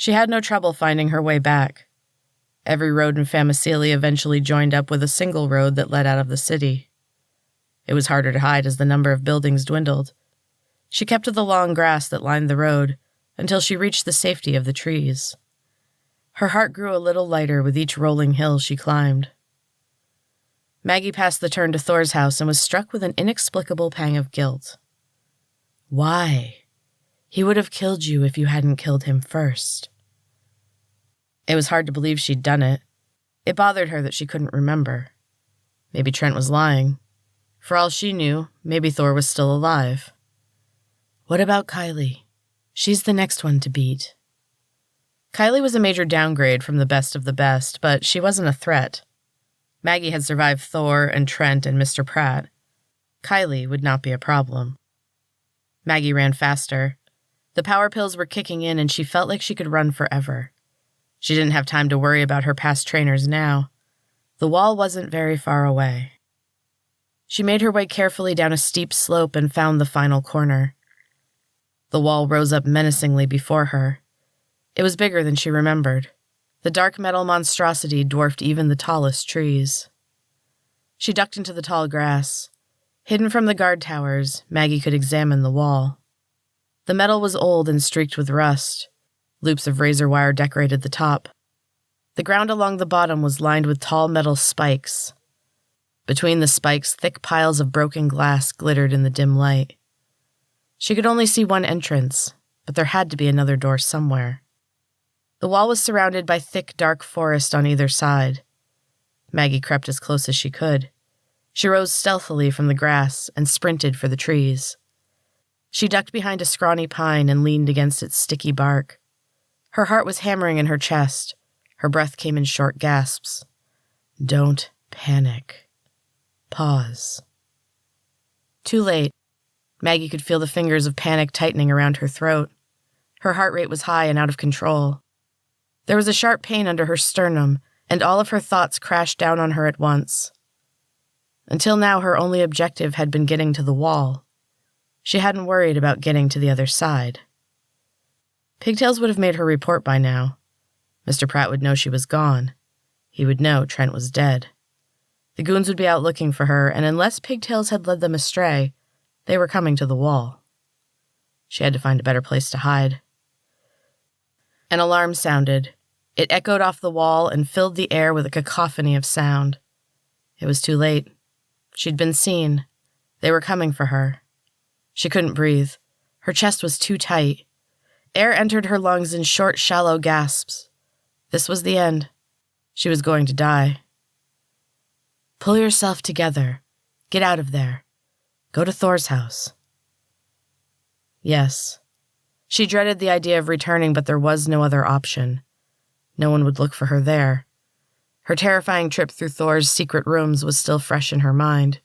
She had no trouble finding her way back. Every road in Famecili eventually joined up with a single road that led out of the city. It was harder to hide as the number of buildings dwindled. She kept to the long grass that lined the road until she reached the safety of the trees. Her heart grew a little lighter with each rolling hill she climbed. Maggie passed the turn to Thor's house and was struck with an inexplicable pang of guilt. Why? He would have killed you if you hadn't killed him first. It was hard to believe she'd done it. It bothered her that she couldn't remember. Maybe Trent was lying. For all she knew, maybe Thor was still alive. What about Kylie? She's the next one to beat. Kylie was a major downgrade from the best of the best, but she wasn't a threat. Maggie had survived Thor and Trent and Mr. Pratt. Kylie would not be a problem. Maggie ran faster. The power pills were kicking in and she felt like she could run forever. She didn't have time to worry about her past trainers now. The wall wasn't very far away. She made her way carefully down a steep slope and found the final corner. The wall rose up menacingly before her. It was bigger than she remembered. The dark metal monstrosity dwarfed even the tallest trees. She ducked into the tall grass. Hidden from the guard towers, Maggie could examine the wall. The metal was old and streaked with rust. Loops of razor wire decorated the top. The ground along the bottom was lined with tall metal spikes. Between the spikes, thick piles of broken glass glittered in the dim light. She could only see one entrance, but there had to be another door somewhere. The wall was surrounded by thick, dark forest on either side. Maggie crept as close as she could. She rose stealthily from the grass and sprinted for the trees. She ducked behind a scrawny pine and leaned against its sticky bark. Her heart was hammering in her chest. Her breath came in short gasps. Don't panic. Pause. Too late. Maggie could feel the fingers of panic tightening around her throat. Her heart rate was high and out of control. There was a sharp pain under her sternum, and all of her thoughts crashed down on her at once. Until now, her only objective had been getting to the wall. She hadn't worried about getting to the other side. Pigtails would have made her report by now. Mr. Pratt would know she was gone. He would know Trent was dead. The goons would be out looking for her, and unless Pigtails had led them astray, they were coming to the wall. She had to find a better place to hide. An alarm sounded. It echoed off the wall and filled the air with a cacophony of sound. It was too late. She'd been seen. They were coming for her. She couldn't breathe. Her chest was too tight. Air entered her lungs in short, shallow gasps. This was the end. She was going to die. Pull yourself together. Get out of there. Go to Thor's house. Yes. She dreaded the idea of returning, but there was no other option. No one would look for her there. Her terrifying trip through Thor's secret rooms was still fresh in her mind.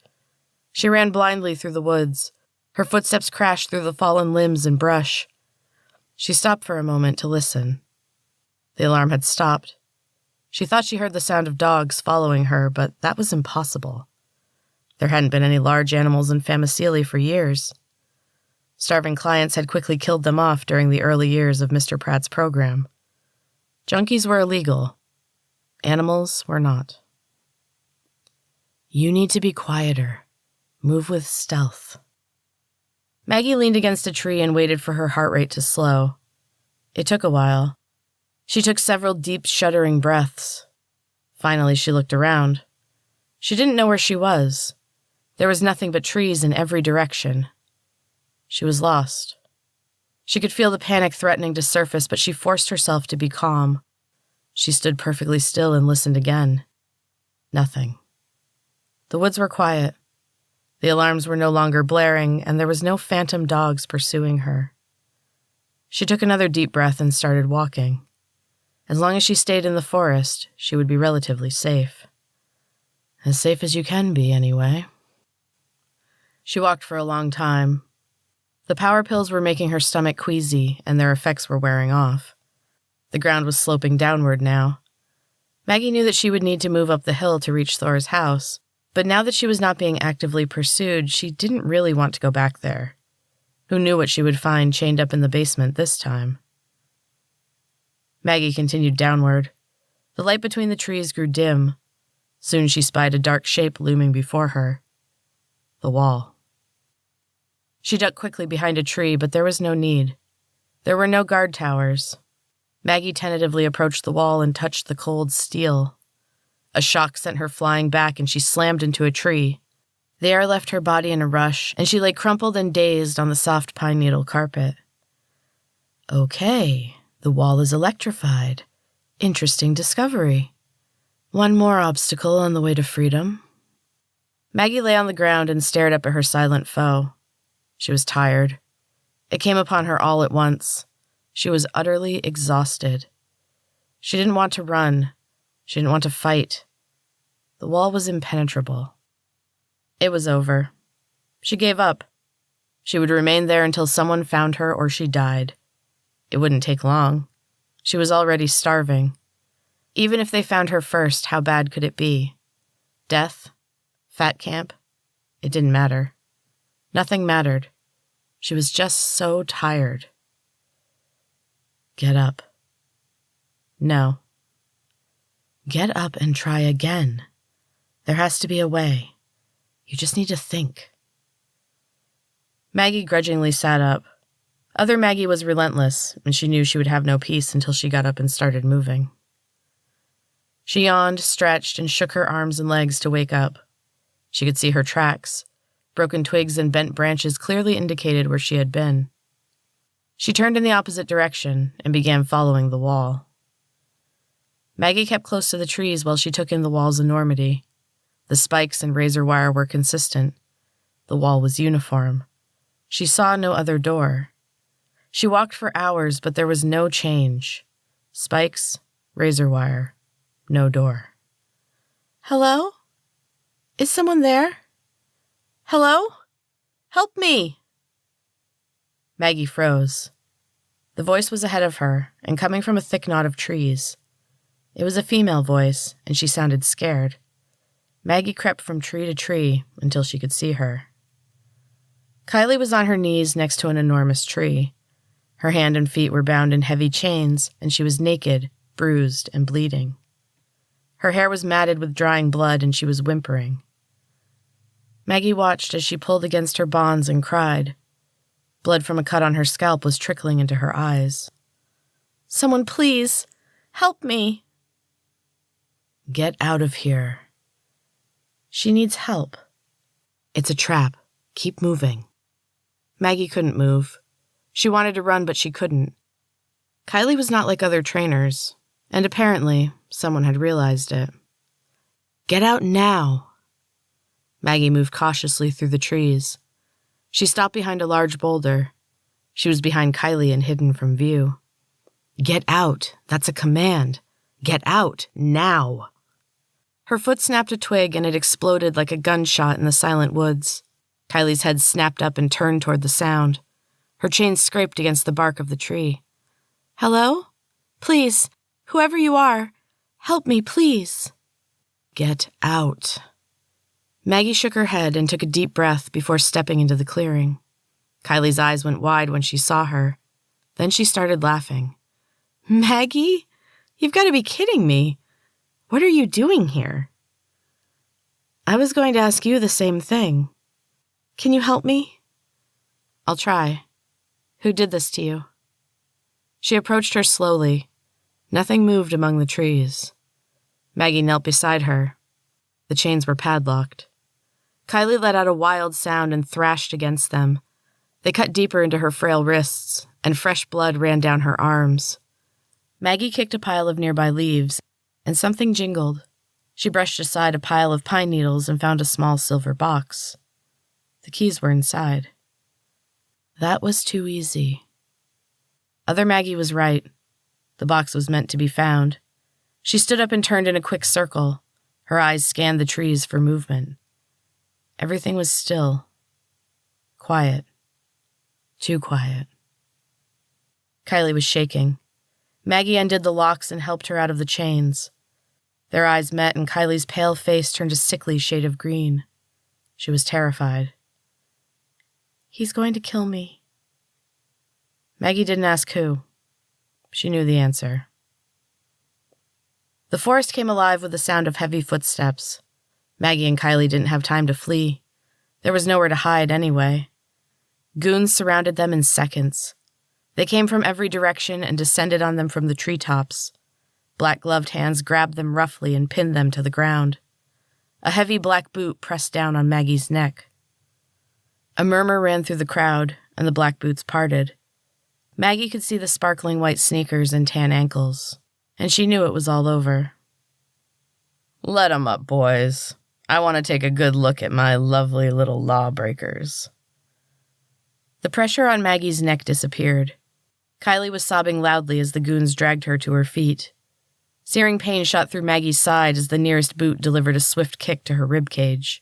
She ran blindly through the woods. Her footsteps crashed through the fallen limbs and brush. She stopped for a moment to listen. The alarm had stopped. She thought she heard the sound of dogs following her, but that was impossible. There hadn't been any large animals in Famecili for years. Starving clients had quickly killed them off during the early years of Mr. Pratt's program. Junkies were illegal. Animals were not. You need to be quieter. Move with stealth. Maggie leaned against a tree and waited for her heart rate to slow. It took a while. She took several deep, shuddering breaths. Finally, she looked around. She didn't know where she was. There was nothing but trees in every direction. She was lost. She could feel the panic threatening to surface, but she forced herself to be calm. She stood perfectly still and listened again. Nothing. The woods were quiet. The alarms were no longer blaring, and there was no phantom dogs pursuing her. She took another deep breath and started walking. As long as she stayed in the forest, she would be relatively safe. As safe as you can be, anyway. She walked for a long time. The power pills were making her stomach queasy, and their effects were wearing off. The ground was sloping downward now. Maggie knew that she would need to move up the hill to reach Thor's house, but now that she was not being actively pursued, she didn't really want to go back there. Who knew what she would find chained up in the basement this time? Maggie continued downward. The light between the trees grew dim. Soon she spied a dark shape looming before her. The wall. She ducked quickly behind a tree, but there was no need. There were no guard towers. Maggie tentatively approached the wall and touched the cold steel. A shock sent her flying back, and she slammed into a tree. The air left her body in a rush, and she lay crumpled and dazed on the soft pine needle carpet. Okay, the wall is electrified. Interesting discovery. One more obstacle on the way to freedom. Maggie lay on the ground and stared up at her silent foe. She was tired. It came upon her all at once. She was utterly exhausted. She didn't want to run. She didn't want to fight. The wall was impenetrable. It was over. She gave up. She would remain there until someone found her or she died. It wouldn't take long. She was already starving. Even if they found her first, how bad could it be? Death? Fat camp? It didn't matter. Nothing mattered. She was just so tired. Get up. No. Get up and try again. There has to be a way. You just need to think. Maggie grudgingly sat up. Other Maggie was relentless, and she knew she would have no peace until she got up and started moving. She yawned, stretched, and shook her arms and legs to wake up. She could see her tracks. Broken twigs and bent branches clearly indicated where she had been. She turned in the opposite direction and began following the wall. Maggie kept close to the trees while she took in the wall's enormity. The spikes and razor wire were consistent. The wall was uniform. She saw no other door. She walked for hours, but there was no change. Spikes, razor wire, no door. Hello? Is someone there? Hello? Help me! Maggie froze. The voice was ahead of her and coming from a thick knot of trees. It was a female voice, and she sounded scared. Maggie crept from tree to tree until she could see her. Kylie was on her knees next to an enormous tree. Her hand and feet were bound in heavy chains, and she was naked, bruised, and bleeding. Her hair was matted with drying blood, and she was whimpering. Maggie watched as she pulled against her bonds and cried. Blood from a cut on her scalp was trickling into her eyes. Someone please, help me. Get out of here. She needs help. It's a trap. Keep moving. Maggie couldn't move. She wanted to run, but she couldn't. Kylie was not like other trainers, and apparently someone had realized it. Get out now. Maggie moved cautiously through the trees. She stopped behind a large boulder. She was behind Kylie and hidden from view. Get out. That's a command. Get out, now. Her foot snapped a twig and it exploded like a gunshot in the silent woods. Kylie's head snapped up and turned toward the sound. Her chain scraped against the bark of the tree. Hello? Please, whoever you are, help me, please. Get out. Maggie shook her head and took a deep breath before stepping into the clearing. Kylie's eyes went wide when she saw her. Then she started laughing. Maggie? You've got to be kidding me. What are you doing here? I was going to ask you the same thing. Can you help me? I'll try. Who did this to you? She approached her slowly. Nothing moved among the trees. Maggie knelt beside her. The chains were padlocked. Kylie let out a wild sound and thrashed against them. They cut deeper into her frail wrists, and fresh blood ran down her arms. Maggie kicked a pile of nearby leaves, and something jingled. She brushed aside a pile of pine needles and found a small silver box. The keys were inside. That was too easy. Other Maggie was right. The box was meant to be found. She stood up and turned in a quick circle. Her eyes scanned the trees for movement. Everything was still. Quiet. Too quiet. Kylie was shaking. Maggie undid the locks and helped her out of the chains. Their eyes met and Kylie's pale face turned a sickly shade of green. She was terrified. He's going to kill me. Maggie didn't ask who. She knew the answer. The forest came alive with the sound of heavy footsteps. Maggie and Kylie didn't have time to flee. There was nowhere to hide anyway. Goons surrounded them in seconds. They came from every direction and descended on them from the treetops. Black-gloved hands grabbed them roughly and pinned them to the ground. A heavy black boot pressed down on Maggie's neck. A murmur ran through the crowd, and the black boots parted. Maggie could see the sparkling white sneakers and tan ankles, and she knew it was all over. "Let 'em up, boys. I want to take a good look at my lovely little lawbreakers." The pressure on Maggie's neck disappeared. Kylie was sobbing loudly as the goons dragged her to her feet. Searing pain shot through Maggie's side as the nearest boot delivered a swift kick to her ribcage.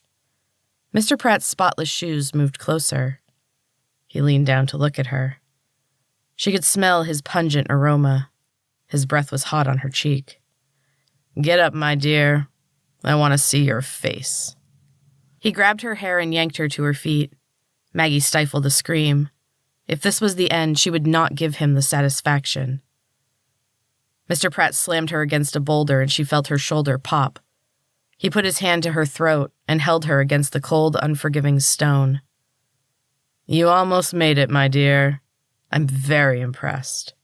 Mr. Pratt's spotless shoes moved closer. He leaned down to look at her. She could smell his pungent aroma. His breath was hot on her cheek. "Get up, my dear. I want to see your face." He grabbed her hair and yanked her to her feet. Maggie stifled a scream. If this was the end, she would not give him the satisfaction. Mr. Pratt slammed her against a boulder and she felt her shoulder pop. He put his hand to her throat and held her against the cold, unforgiving stone. "You almost made it, my dear. I'm very impressed.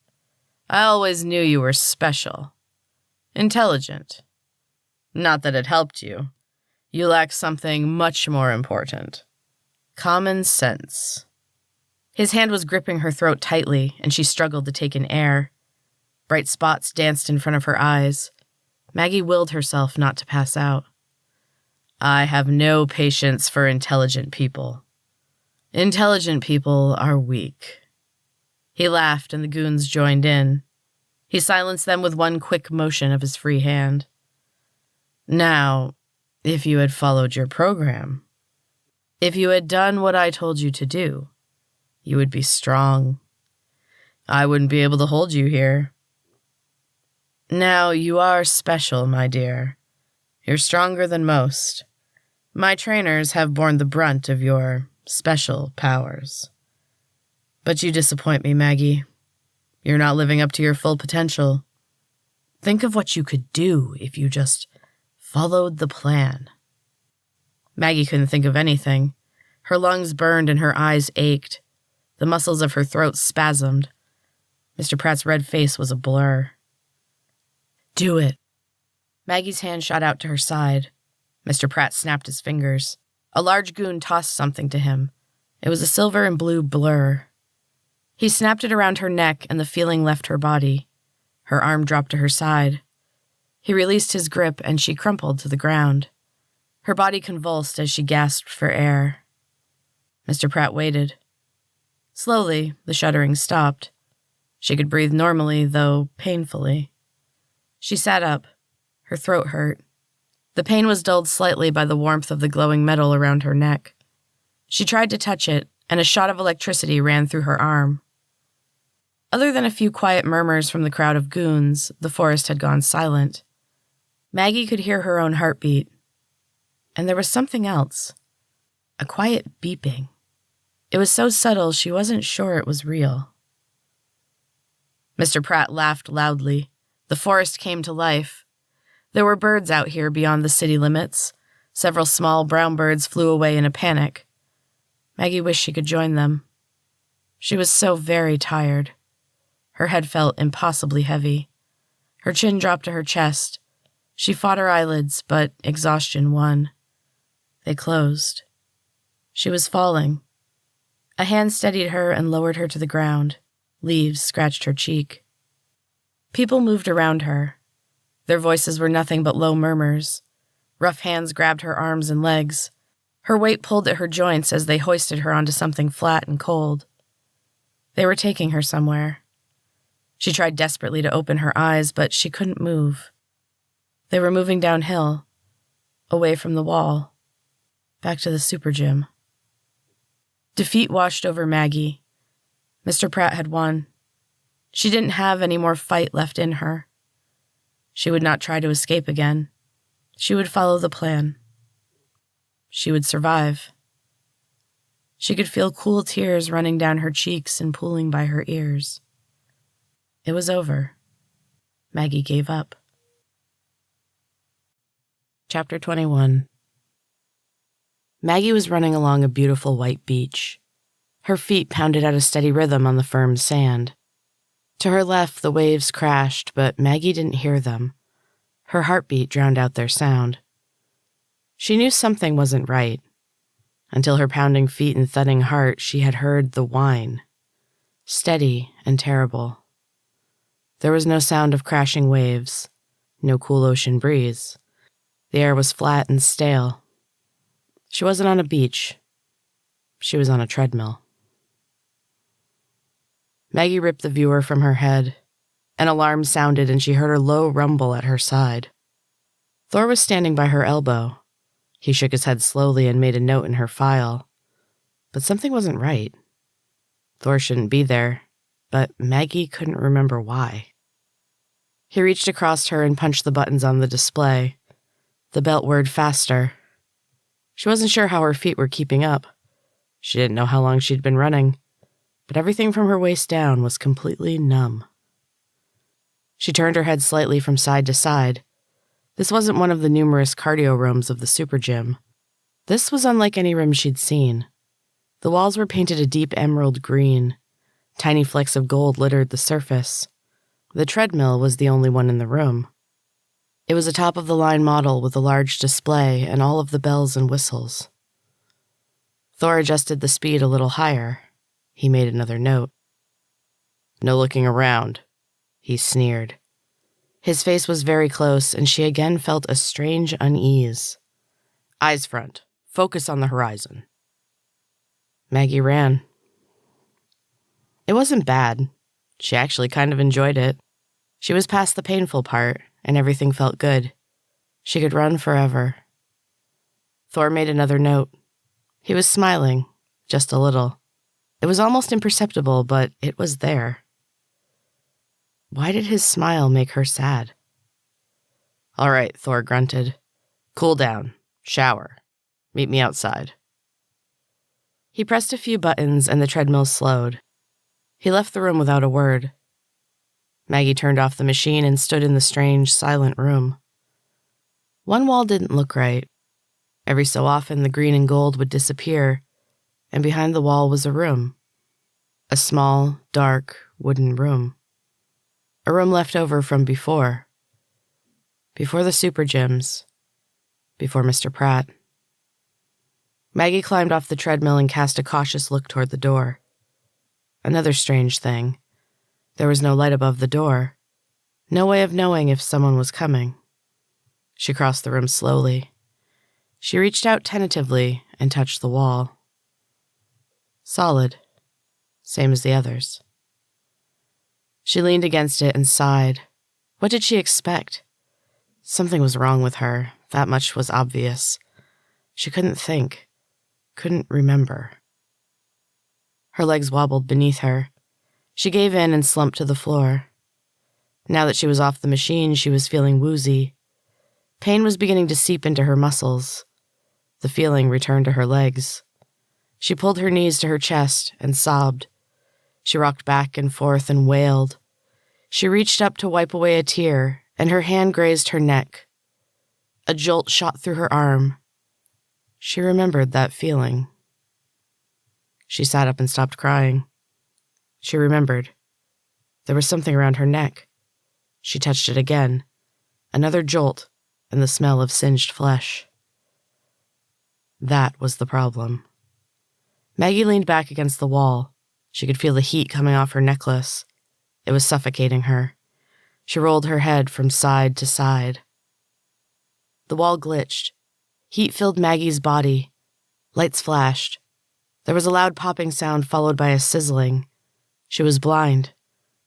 I always knew you were special. Intelligent. Not that it helped you. You lack something much more important. Common sense." His hand was gripping her throat tightly, and she struggled to take in air. Bright spots danced in front of her eyes. Maggie willed herself not to pass out. "I have no patience for intelligent people. Intelligent people are weak." He laughed, and the goons joined in. He silenced them with one quick motion of his free hand. "Now, if you had followed your program, if you had done what I told you to do, you would be strong. I wouldn't be able to hold you here. Now, you are special, my dear. You're stronger than most. My trainers have borne the brunt of your special powers. But you disappoint me, Maggie. You're not living up to your full potential. Think of what you could do if you just followed the plan." Maggie couldn't think of anything. Her lungs burned and her eyes ached. The muscles of her throat spasmed. Mr. Pratt's red face was a blur. "Do it." Maggie's hand shot out to her side. Mr. Pratt snapped his fingers. A large goon tossed something to him. It was a silver and blue blur. He snapped it around her neck, and the feeling left her body. Her arm dropped to her side. He released his grip, and she crumpled to the ground. Her body convulsed as she gasped for air. Mr. Pratt waited. Slowly, the shuddering stopped. She could breathe normally, though painfully. She sat up. Her throat hurt. The pain was dulled slightly by the warmth of the glowing metal around her neck. She tried to touch it, and a shot of electricity ran through her arm. Other than a few quiet murmurs from the crowd of goons, the forest had gone silent. Maggie could hear her own heartbeat. And there was something else. A quiet beeping. It was so subtle she wasn't sure it was real. Mr. Pratt laughed loudly. The forest came to life. There were birds out here beyond the city limits. Several small brown birds flew away in a panic. Maggie wished she could join them. She was so very tired. Her head felt impossibly heavy. Her chin dropped to her chest. She fought her eyelids, but exhaustion won. They closed. She was falling. A hand steadied her and lowered her to the ground. Leaves scratched her cheek. People moved around her. Their voices were nothing but low murmurs. Rough hands grabbed her arms and legs. Her weight pulled at her joints as they hoisted her onto something flat and cold. They were taking her somewhere. She tried desperately to open her eyes, but she couldn't move. They were moving downhill, away from the wall, back to the SuperGym. Defeat washed over Maggie. Mr. Pratt had won. She didn't have any more fight left in her. She would not try to escape again. She would follow the plan. She would survive. She could feel cool tears running down her cheeks and pooling by her ears. It was over. Maggie gave up. Chapter 21. Maggie was running along a beautiful white beach. Her feet pounded out a steady rhythm on the firm sand. To her left, the waves crashed, but Maggie didn't hear them. Her heartbeat drowned out their sound. She knew something wasn't right. Until her pounding feet and thudding heart, she had heard the whine. Steady and terrible. There was no sound of crashing waves, no cool ocean breeze. The air was flat and stale. She wasn't on a beach. She was on a treadmill. Maggie ripped the viewer from her head. An alarm sounded and she heard a low rumble at her side. Thor was standing by her elbow. He shook his head slowly and made a note in her file. But something wasn't right. Thor shouldn't be there, but Maggie couldn't remember why. He reached across her and punched the buttons on the display. The belt whirred faster. She wasn't sure how her feet were keeping up. She didn't know how long she'd been running, but everything from her waist down was completely numb. She turned her head slightly from side to side. This wasn't one of the numerous cardio rooms of the SuperGym. This was unlike any room she'd seen. The walls were painted a deep emerald green. Tiny flecks of gold littered the surface. The treadmill was the only one in the room. It was a top-of-the-line model with a large display and all of the bells and whistles. Thor adjusted the speed a little higher. He made another note. "No looking around," he sneered. His face was very close, and she again felt a strange unease. "Eyes front. Focus on the horizon." Maggie ran. It wasn't bad. She actually kind of enjoyed it. She was past the painful part, and everything felt good. She could run forever. Thor made another note. He was smiling, just a little. It was almost imperceptible, but it was there. Why did his smile make her sad? "All right," Thor grunted. "Cool down. Shower. Meet me outside." He pressed a few buttons and the treadmill slowed. He left the room without a word. Maggie turned off the machine and stood in the strange, silent room. One wall didn't look right. Every so often, the green and gold would disappear, and behind the wall was a room. A small, dark, wooden room. A room left over from before. Before the SuperGyms. Before Mr. Pratt. Maggie climbed off the treadmill and cast a cautious look toward the door. Another strange thing. There was no light above the door. No way of knowing if someone was coming. She crossed the room slowly. She reached out tentatively and touched the wall. Solid. Same as the others. She leaned against it and sighed. What did she expect? Something was wrong with her. That much was obvious. She couldn't think. Couldn't remember. Her legs wobbled beneath her. She gave in and slumped to the floor. Now that she was off the machine, she was feeling woozy. Pain was beginning to seep into her muscles. The feeling returned to her legs. She pulled her knees to her chest and sobbed. She rocked back and forth and wailed. She reached up to wipe away a tear, and her hand grazed her neck. A jolt shot through her arm. She remembered that feeling. She sat up and stopped crying. She remembered. There was something around her neck. She touched it again. Another jolt, and the smell of singed flesh. That was the problem. Maggie leaned back against the wall. She could feel the heat coming off her necklace. It was suffocating her. She rolled her head from side to side. The wall glitched. Heat filled Maggie's body. Lights flashed. There was a loud popping sound followed by a sizzling. She was blind.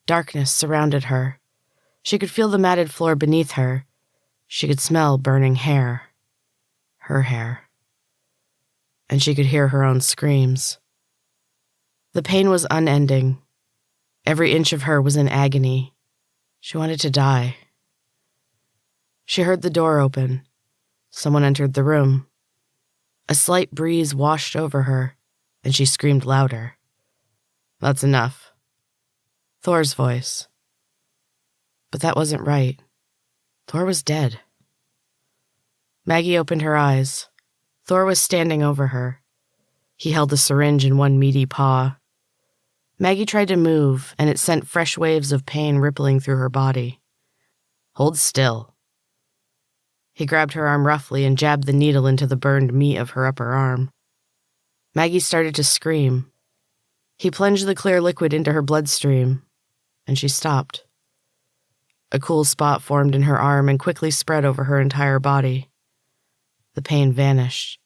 Darkness surrounded her. She could feel the matted floor beneath her. She could smell burning hair. Her hair. And she could hear her own screams. The pain was unending. Every inch of her was in agony. She wanted to die. She heard the door open. Someone entered the room. A slight breeze washed over her, and she screamed louder. "That's enough." Thor's voice. But that wasn't right. Thor was dead. Maggie opened her eyes. Thor was standing over her. He held the syringe in one meaty paw. Maggie tried to move, and it sent fresh waves of pain rippling through her body. "Hold still." He grabbed her arm roughly and jabbed the needle into the burned meat of her upper arm. Maggie started to scream. He plunged the clear liquid into her bloodstream, and she stopped. A cool spot formed in her arm and quickly spread over her entire body. The pain vanished.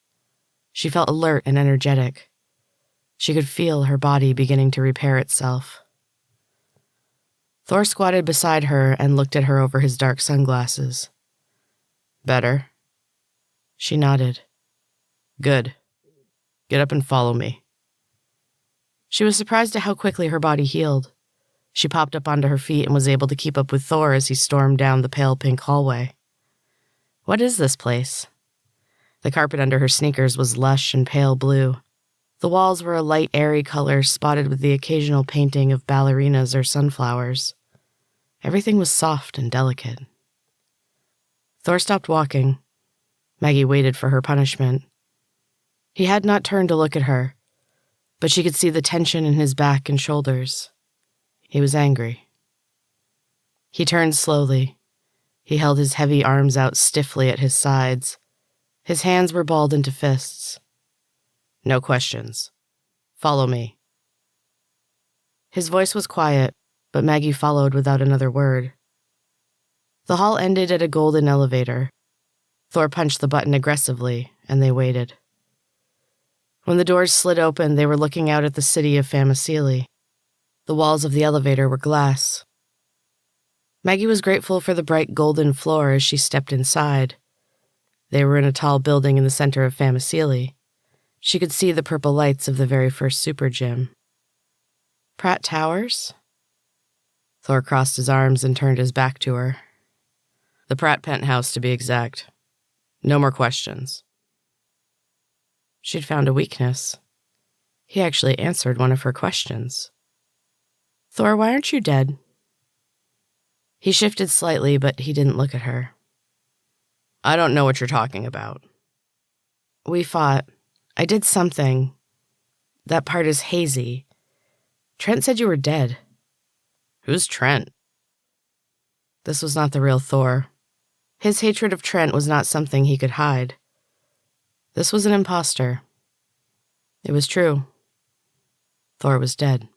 She felt alert and energetic. She could feel her body beginning to repair itself. Thor squatted beside her and looked at her over his dark sunglasses. "Better?" She nodded. "Good. Get up and follow me." She was surprised at how quickly her body healed. She popped up onto her feet and was able to keep up with Thor as he stormed down the pale pink hallway. What is this place? The carpet under her sneakers was lush and pale blue. The walls were a light, airy color spotted with the occasional painting of ballerinas or sunflowers. Everything was soft and delicate. Thor stopped walking. Maggie waited for her punishment. He had not turned to look at her, but she could see the tension in his back and shoulders. He was angry. He turned slowly. He held his heavy arms out stiffly at his sides. His hands were balled into fists. "No questions. Follow me." His voice was quiet, but Maggie followed without another word. The hall ended at a golden elevator. Thor punched the button aggressively, and they waited. When the doors slid open, they were looking out at the city of Famecili. The walls of the elevator were glass. Maggie was grateful for the bright golden floor as she stepped inside. They were in a tall building in the center of Famecili. She could see the purple lights of the very first SuperGym. Pratt Towers? Thor crossed his arms and turned his back to her. The Pratt penthouse, to be exact. No more questions. She'd found a weakness. He actually answered one of her questions. "Thor, why aren't you dead?" He shifted slightly, but he didn't look at her. "I don't know what you're talking about." "We fought. I did something. That part is hazy. Trent said you were dead." "Who's Trent?" This was not the real Thor. His hatred of Trent was not something he could hide. This was an imposter. It was true. Thor was dead.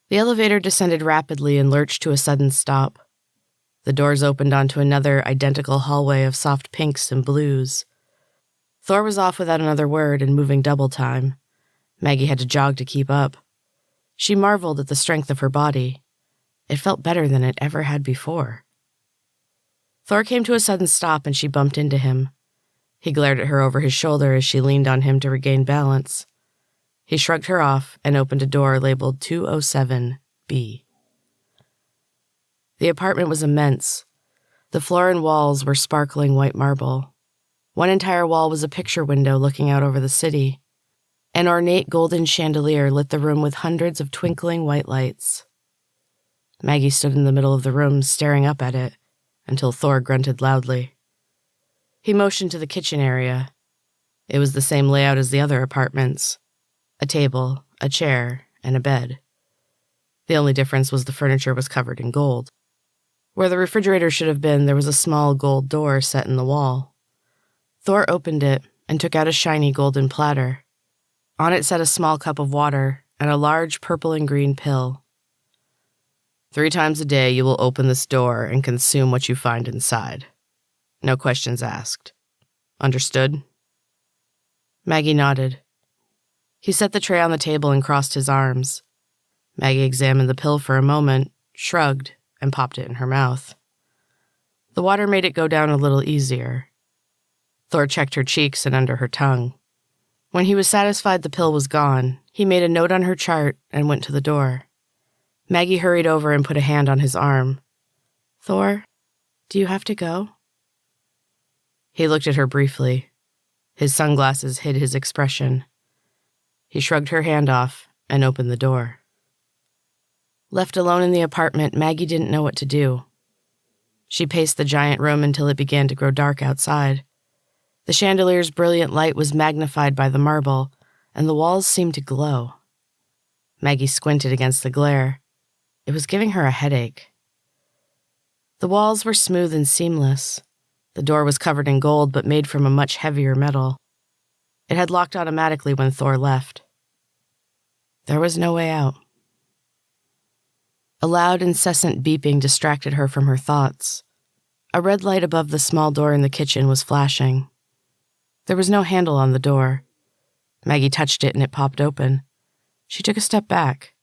The elevator descended rapidly and lurched to a sudden stop. The doors opened onto another identical hallway of soft pinks and blues. Thor was off without another word and moving double time. Maggie had to jog to keep up. She marveled at the strength of her body. It felt better than it ever had before. Thor came to a sudden stop and she bumped into him. He glared at her over his shoulder as she leaned on him to regain balance. He shrugged her off and opened a door labeled 207B. The apartment was immense. The floor and walls were sparkling white marble. One entire wall was a picture window looking out over the city. An ornate golden chandelier lit the room with hundreds of twinkling white lights. Maggie stood in the middle of the room, staring up at it, until Thor grunted loudly. He motioned to the kitchen area. It was the same layout as the other apartments. A table, a chair, and a bed. The only difference was the furniture was covered in gold. Where the refrigerator should have been, there was a small gold door set in the wall. Thor opened it and took out a shiny golden platter. On it sat a small cup of water and a large purple and green pill. 3 times a day you will open this door and consume what you find inside. No questions asked. Understood? Maggie nodded. He set the tray on the table and crossed his arms. Maggie examined the pill for a moment, shrugged, and popped it in her mouth. The water made it go down a little easier. Thor checked her cheeks and under her tongue. When he was satisfied the pill was gone, he made a note on her chart and went to the door. Maggie hurried over and put a hand on his arm. "Thor, do you have to go?" He looked at her briefly. His sunglasses hid his expression. He shrugged her hand off and opened the door. Left alone in the apartment, Maggie didn't know what to do. She paced the giant room until it began to grow dark outside. The chandelier's brilliant light was magnified by the marble, and the walls seemed to glow. Maggie squinted against the glare. It was giving her a headache. The walls were smooth and seamless. The door was covered in gold but made from a much heavier metal. It had locked automatically when Thor left. There was no way out. A loud, incessant beeping distracted her from her thoughts. A red light above the small door in the kitchen was flashing. There was no handle on the door. Maggie touched it and it popped open. She took a step back.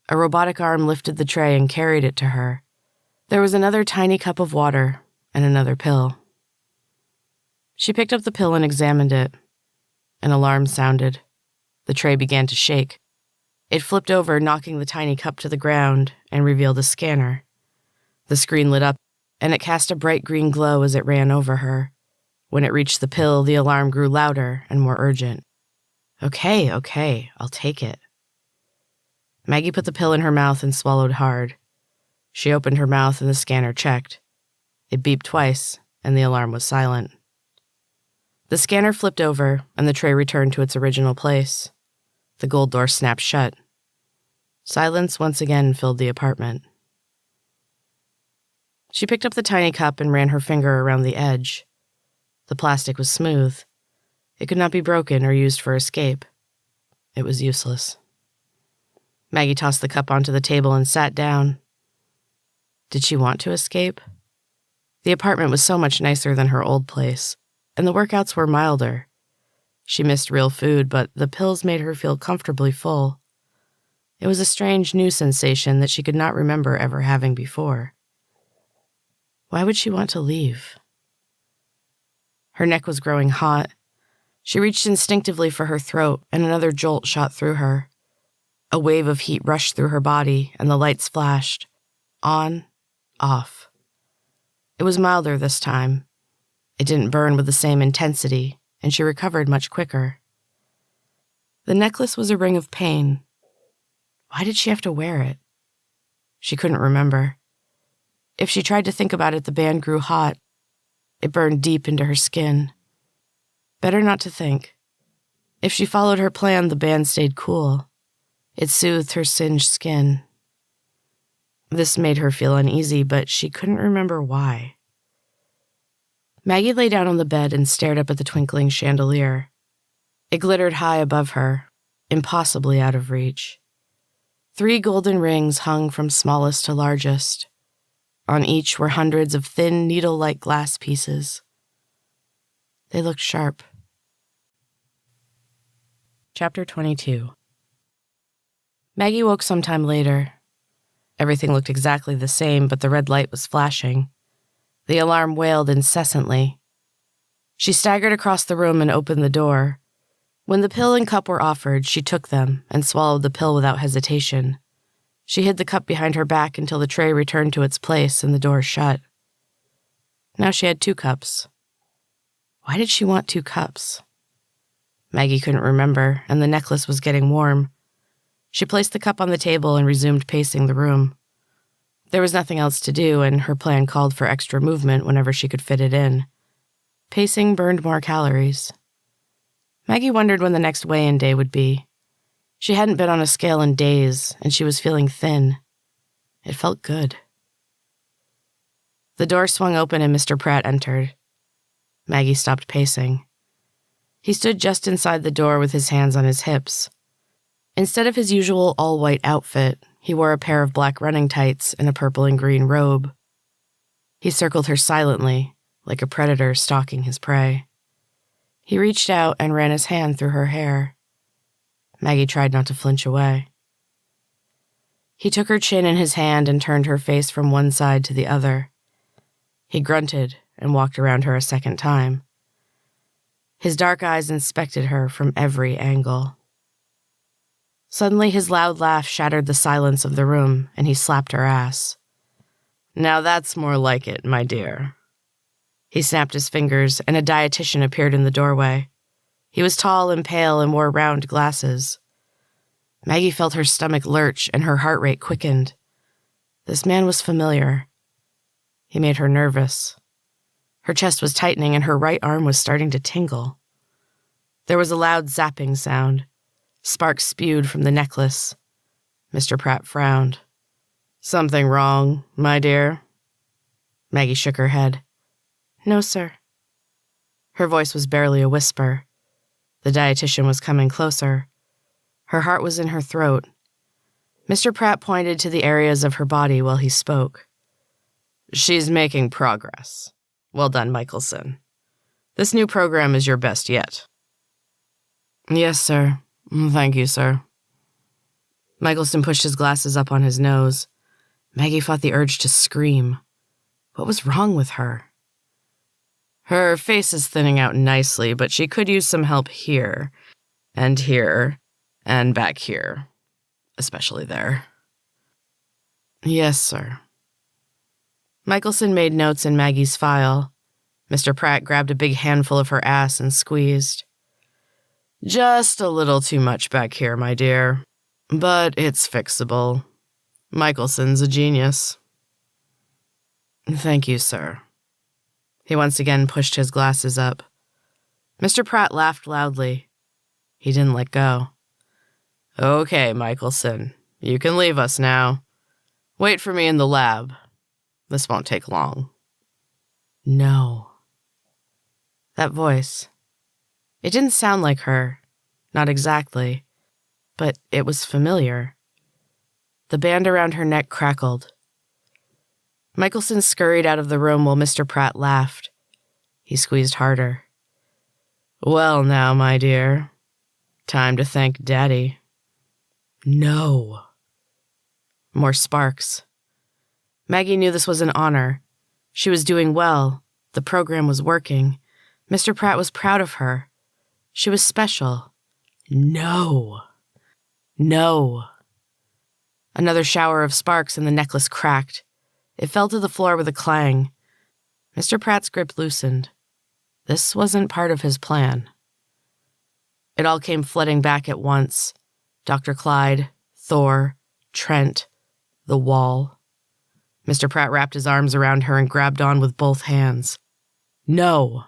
A robotic arm lifted the tray and carried it to her. There was another tiny cup of water and another pill. She picked up the pill and examined it. An alarm sounded. The tray began to shake. It flipped over, knocking the tiny cup to the ground, and revealed a scanner. The screen lit up, and it cast a bright green glow as it ran over her. When it reached the pill, the alarm grew louder and more urgent. Okay, I'll take it. Maggie put the pill in her mouth and swallowed hard. She opened her mouth and the scanner checked. It beeped twice, and the alarm was silent. The scanner flipped over, and the tray returned to its original place. The gold door snapped shut. Silence once again filled the apartment. She picked up the tiny cup and ran her finger around the edge. The plastic was smooth. It could not be broken or used for escape. It was useless. Maggie tossed the cup onto the table and sat down. Did she want to escape? The apartment was so much nicer than her old place, and the workouts were milder. She missed real food, but the pills made her feel comfortably full. It was a strange new sensation that she could not remember ever having before. Why would she want to leave? Her neck was growing hot. She reached instinctively for her throat, and another jolt shot through her. A wave of heat rushed through her body, and the lights flashed. On, off. It was milder this time. It didn't burn with the same intensity, and she recovered much quicker. The necklace was a ring of pain. Why did she have to wear it? She couldn't remember. If she tried to think about it, the band grew hot. It burned deep into her skin. Better not to think. If she followed her plan, the band stayed cool. It soothed her singed skin. This made her feel uneasy, but she couldn't remember why. Maggie lay down on the bed and stared up at the twinkling chandelier. It glittered high above her, impossibly out of reach. 3 golden rings hung from smallest to largest. On each were hundreds of thin, needle-like glass pieces. They looked sharp. Chapter 22. Maggie woke sometime later. Everything looked exactly the same, but the red light was flashing. The alarm wailed incessantly. She staggered across the room and opened the door. When the pill and cup were offered, she took them and swallowed the pill without hesitation. She hid the cup behind her back until the tray returned to its place and the door shut. Now she had 2 cups. Why did she want 2 cups? Maggie couldn't remember, and the necklace was getting warm. She placed the cup on the table and resumed pacing the room. There was nothing else to do, and her plan called for extra movement whenever she could fit it in. Pacing burned more calories. Maggie wondered when the next weigh-in day would be. She hadn't been on a scale in days, and she was feeling thin. It felt good. The door swung open and Mr. Pratt entered. Maggie stopped pacing. He stood just inside the door with his hands on his hips. Instead of his usual all-white outfit, he wore a pair of black running tights and a purple and green robe. He circled her silently, like a predator stalking his prey. He reached out and ran his hand through her hair. Maggie tried not to flinch away. He took her chin in his hand and turned her face from one side to the other. He grunted and walked around her a second time. His dark eyes inspected her from every angle. Suddenly, his loud laugh shattered the silence of the room, and he slapped her ass. "Now that's more like it, my dear." He snapped his fingers, and a dietitian appeared in the doorway. He was tall and pale and wore round glasses. Maggie felt her stomach lurch, and her heart rate quickened. This man was familiar. He made her nervous. Her chest was tightening and her right arm was starting to tingle. There was a loud zapping sound. Sparks spewed from the necklace. Mr. Pratt frowned. "Something wrong, my dear?" Maggie shook her head. "No, sir." Her voice was barely a whisper. The dietitian was coming closer. Her heart was in her throat. Mr. Pratt pointed to the areas of her body while he spoke. "She's making progress. Well done, Michelson. This new program is your best yet." "Yes, sir. Thank you, sir." Michelson pushed his glasses up on his nose. Maggie fought the urge to scream. What was wrong with her? "Her face is thinning out nicely, but she could use some help here, and back here. Especially there." "Yes, sir." Michelson made notes in Maggie's file. Mr. Pratt grabbed a big handful of her ass and squeezed. "Just a little too much back here, my dear. But it's fixable. Michelson's a genius." "Thank you, sir." He once again pushed his glasses up. Mr. Pratt laughed loudly. He didn't let go. "Okay, Michelson, you can leave us now. Wait for me in the lab. This won't take long." No. That voice. It didn't sound like her. Not exactly. But it was familiar. The band around her neck crackled. Michelson scurried out of the room while Mr. Pratt laughed. He squeezed harder. "Well now, my dear. Time to thank Daddy." No. More sparks. Maggie knew this was an honor. She was doing well. The program was working. Mr. Pratt was proud of her. She was special. No. No. Another shower of sparks and the necklace cracked. It fell to the floor with a clang. Mr. Pratt's grip loosened. This wasn't part of his plan. It all came flooding back at once. Dr. Clyde, Thor, Trent, the wall. Mr. Pratt wrapped his arms around her and grabbed on with both hands. No!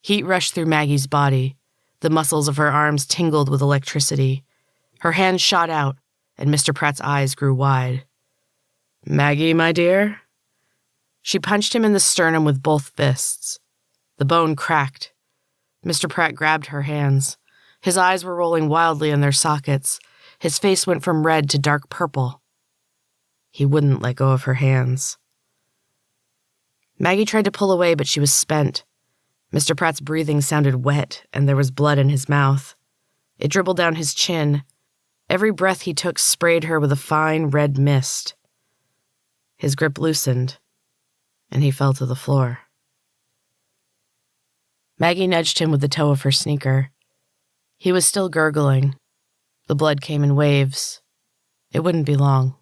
Heat rushed through Maggie's body. The muscles of her arms tingled with electricity. Her hands shot out, and Mr. Pratt's eyes grew wide. "Maggie, my dear?" She punched him in the sternum with both fists. The bone cracked. Mr. Pratt grabbed her hands. His eyes were rolling wildly in their sockets. His face went from red to dark purple. He wouldn't let go of her hands. Maggie tried to pull away, but she was spent. Mr. Pratt's breathing sounded wet, and there was blood in his mouth. It dribbled down his chin. Every breath he took sprayed her with a fine red mist. His grip loosened, and he fell to the floor. Maggie nudged him with the toe of her sneaker. He was still gurgling. The blood came in waves. It wouldn't be long.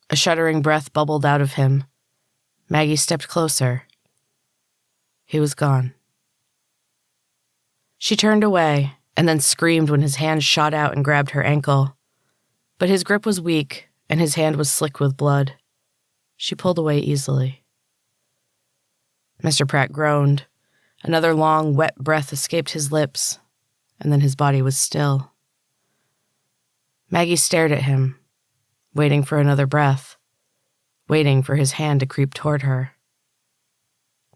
A shuddering breath bubbled out of him. Maggie stepped closer. He was gone. She turned away and then screamed when his hand shot out and grabbed her ankle. But his grip was weak, and his hand was slick with blood. She pulled away easily. Mr. Pratt groaned. Another long, wet breath escaped his lips, and then his body was still. Maggie stared at him, waiting for another breath, waiting for his hand to creep toward her.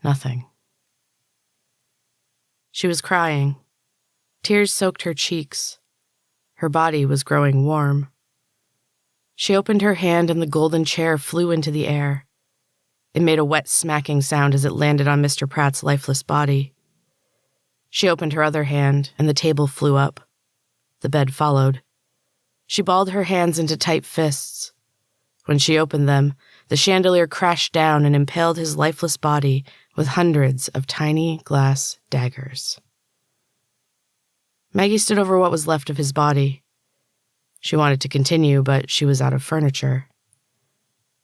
Nothing. She was crying. Tears soaked her cheeks. Her body was growing warm. She opened her hand and the golden chair flew into the air. It made a wet smacking sound as it landed on Mr. Pratt's lifeless body. She opened her other hand and the table flew up. The bed followed. She balled her hands into tight fists. When she opened them, the chandelier crashed down and impaled his lifeless body with hundreds of tiny glass daggers. Maggie stood over what was left of his body. She wanted to continue, but she was out of furniture.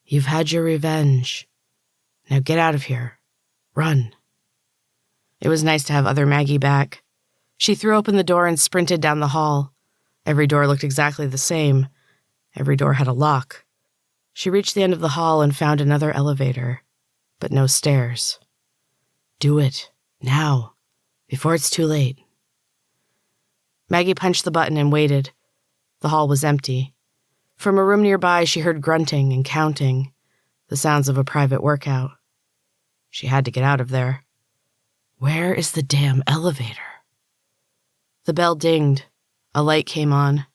"You've had your revenge. Now get out of here. Run." It was nice to have other Maggie back. She threw open the door and sprinted down the hall. Every door looked exactly the same. Every door had a lock. She reached the end of the hall and found another elevator. but no stairs. Do it, now, before it's too late. Maggie punched the button and waited. The hall was empty. From a room nearby, she heard grunting and counting, the sounds of a private workout. She had to get out of there. Where is the damn elevator? The bell dinged. A light came on.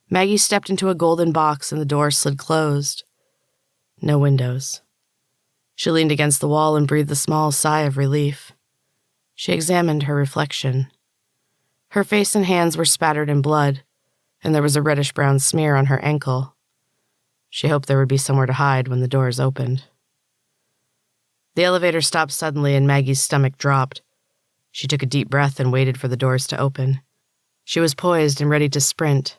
Maggie stepped into a golden box and the door slid closed. No windows. She leaned against the wall and breathed a small sigh of relief. She examined her reflection. Her face and hands were spattered in blood, and there was a reddish-brown smear on her ankle. She hoped there would be somewhere to hide when the doors opened. The elevator stopped suddenly and Maggie's stomach dropped. She took a deep breath and waited for the doors to open. She was poised and ready to sprint.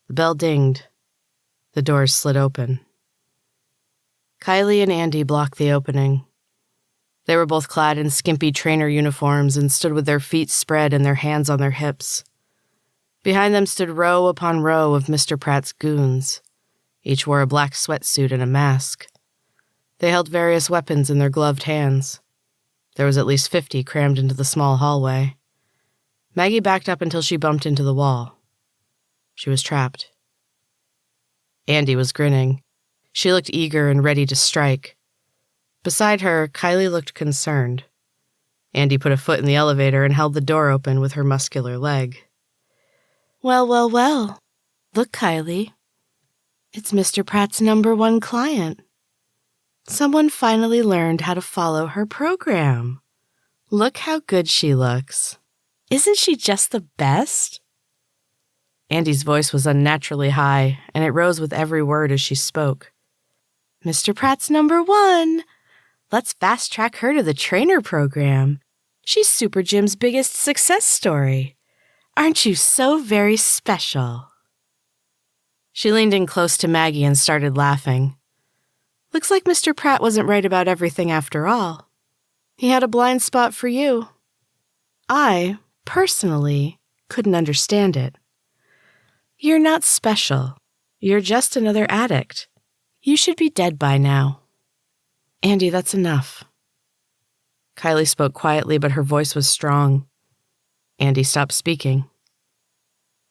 The bell dinged. The doors slid open. Kylie and Andy blocked the opening. They were both clad in skimpy trainer uniforms and stood with their feet spread and their hands on their hips. Behind them stood row upon row of Mr. Pratt's goons. Each wore a black sweatsuit and a mask. They held various weapons in their gloved hands. There was at least 50 crammed into the small hallway. Maggie backed up until she bumped into the wall. She was trapped. Andy was grinning. She looked eager and ready to strike. Beside her, Kylie looked concerned. Andy put a foot in the elevator and held the door open with her muscular leg. Well, well, well. Look, Kylie. It's Mr. Pratt's #1 client. Someone finally learned how to follow her program. Look how good she looks. Isn't she just the best? Andy's voice was unnaturally high, and it rose with every word as she spoke. Mr. Pratt's #1. Let's fast-track her to the trainer program. She's SuperGym's biggest success story. Aren't you so very special? She leaned in close to Maggie and started laughing. Looks like Mr. Pratt wasn't right about everything after all. He had a blind spot for you. I, personally, couldn't understand it. You're not special. You're just another addict. You should be dead by now. Andy, that's enough. Kylie spoke quietly, but her voice was strong. Andy stopped speaking.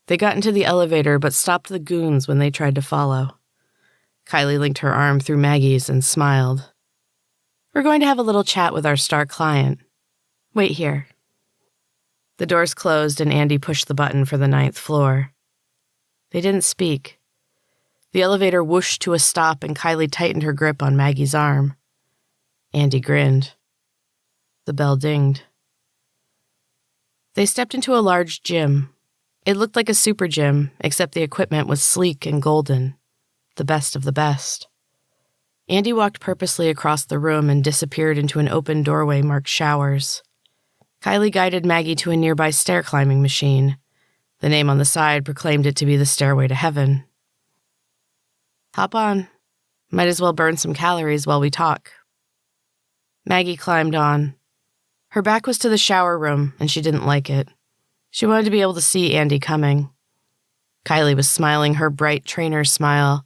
They got into the elevator, but stopped the goons when they tried to follow. Kylie linked her arm through Maggie's and smiled. We're going to have a little chat with our star client. Wait here. The doors closed and Andy pushed the button for the 9th floor. They didn't speak. The elevator whooshed to a stop and Kylie tightened her grip on Maggie's arm. Andy grinned. The bell dinged. They stepped into a large gym. It looked like a SuperGym, except the equipment was sleek and golden. The best of the best. Andy walked purposely across the room and disappeared into an open doorway marked showers. Kylie guided Maggie to a nearby stair-climbing machine. The name on the side proclaimed it to be the Stairway to Heaven. Hop on. Might as well burn some calories while we talk. Maggie climbed on. Her back was to the shower room, and she didn't like it. She wanted to be able to see Andy coming. Kylie was smiling her bright trainer smile.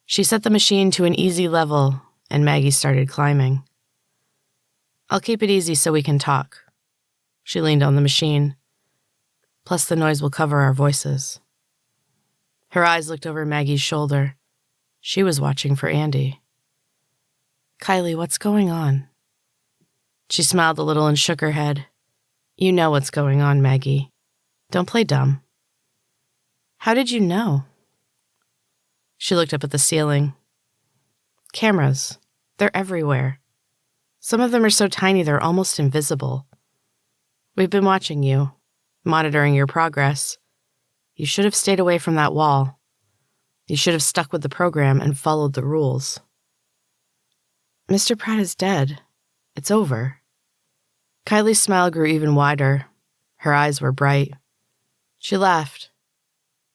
She set the machine to an easy level, and Maggie started climbing. I'll keep it easy so we can talk. She leaned on the machine. Plus the noise will cover our voices. Her eyes looked over Maggie's shoulder. She was watching for Andy. Kylie, what's going on? She smiled a little and shook her head. You know what's going on, Maggie. Don't play dumb. How did you know? She looked up at the ceiling. Cameras. They're everywhere. Some of them are so tiny they're almost invisible. We've been watching you, monitoring your progress. You should have stayed away from that wall. You should have stuck with the program and followed the rules. Mr. Pratt is dead. It's over. Kylie's smile grew even wider. Her eyes were bright. She laughed.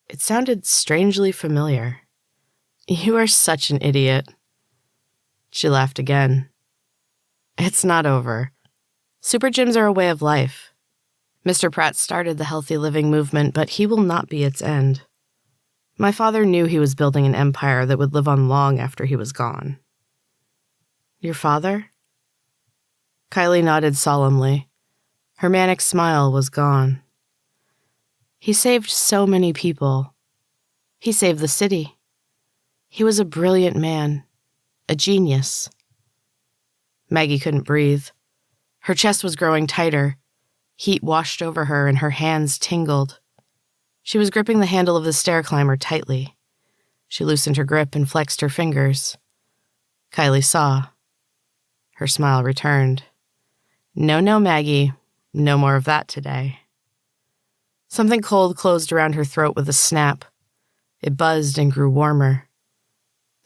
It sounded strangely familiar. You are such an idiot. She laughed again. It's not over. SuperGyms are a way of life. Mr. Pratt started the healthy living movement, but he will not be its end. My father knew he was building an empire that would live on long after he was gone. Your father? Kylie nodded solemnly. Her manic smile was gone. He saved so many people. He saved the city. He was a brilliant man, a genius. Maggie couldn't breathe. Her chest was growing tighter. Heat washed over her and her hands tingled. She was gripping the handle of the stair climber tightly. She loosened her grip and flexed her fingers. Kylie saw. Her smile returned. No, Maggie. No more of that today. Something cold closed around her throat with a snap. It buzzed and grew warmer.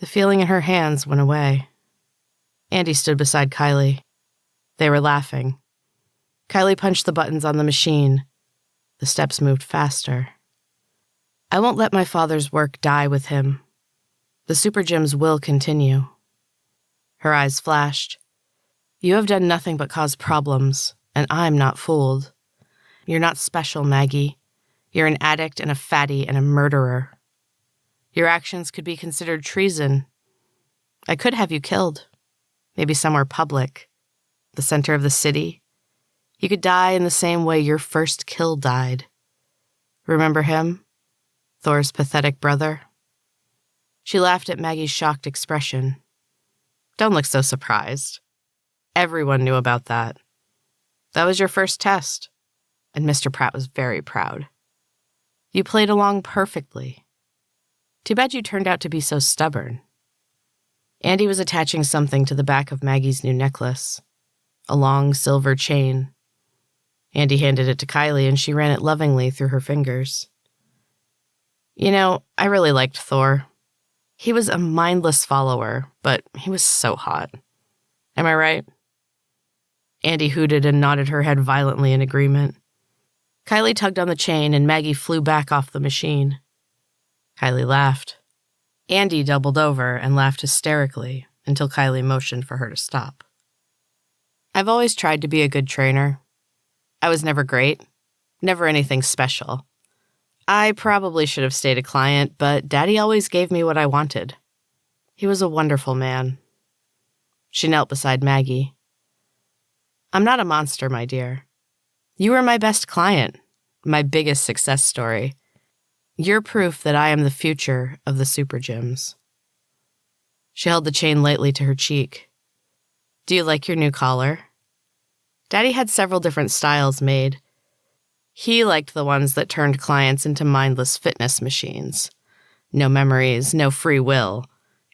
The feeling in her hands went away. Andy stood beside Kylie. They were laughing. Kylie punched the buttons on the machine. The steps moved faster. I won't let my father's work die with him. The SuperGyms will continue. Her eyes flashed. You have done nothing but cause problems, and I'm not fooled. You're not special, Maggie. You're an addict and a fatty and a murderer. Your actions could be considered treason. I could have you killed. Maybe somewhere public. The center of the city. You could die in the same way your first kill died. Remember him? Thor's pathetic brother? She laughed at Maggie's shocked expression. Don't look so surprised. Everyone knew about that. That was your first test, and Mr. Pratt was very proud. You played along perfectly. Too bad you turned out to be so stubborn. Andy was attaching something to the back of Maggie's new necklace, a long silver chain. Andy handed it to Kylie, and she ran it lovingly through her fingers. You know, I really liked Thor. He was a mindless follower, but he was so hot. Am I right? Andy hooted and nodded her head violently in agreement. Kylie tugged on the chain, and Maggie flew back off the machine. Kylie laughed. Andy doubled over and laughed hysterically until Kylie motioned for her to stop. I've always tried to be a good trainer. I was never great, never anything special. I probably should have stayed a client, but Daddy always gave me what I wanted. He was a wonderful man. She knelt beside Maggie. I'm not a monster, my dear. You were my best client, my biggest success story. You're proof that I am the future of the SuperGyms. She held the chain lightly to her cheek. Do you like your new collar? Daddy had several different styles made. He liked the ones that turned clients into mindless fitness machines. No memories, no free will.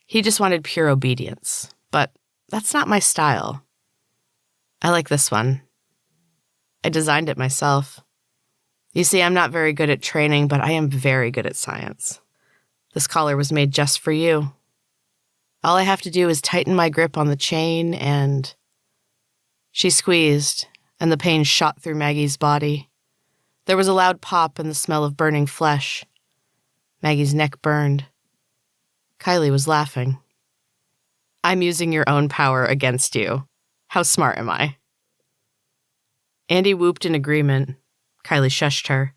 He just wanted pure obedience. But that's not my style. I like this one. I designed it myself. You see, I'm not very good at training, but I am very good at science. This collar was made just for you. All I have to do is tighten my grip on the chain and... She squeezed, and the pain shot through Maggie's body. There was a loud pop and the smell of burning flesh. Maggie's neck burned. Kylie was laughing. I'm using your own power against you. How smart am I? Andy whooped in agreement. Kylie shushed her.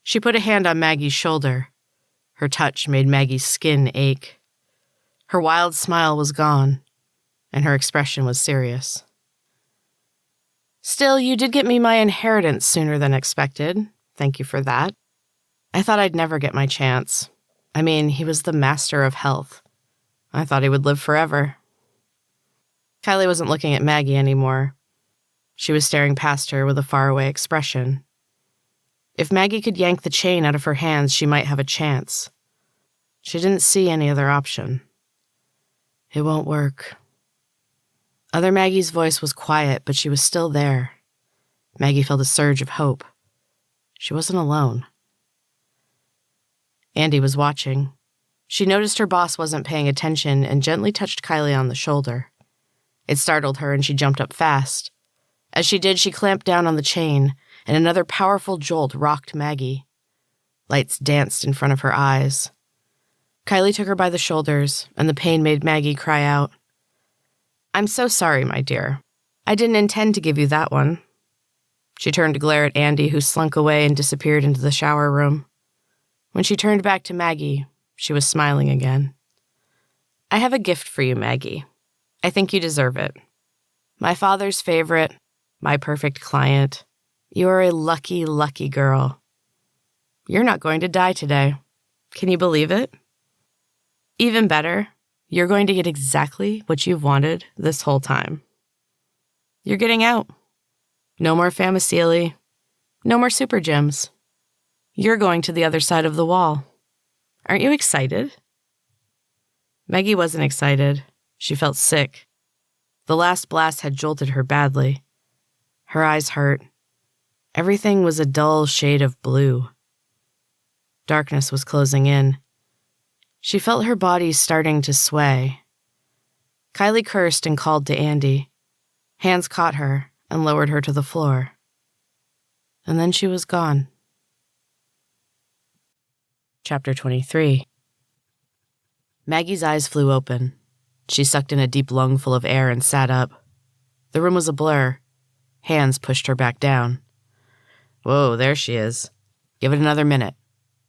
She put a hand on Maggie's shoulder. Her touch made Maggie's skin ache. Her wild smile was gone, and her expression was serious. Still, you did get me my inheritance sooner than expected. Thank you for that. I thought I'd never get my chance. I mean, he was the master of health. I thought he would live forever. Kylie wasn't looking at Maggie anymore. She was staring past her with a faraway expression. If Maggie could yank the chain out of her hands, she might have a chance. She didn't see any other option. It won't work. Other Maggie's voice was quiet, but she was still there. Maggie felt a surge of hope. She wasn't alone. Andy was watching. She noticed her boss wasn't paying attention and gently touched Kylie on the shoulder. It startled her and she jumped up fast. As she did, she clamped down on the chain, and another powerful jolt rocked Maggie. Lights danced in front of her eyes. Kylie took her by the shoulders, and the pain made Maggie cry out. I'm so sorry, my dear. I didn't intend to give you that one. She turned to glare at Andy, who slunk away and disappeared into the shower room. When she turned back to Maggie, she was smiling again. I have a gift for you, Maggie. I think you deserve it. My father's favorite, my perfect client. You are a lucky, lucky girl. You're not going to die today. Can you believe it? Even better, you're going to get exactly what you've wanted this whole time. You're getting out. No more Famecili. No more SuperGyms. You're going to the other side of the wall. Aren't you excited? Maggie wasn't excited. She felt sick. The last blast had jolted her badly. Her eyes hurt. Everything was a dull shade of blue. Darkness was closing in. She felt her body starting to sway. Kylie cursed and called to Andy. Hands caught her and lowered her to the floor. And then she was gone. Chapter 23. Maggie's eyes flew open. She sucked in a deep lungful of air and sat up. The room was a blur. Hands pushed her back down. Whoa, there she is. Give it another minute.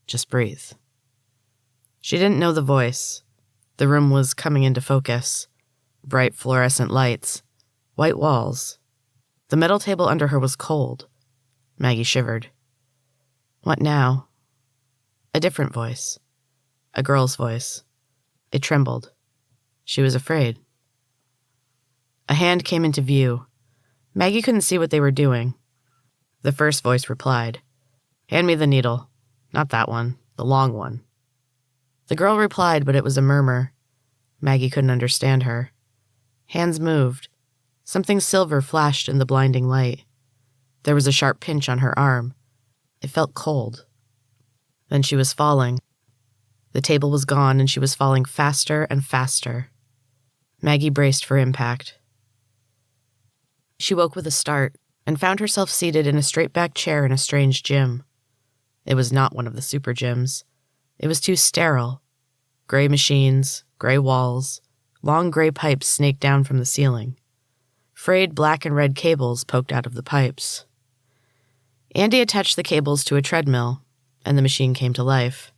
Just breathe. She didn't know the voice. The room was coming into focus. Bright fluorescent lights. White walls. The metal table under her was cold. Maggie shivered. What now? A different voice. A girl's voice. It trembled. She was afraid. A hand came into view. Maggie couldn't see what they were doing. The first voice replied, "Hand me the needle. Not that one, the long one." The girl replied, but it was a murmur. Maggie couldn't understand her. Hands moved. Something silver flashed in the blinding light. There was a sharp pinch on her arm. It felt cold. Then she was falling. The table was gone, and she was falling faster and faster. Maggie braced for impact. She woke with a start and found herself seated in a straight-back chair in a strange gym. It was not one of the SuperGyms. It was too sterile. Gray machines, gray walls, long gray pipes snaked down from the ceiling. Frayed black and red cables poked out of the pipes. Andy attached the cables to a treadmill, and the machine came to life.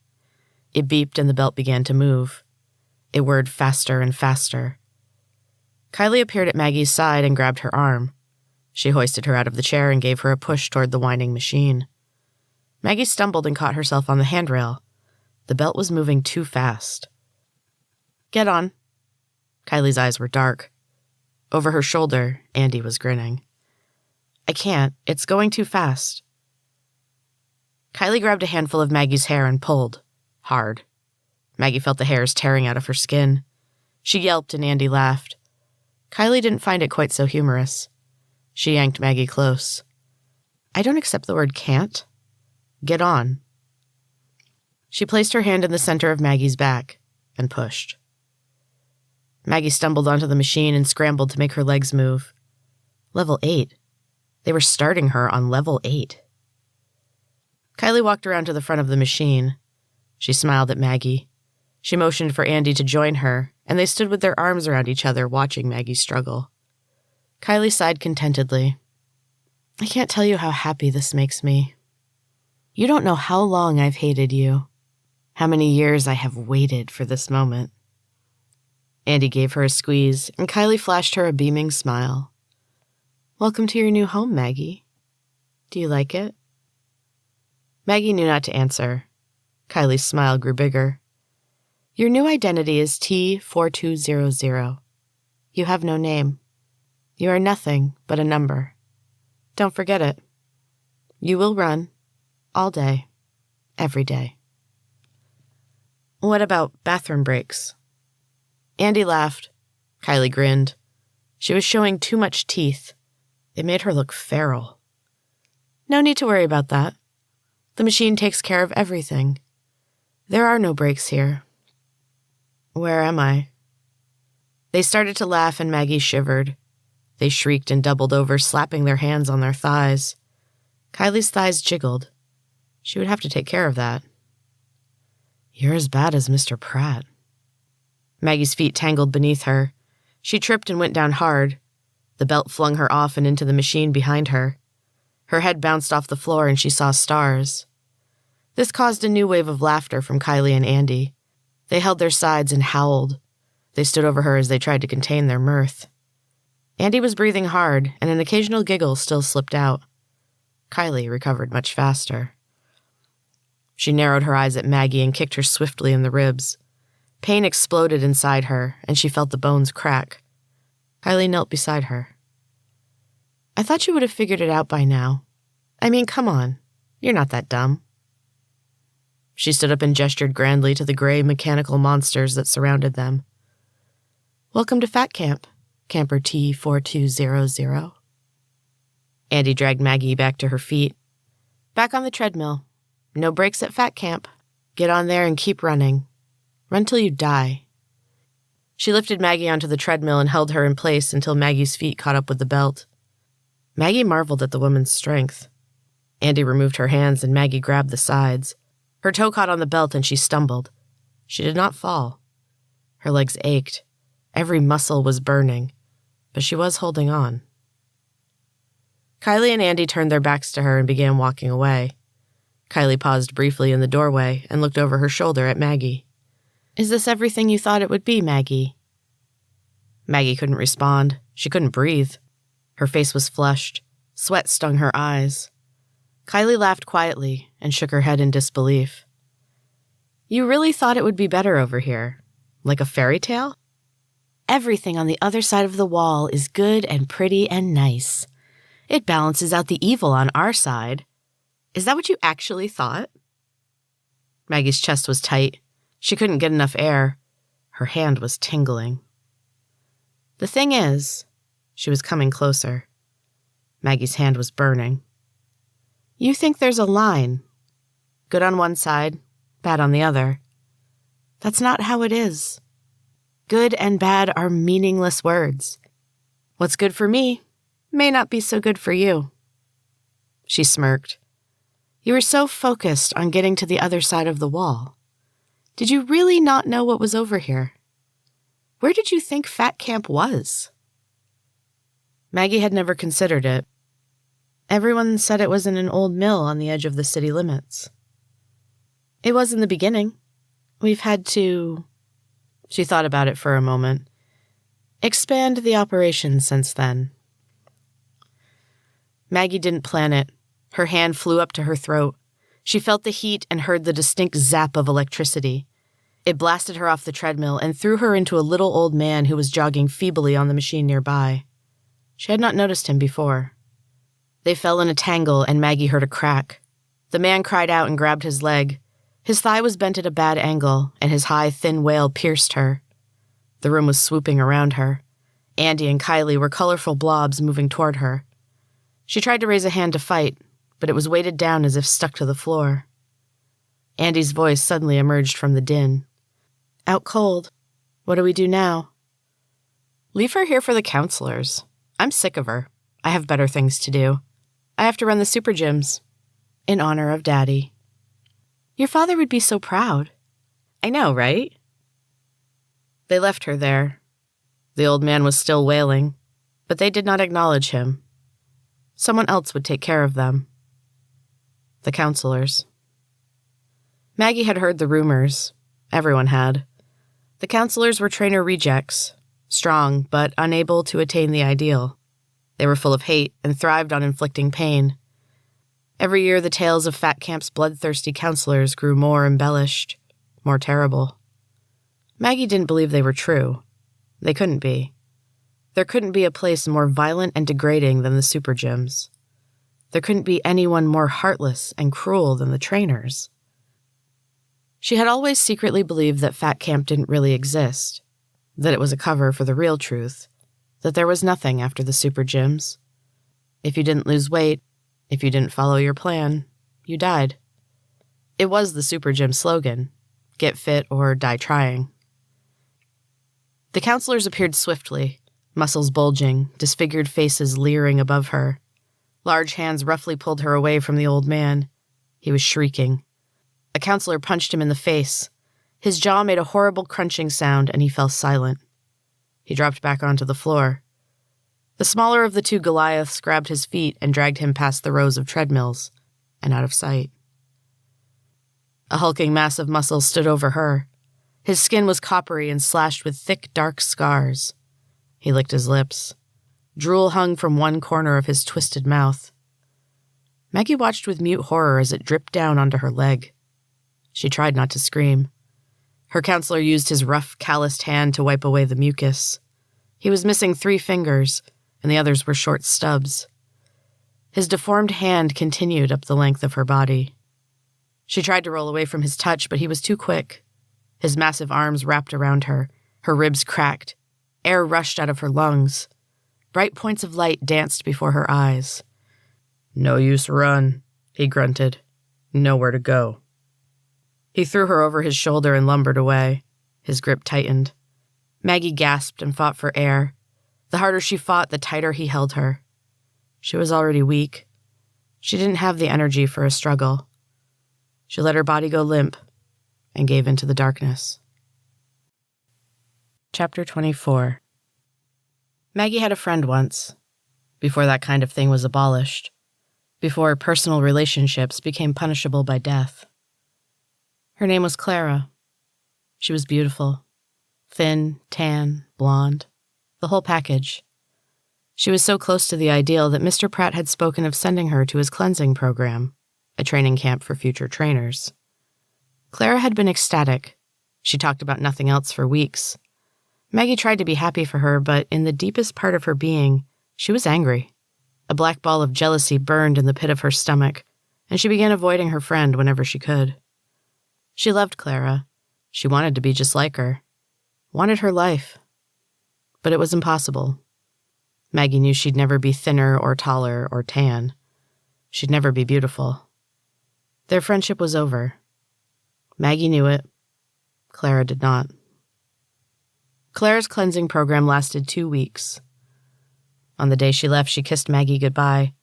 It beeped and the belt began to move. It whirred faster and faster. Kylie appeared at Maggie's side and grabbed her arm. She hoisted her out of the chair and gave her a push toward the whining machine. Maggie stumbled and caught herself on the handrail. The belt was moving too fast. Get on. Kylie's eyes were dark. Over her shoulder, Andy was grinning. I can't. It's going too fast. Kylie grabbed a handful of Maggie's hair and pulled. Hard. Maggie felt the hairs tearing out of her skin. She yelped and Andy laughed. Kylie didn't find it quite so humorous. She yanked Maggie close. I don't accept the word can't. Get on. She placed her hand in the center of Maggie's back and pushed. Maggie stumbled onto the machine and scrambled to make her legs move. Level 8. They were starting her on level 8. Kylie walked around to the front of the machine. She smiled at Maggie. She motioned for Andy to join her, and they stood with their arms around each other watching Maggie struggle. Kylie sighed contentedly. I can't tell you how happy this makes me. You don't know how long I've hated you. How many years I have waited for this moment. Andy gave her a squeeze, and Kylie flashed her a beaming smile. Welcome to your new home, Maggie. Do you like it? Maggie knew not to answer. Kylie's smile grew bigger. Your new identity is T4200. You have no name. You are nothing but a number. Don't forget it. You will run all day, every day. What about bathroom breaks? Andy laughed. Kylie grinned. She was showing too much teeth. It made her look feral. No need to worry about that. The machine takes care of everything. There are no breaks here. Where am I? They started to laugh and Maggie shivered. They shrieked and doubled over, slapping their hands on their thighs. Kylie's thighs jiggled. She would have to take care of that. You're as bad as Mr. Pratt. Maggie's feet tangled beneath her. She tripped and went down hard. The belt flung her off and into the machine behind her. Her head bounced off the floor and she saw stars. This caused a new wave of laughter from Kylie and Andy. They held their sides and howled. They stood over her as they tried to contain their mirth. Andy was breathing hard, and an occasional giggle still slipped out. Kylie recovered much faster. She narrowed her eyes at Maggie and kicked her swiftly in the ribs. Pain exploded inside her, and she felt the bones crack. Kylie knelt beside her. "I thought you would have figured it out by now. I mean, come on. You're not that dumb." She stood up and gestured grandly to the gray mechanical monsters that surrounded them. "Welcome to Fat Camp, Camper T4200. Andy dragged Maggie back to her feet. "Back on the treadmill. No breaks at Fat Camp. Get on there and keep running. Run till you die." She lifted Maggie onto the treadmill and held her in place until Maggie's feet caught up with the belt. Maggie marveled at the woman's strength. Andy removed her hands and Maggie grabbed the sides. Her toe caught on the belt and she stumbled. She did not fall. Her legs ached. Every muscle was burning, but she was holding on. Kylie and Andy turned their backs to her and began walking away. Kylie paused briefly in the doorway and looked over her shoulder at Maggie. "Is this everything you thought it would be, Maggie?" Maggie couldn't respond. She couldn't breathe. Her face was flushed. Sweat stung her eyes. Kylie laughed quietly and shook her head in disbelief. "You really thought it would be better over here? Like a fairy tale? Everything on the other side of the wall is good and pretty and nice. It balances out the evil on our side. Is that what you actually thought?" Maggie's chest was tight. She couldn't get enough air. Her hand was tingling. "The thing is," she was coming closer. Maggie's hand was burning. "You think there's a line. Good on one side, bad on the other. That's not how it is. Good and bad are meaningless words. What's good for me may not be so good for you." She smirked. "You were so focused on getting to the other side of the wall. Did you really not know what was over here? Where did you think Fat Camp was?" Maggie had never considered it. Everyone said it was in an old mill on the edge of the city limits. "It was in the beginning. We've had to..." She thought about it for a moment. "Expand the operation since then." Maggie didn't plan it. Her hand flew up to her throat. She felt the heat and heard the distinct zap of electricity. It blasted her off the treadmill and threw her into a little old man who was jogging feebly on the machine nearby. She had not noticed him before. They fell in a tangle and Maggie heard a crack. The man cried out and grabbed his leg. His thigh was bent at a bad angle, and his high, thin wail pierced her. The room was swooping around her. Andy and Kylie were colorful blobs moving toward her. She tried to raise a hand to fight, but it was weighted down as if stuck to the floor. Andy's voice suddenly emerged from the din. "Out cold. What do we do now?" "Leave her here for the counselors. I'm sick of her. I have better things to do. I have to run the SuperGyms. In honor of Daddy." "Your father would be so proud." "I know, right?" They left her there. The old man was still wailing, but they did not acknowledge him. Someone else would take care of them. The counselors. Maggie had heard the rumors. Everyone had. The counselors were trainer rejects, strong but unable to attain the ideal. They were full of hate and thrived on inflicting pain. Every year the tales of Fat Camp's bloodthirsty counselors grew more embellished, more terrible. Maggie didn't believe they were true. They couldn't be. There couldn't be a place more violent and degrading than the SuperGyms. There couldn't be anyone more heartless and cruel than the trainers. She had always secretly believed that Fat Camp didn't really exist, that it was a cover for the real truth, that there was nothing after the SuperGyms. If you didn't lose weight, if you didn't follow your plan, you died. It was the SuperGym slogan, get fit or die trying. The counselors appeared swiftly, muscles bulging, disfigured faces leering above her. Large hands roughly pulled her away from the old man. He was shrieking. A counselor punched him in the face. His jaw made a horrible crunching sound, and he fell silent. He dropped back onto the floor. The smaller of the two Goliaths grabbed his feet and dragged him past the rows of treadmills and out of sight. A hulking mass of muscle stood over her. His skin was coppery and slashed with thick, dark scars. He licked his lips. Drool hung from one corner of his twisted mouth. Maggie watched with mute horror as it dripped down onto her leg. She tried not to scream. Her counselor used his rough, calloused hand to wipe away the mucus. He was missing 3 fingers, and the others were short stubs. His deformed hand continued up the length of her body. She tried to roll away from his touch, but he was too quick. His massive arms wrapped around her. Her ribs cracked. Air rushed out of her lungs. Bright points of light danced before her eyes. "No use run," he grunted. "Nowhere to go." He threw her over his shoulder and lumbered away. His grip tightened. Maggie gasped and fought for air. The harder she fought, the tighter he held her. She was already weak. She didn't have the energy for a struggle. She let her body go limp and gave into the darkness. Chapter 24. Maggie had a friend once, before that kind of thing was abolished, before personal relationships became punishable by death. Her name was Clara. She was beautiful. Thin, tan, blonde, the whole package. She was so close to the ideal that Mr. Pratt had spoken of sending her to his cleansing program, a training camp for future trainers. Clara had been ecstatic. She talked about nothing else for weeks. Maggie tried to be happy for her, but in the deepest part of her being, she was angry. A black ball of jealousy burned in the pit of her stomach, and she began avoiding her friend whenever she could. She loved Clara. She wanted to be just like her. Wanted her life. But it was impossible. Maggie knew she'd never be thinner or taller or tan. She'd never be beautiful. Their friendship was over. Maggie knew it. Clara did not. Clara's cleansing program lasted 2 weeks. On the day she left, she kissed Maggie goodbye.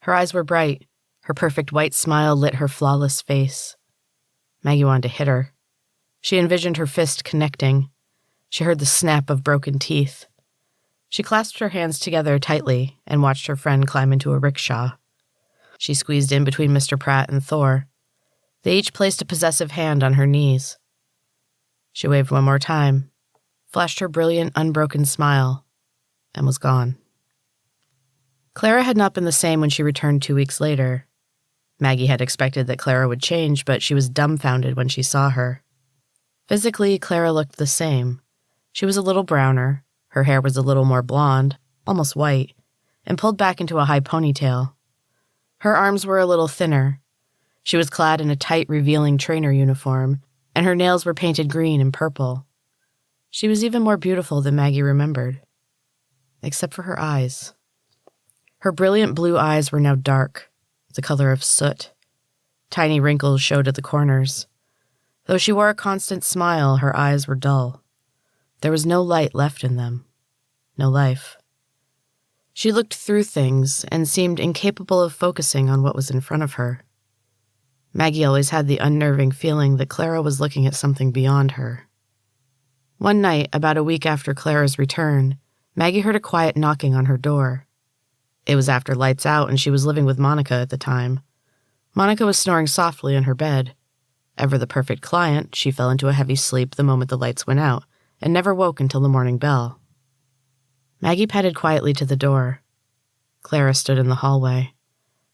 Her eyes were bright. Her perfect white smile lit her flawless face. Maggie wanted to hit her. She envisioned her fist connecting. She heard the snap of broken teeth. She clasped her hands together tightly and watched her friend climb into a rickshaw. She squeezed in between Mr. Pratt and Thor. They each placed a possessive hand on her knees. She waved one more time, flashed her brilliant, unbroken smile, and was gone. Clara had not been the same when she returned 2 weeks later. Maggie had expected that Clara would change, but she was dumbfounded when she saw her. Physically, Clara looked the same. She was a little browner, her hair was a little more blonde, almost white, and pulled back into a high ponytail. Her arms were a little thinner. She was clad in a tight, revealing trainer uniform, and her nails were painted green and purple. She was even more beautiful than Maggie remembered. Except for her eyes. Her brilliant blue eyes were now dark, the color of soot. Tiny wrinkles showed at the corners. Though she wore a constant smile, her eyes were dull. There was no light left in them. No life. She looked through things and seemed incapable of focusing on what was in front of her. Maggie always had the unnerving feeling that Clara was looking at something beyond her. One night, about a week after Clara's return, Maggie heard a quiet knocking on her door. It was after lights out, and she was living with Monica at the time. Monica was snoring softly in her bed. Ever the perfect client, she fell into a heavy sleep the moment the lights went out, and never woke until the morning bell. Maggie padded quietly to the door. Clara stood in the hallway.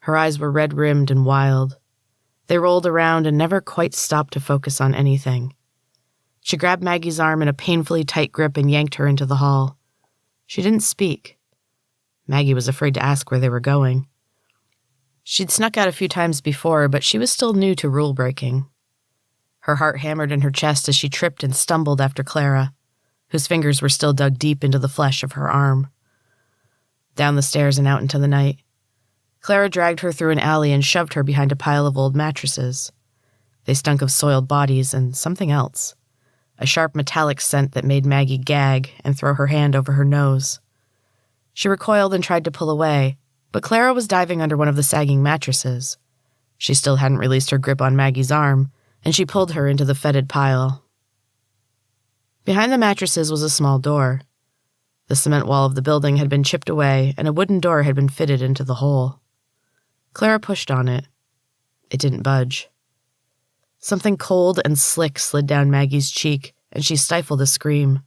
Her eyes were red-rimmed and wild. They rolled around and never quite stopped to focus on anything. She grabbed Maggie's arm in a painfully tight grip and yanked her into the hall. She didn't speak. Maggie was afraid to ask where they were going. She'd snuck out a few times before, but she was still new to rule-breaking. Her heart hammered in her chest as she tripped and stumbled after Clara, whose fingers were still dug deep into the flesh of her arm. Down the stairs and out into the night. Clara dragged her through an alley and shoved her behind a pile of old mattresses. They stunk of soiled bodies and something else. A sharp metallic scent that made Maggie gag and throw her hand over her nose. She recoiled and tried to pull away, but Clara was diving under one of the sagging mattresses. She still hadn't released her grip on Maggie's arm, and she pulled her into the fetid pile. Behind the mattresses was a small door. The cement wall of the building had been chipped away, and a wooden door had been fitted into the hole. Clara pushed on it. It didn't budge. Something cold and slick slid down Maggie's cheek, and she stifled a scream.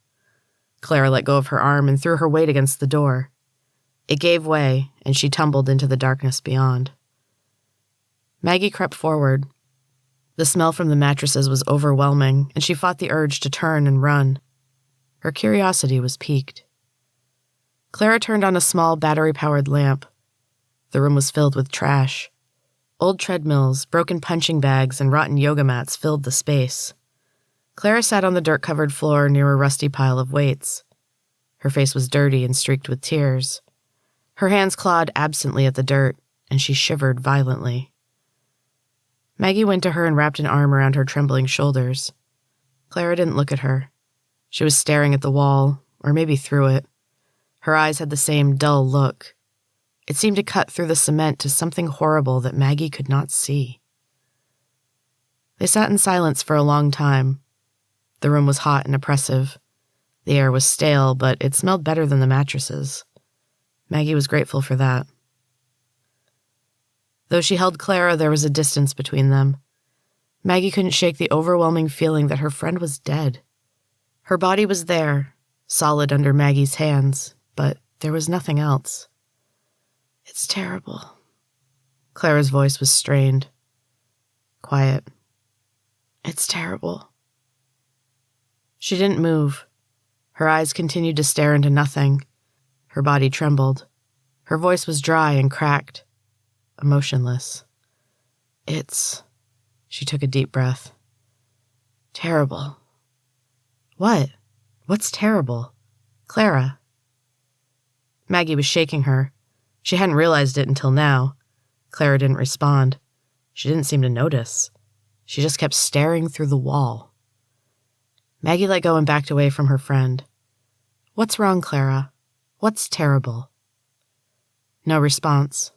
Clara let go of her arm and threw her weight against the door. It gave way, and she tumbled into the darkness beyond. Maggie crept forward. The smell from the mattresses was overwhelming, and she fought the urge to turn and run. Her curiosity was piqued. Clara turned on a small battery-powered lamp. The room was filled with trash. Old treadmills, broken punching bags, and rotten yoga mats filled the space. Clara sat on the dirt-covered floor near a rusty pile of weights. Her face was dirty and streaked with tears. Her hands clawed absently at the dirt, and she shivered violently. Maggie went to her and wrapped an arm around her trembling shoulders. Clara didn't look at her. She was staring at the wall, or maybe through it. Her eyes had the same dull look. It seemed to cut through the cement to something horrible that Maggie could not see. They sat in silence for a long time. The room was hot and oppressive. The air was stale, but it smelled better than the mattresses. Maggie was grateful for that. Though she held Clara, there was a distance between them. Maggie couldn't shake the overwhelming feeling that her friend was dead. Her body was there, solid under Maggie's hands, but there was nothing else. It's terrible. Clara's voice was strained. Quiet. It's terrible. She didn't move. Her eyes continued to stare into nothing. Her body trembled. Her voice was dry and cracked, emotionless. She took a deep breath. Terrible. What? What's terrible? Clara. Maggie was shaking her. She hadn't realized it until now. Clara didn't respond. She didn't seem to notice. She just kept staring through the wall. Maggie let go and backed away from her friend. What's wrong, Clara? What's terrible? No response.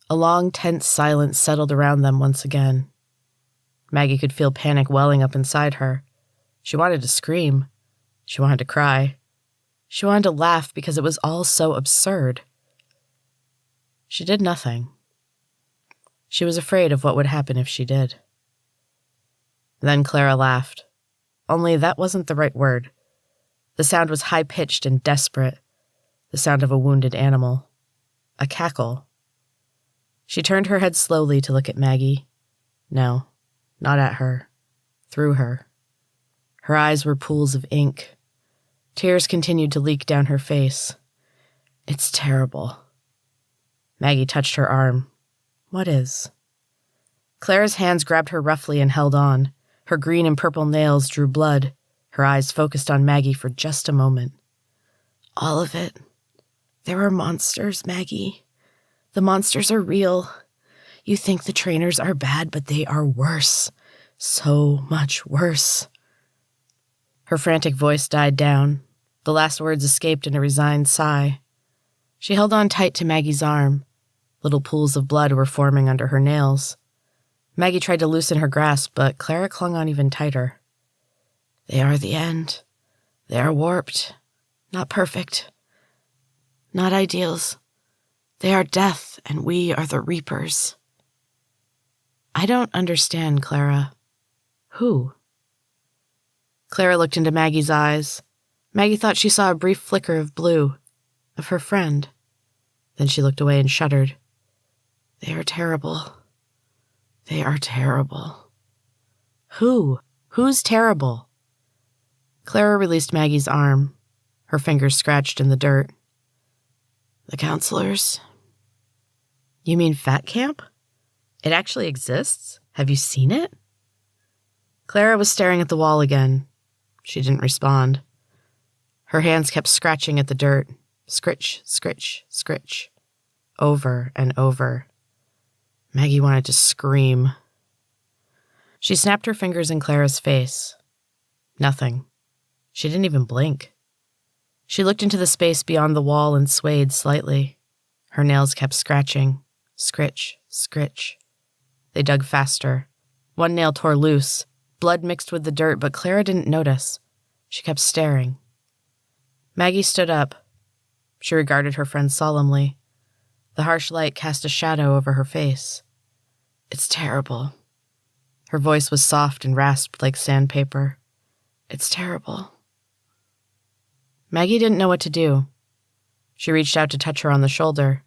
A long, tense silence settled around them once again. Maggie could feel panic welling up inside her. She wanted to scream. She wanted to cry. She wanted to laugh because it was all so absurd. She did nothing. She was afraid of what would happen if she did. Then Clara laughed. Only that wasn't the right word. The sound was high-pitched and desperate. The sound of a wounded animal. A cackle. She turned her head slowly to look at Maggie. No, not at her. Through her. Her eyes were pools of ink. Tears continued to leak down her face. It's terrible. Maggie touched her arm. What is? Clara's hands grabbed her roughly and held on. Her green and purple nails drew blood. Her eyes focused on Maggie for just a moment. All of it. There are monsters, Maggie. The monsters are real. You think the trainers are bad, but they are worse. So much worse. Her frantic voice died down. The last words escaped in a resigned sigh. She held on tight to Maggie's arm. Little pools of blood were forming under her nails. Maggie tried to loosen her grasp, but Clara clung on even tighter. They are the end. They are warped. Not perfect. Not ideals. They are death, and we are the reapers. I don't understand, Clara. Who? Clara looked into Maggie's eyes. Maggie thought she saw a brief flicker of blue, of her friend. Then she looked away and shuddered. They are terrible. They are terrible. Who? Who's terrible? Clara released Maggie's arm. Her fingers scratched in the dirt. The counselors. You mean Fat Camp? It actually exists? Have you seen it? Clara was staring at the wall again. She didn't respond. Her hands kept scratching at the dirt. Scritch, scritch, scritch. Over and over. Maggie wanted to scream. She snapped her fingers in Clara's face. Nothing. She didn't even blink. She looked into the space beyond the wall and swayed slightly. Her nails kept scratching. Scritch, scritch. They dug faster. One nail tore loose. Blood mixed with the dirt, but Clara didn't notice. She kept staring. Maggie stood up. She regarded her friend solemnly. The harsh light cast a shadow over her face. It's terrible. Her voice was soft and rasped like sandpaper. It's terrible. Maggie didn't know what to do. She reached out to touch her on the shoulder.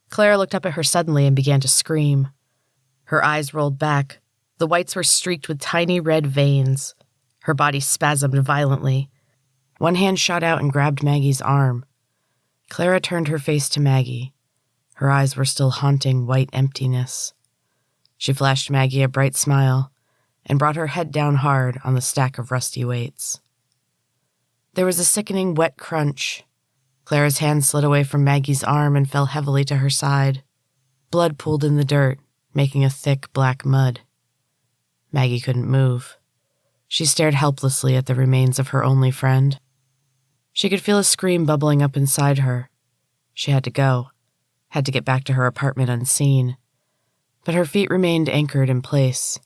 Clara looked up at her suddenly and began to scream. Her eyes rolled back. The whites were streaked with tiny red veins. Her body spasmed violently. One hand shot out and grabbed Maggie's arm. Clara turned her face to Maggie. Her eyes were still haunting white emptiness. She flashed Maggie a bright smile and brought her head down hard on the stack of rusty weights. There was a sickening wet crunch. Clara's hand slid away from Maggie's arm and fell heavily to her side. Blood pooled in the dirt, making a thick black mud. Maggie couldn't move. She stared helplessly at the remains of her only friend. She could feel a scream bubbling up inside her. She had to go, had to get back to her apartment unseen. But her feet remained anchored in place.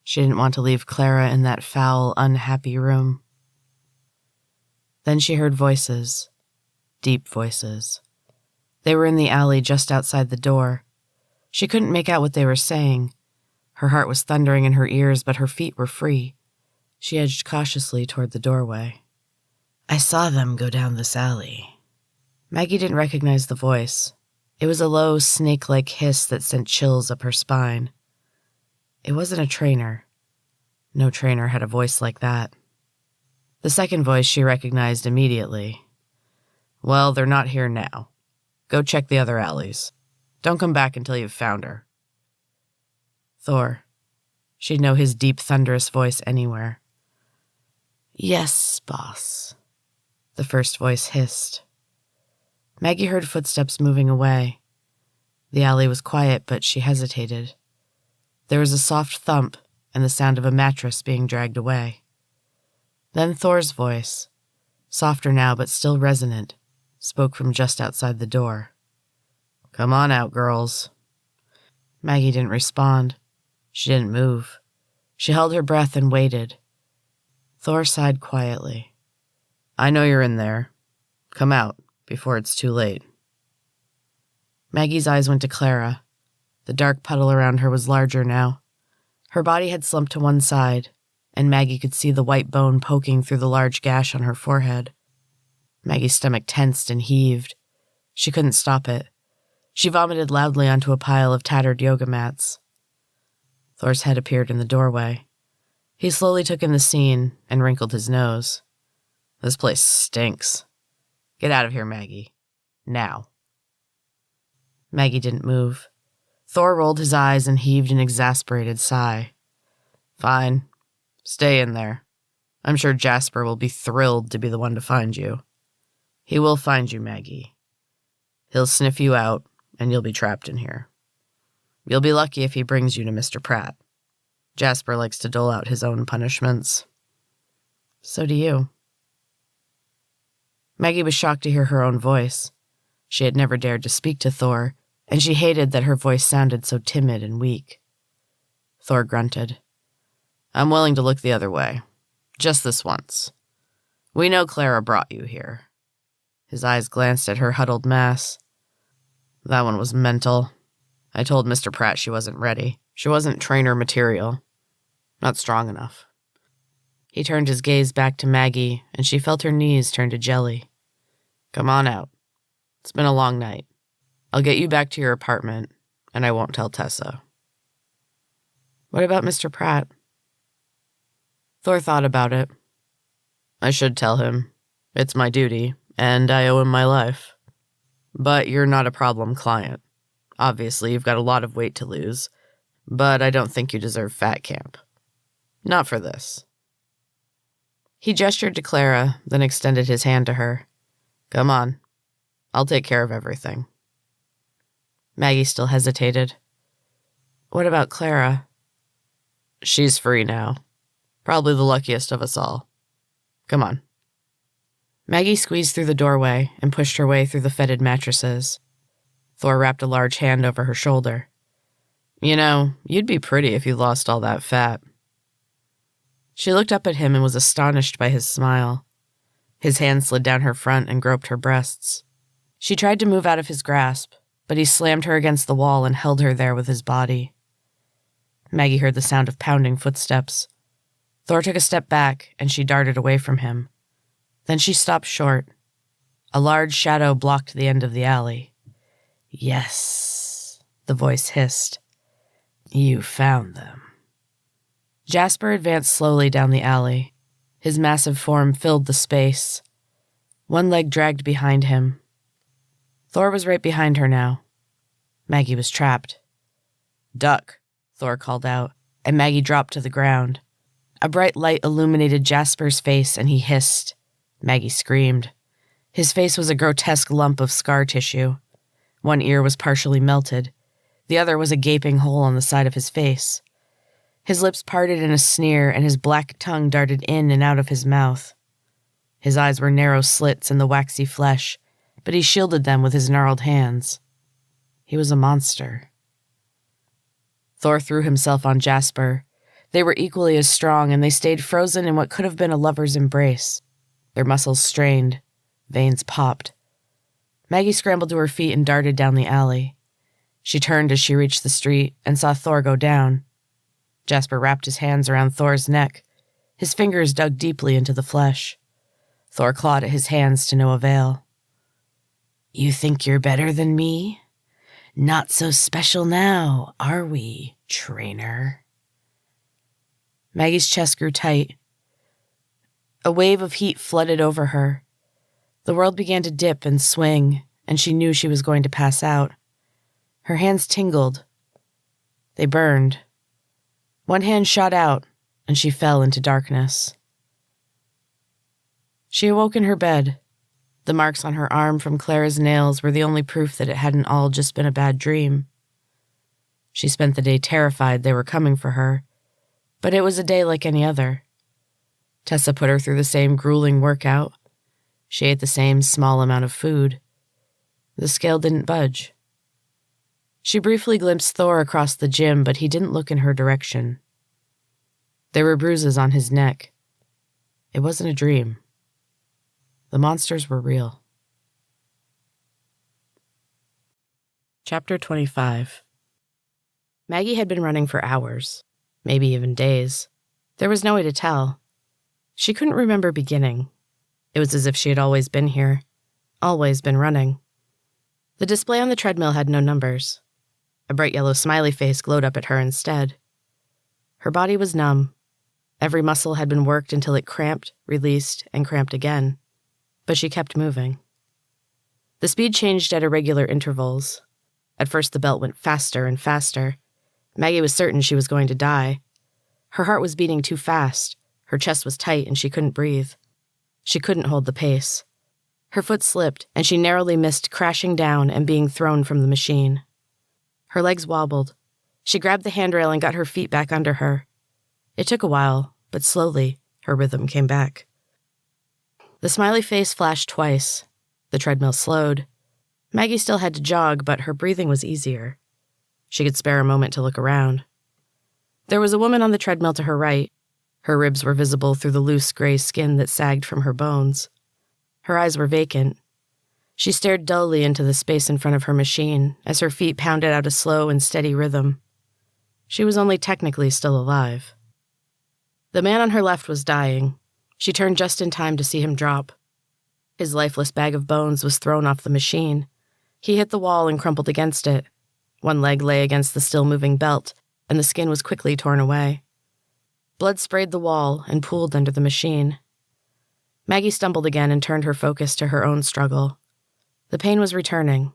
She didn't want to leave Clara in that foul, unhappy room. Then she heard voices. Deep voices. They were in the alley just outside the door. She couldn't make out what they were saying. Her heart was thundering in her ears, but her feet were free. She edged cautiously toward the doorway. "I saw them go down this alley." Maggie didn't recognize the voice. It was a low, snake-like hiss that sent chills up her spine. It wasn't a trainer. No trainer had a voice like that. The second voice she recognized immediately. "Well, they're not here now. Go check the other alleys. Don't come back until you've found her." Thor. She'd know his deep, thunderous voice anywhere. "Yes, boss," the first voice hissed. Maggie heard footsteps moving away. The alley was quiet, but she hesitated. There was a soft thump and the sound of a mattress being dragged away. Then Thor's voice, softer now but still resonant, spoke from just outside the door. "Come on out, girls." Maggie didn't respond. She didn't move. She held her breath and waited. Thor sighed quietly. "I know you're in there. Come out before it's too late." Maggie's eyes went to Clara. The dark puddle around her was larger now. Her body had slumped to one side, and Maggie could see the white bone poking through the large gash on her forehead. Maggie's stomach tensed and heaved. She couldn't stop it. She vomited loudly onto a pile of tattered yoga mats. Thor's head appeared in the doorway. He slowly took in the scene and wrinkled his nose. "This place stinks. Get out of here, Maggie. Now." Maggie didn't move. Thor rolled his eyes and heaved an exasperated sigh. "Fine. Stay in there. I'm sure Jasper will be thrilled to be the one to find you. He will find you, Maggie. He'll sniff you out, and you'll be trapped in here. You'll be lucky if he brings you to Mr. Pratt. Jasper likes to dole out his own punishments." "So do you." Maggie was shocked to hear her own voice. She had never dared to speak to Thor, and she hated that her voice sounded so timid and weak. Thor grunted. "I'm willing to look the other way. Just this once. We know Clara brought you here." His eyes glanced at her huddled mass. "That one was mental. I told Mr. Pratt she wasn't ready. She wasn't trainer material. Not strong enough." He turned his gaze back to Maggie, and she felt her knees turn to jelly. "Come on out. It's been a long night. I'll get you back to your apartment, and I won't tell Tessa." "What about Mr. Pratt?" Thor thought about it. "I should tell him. It's my duty, and I owe him my life. But you're not a problem client. Obviously, you've got a lot of weight to lose, but I don't think you deserve fat camp. Not for this." He gestured to Clara, then extended his hand to her. "Come on. I'll take care of everything." Maggie still hesitated. "What about Clara?" "She's free now. Probably the luckiest of us all. Come on." Maggie squeezed through the doorway and pushed her way through the fetid mattresses. Thor wrapped a large hand over her shoulder. "You know, you'd be pretty if you lost all that fat." She looked up at him and was astonished by his smile. His hand slid down her front and groped her breasts. She tried to move out of his grasp, but he slammed her against the wall and held her there with his body. Maggie heard the sound of pounding footsteps. Thor took a step back, and she darted away from him. Then she stopped short. A large shadow blocked the end of the alley. "Yes," the voice hissed. "You found them." Jasper advanced slowly down the alley. His massive form filled the space. One leg dragged behind him. Thor was right behind her now. Maggie was trapped. "Duck," Thor called out, and Maggie dropped to the ground. A bright light illuminated Jasper's face, and he hissed. Maggie screamed. His face was a grotesque lump of scar tissue. One ear was partially melted. The other was a gaping hole on the side of his face. His lips parted in a sneer, and his black tongue darted in and out of his mouth. His eyes were narrow slits in the waxy flesh, but he shielded them with his gnarled hands. He was a monster. Thor threw himself on Jasper. They were equally as strong, and they stayed frozen in what could have been a lover's embrace. Their muscles strained. Veins popped. Maggie scrambled to her feet and darted down the alley. She turned as she reached the street and saw Thor go down. Jasper wrapped his hands around Thor's neck. His fingers dug deeply into the flesh. Thor clawed at his hands to no avail. "You think you're better than me? Not so special now, are we, trainer?" Maggie's chest grew tight. A wave of heat flooded over her. The world began to dip and swing, and she knew she was going to pass out. Her hands tingled. They burned. One hand shot out, and she fell into darkness. She awoke in her bed. The marks on her arm from Clara's nails were the only proof that it hadn't all just been a bad dream. She spent the day terrified they were coming for her, but it was a day like any other. Tessa put her through the same grueling workout. She ate the same small amount of food. The scale didn't budge. She briefly glimpsed Thor across the gym, but he didn't look in her direction. There were bruises on his neck. It wasn't a dream. The monsters were real. Chapter 25. Maggie had been running for hours, maybe even days. There was no way to tell. She couldn't remember beginning. It was as if she had always been here, always been running. The display on the treadmill had no numbers. A bright yellow smiley face glowed up at her instead. Her body was numb. Every muscle had been worked until it cramped, released, and cramped again. But she kept moving. The speed changed at irregular intervals. At first the belt went faster and faster. Maggie was certain she was going to die. Her heart was beating too fast. Her chest was tight and she couldn't breathe. She couldn't hold the pace. Her foot slipped, and she narrowly missed crashing down and being thrown from the machine. Her legs wobbled. She grabbed the handrail and got her feet back under her. It took a while, but slowly, her rhythm came back. The smiley face flashed twice. The treadmill slowed. Maggie still had to jog, but her breathing was easier. She could spare a moment to look around. There was a woman on the treadmill to her right. Her ribs were visible through the loose gray skin that sagged from her bones. Her eyes were vacant. She stared dully into the space in front of her machine as her feet pounded out a slow and steady rhythm. She was only technically still alive. The man on her left was dying. She turned just in time to see him drop. His lifeless bag of bones was thrown off the machine. He hit the wall and crumpled against it. One leg lay against the still-moving belt, and the skin was quickly torn away. Blood sprayed the wall and pooled under the machine. Maggie stumbled again and turned her focus to her own struggle. The pain was returning.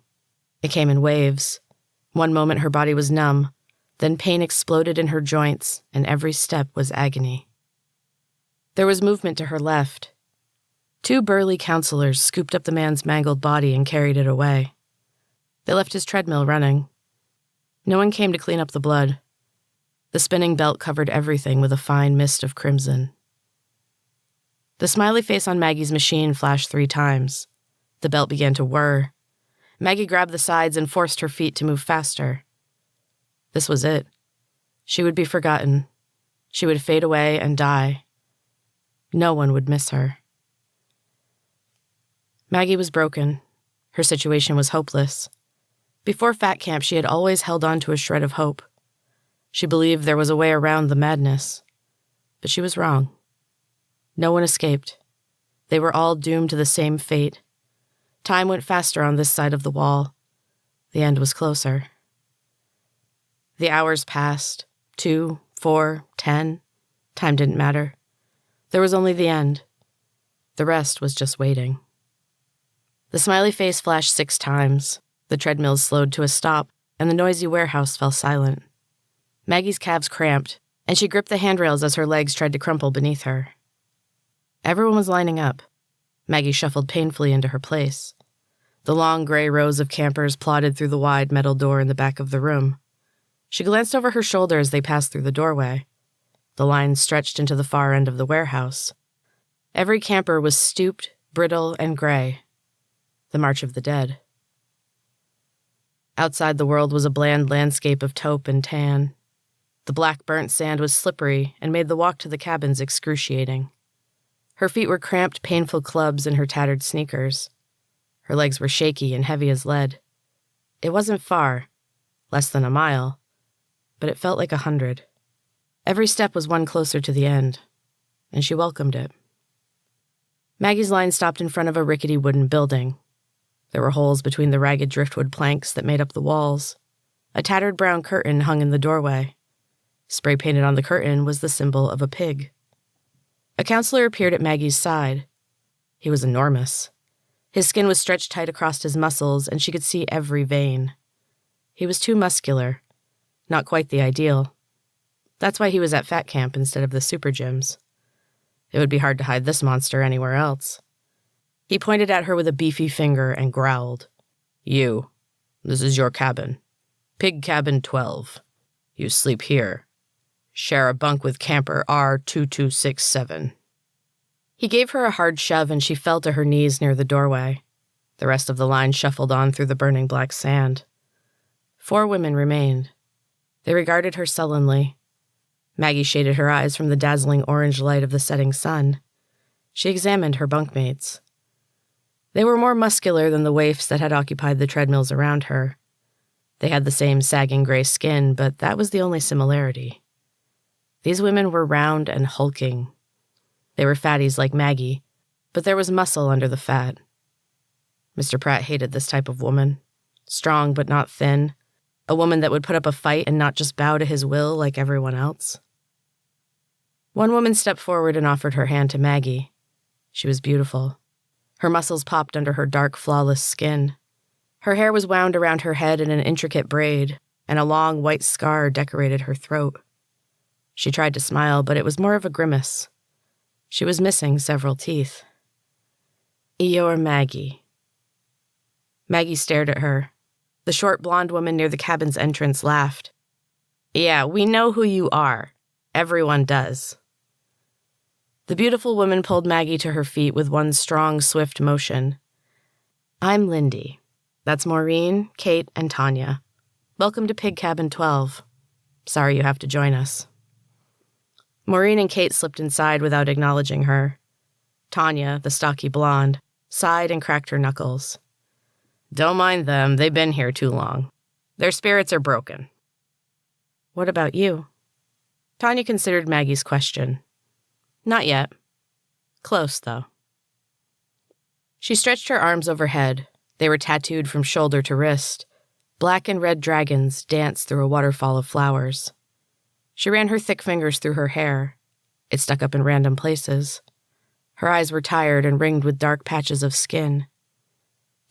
It came in waves. One moment her body was numb, then pain exploded in her joints, and every step was agony. There was movement to her left. Two burly counselors scooped up the man's mangled body and carried it away. They left his treadmill running. No one came to clean up the blood. The spinning belt covered everything with a fine mist of crimson. The smiley face on Maggie's machine flashed 3 times. The belt began to whir. Maggie grabbed the sides and forced her feet to move faster. This was it. She would be forgotten. She would fade away and die. No one would miss her. Maggie was broken. Her situation was hopeless. Before Fat Camp, she had always held on to a shred of hope. She believed there was a way around the madness. But she was wrong. No one escaped. They were all doomed to the same fate. Time went faster on this side of the wall. The end was closer. The hours passed. 2, 4, 10. Time didn't matter. There was only the end. The rest was just waiting. The smiley face flashed 6 times. The treadmills slowed to a stop, and the noisy warehouse fell silent. Maggie's calves cramped, and she gripped the handrails as her legs tried to crumple beneath her. Everyone was lining up. Maggie shuffled painfully into her place. The long gray rows of campers plodded through the wide metal door in the back of the room. She glanced over her shoulder as they passed through the doorway. The line stretched into the far end of the warehouse. Every camper was stooped, brittle, and gray. The March of the Dead. Outside the world was a bland landscape of taupe and tan. The black burnt sand was slippery and made the walk to the cabins excruciating. Her feet were cramped, painful clubs in her tattered sneakers. Her legs were shaky and heavy as lead. It wasn't far, less than a mile, but it felt like 100. Every step was one closer to the end, and she welcomed it. Maggie's line stopped in front of a rickety wooden building. There were holes between the ragged driftwood planks that made up the walls. A tattered brown curtain hung in the doorway. Spray painted on the curtain was the symbol of a pig. A counselor appeared at Maggie's side. He was enormous. His skin was stretched tight across his muscles, and she could see every vein. He was too muscular. Not quite the ideal. That's why he was at fat camp instead of the SuperGyms. It would be hard to hide this monster anywhere else. He pointed at her with a beefy finger and growled. "You. This is your cabin. Pig Cabin 12. You sleep here. Share a bunk with camper R2267. He gave her a hard shove and she fell to her knees near the doorway. The rest of the line shuffled on through the burning black sand. 4 women remained. They regarded her sullenly. Maggie shaded her eyes from the dazzling orange light of the setting sun. She examined her bunkmates. They were more muscular than the waifs that had occupied the treadmills around her. They had the same sagging gray skin, but that was the only similarity. These women were round and hulking. They were fatties like Maggie, but there was muscle under the fat. Mr. Pratt hated this type of woman. Strong but not thin. A woman that would put up a fight and not just bow to his will like everyone else. One woman stepped forward and offered her hand to Maggie. She was beautiful. Her muscles popped under her dark, flawless skin. Her hair was wound around her head in an intricate braid, and a long white scar decorated her throat. She tried to smile, but it was more of a grimace. She was missing several teeth. "You're Maggie." Maggie stared at her. The short blonde woman near the cabin's entrance laughed. "Yeah, we know who you are. Everyone does." The beautiful woman pulled Maggie to her feet with one strong, swift motion. "I'm Lindy. That's Maureen, Kate, and Tanya. Welcome to Pig Cabin 12. Sorry you have to join us." Maureen and Kate slipped inside without acknowledging her. Tanya, the stocky blonde, sighed and cracked her knuckles. "Don't mind them, they've been here too long. Their spirits are broken." "What about you?" Tanya considered Maggie's question. "Not yet. Close, though." She stretched her arms overhead. They were tattooed from shoulder to wrist. Black and red dragons danced through a waterfall of flowers. She ran her thick fingers through her hair. It stuck up in random places. Her eyes were tired and ringed with dark patches of skin.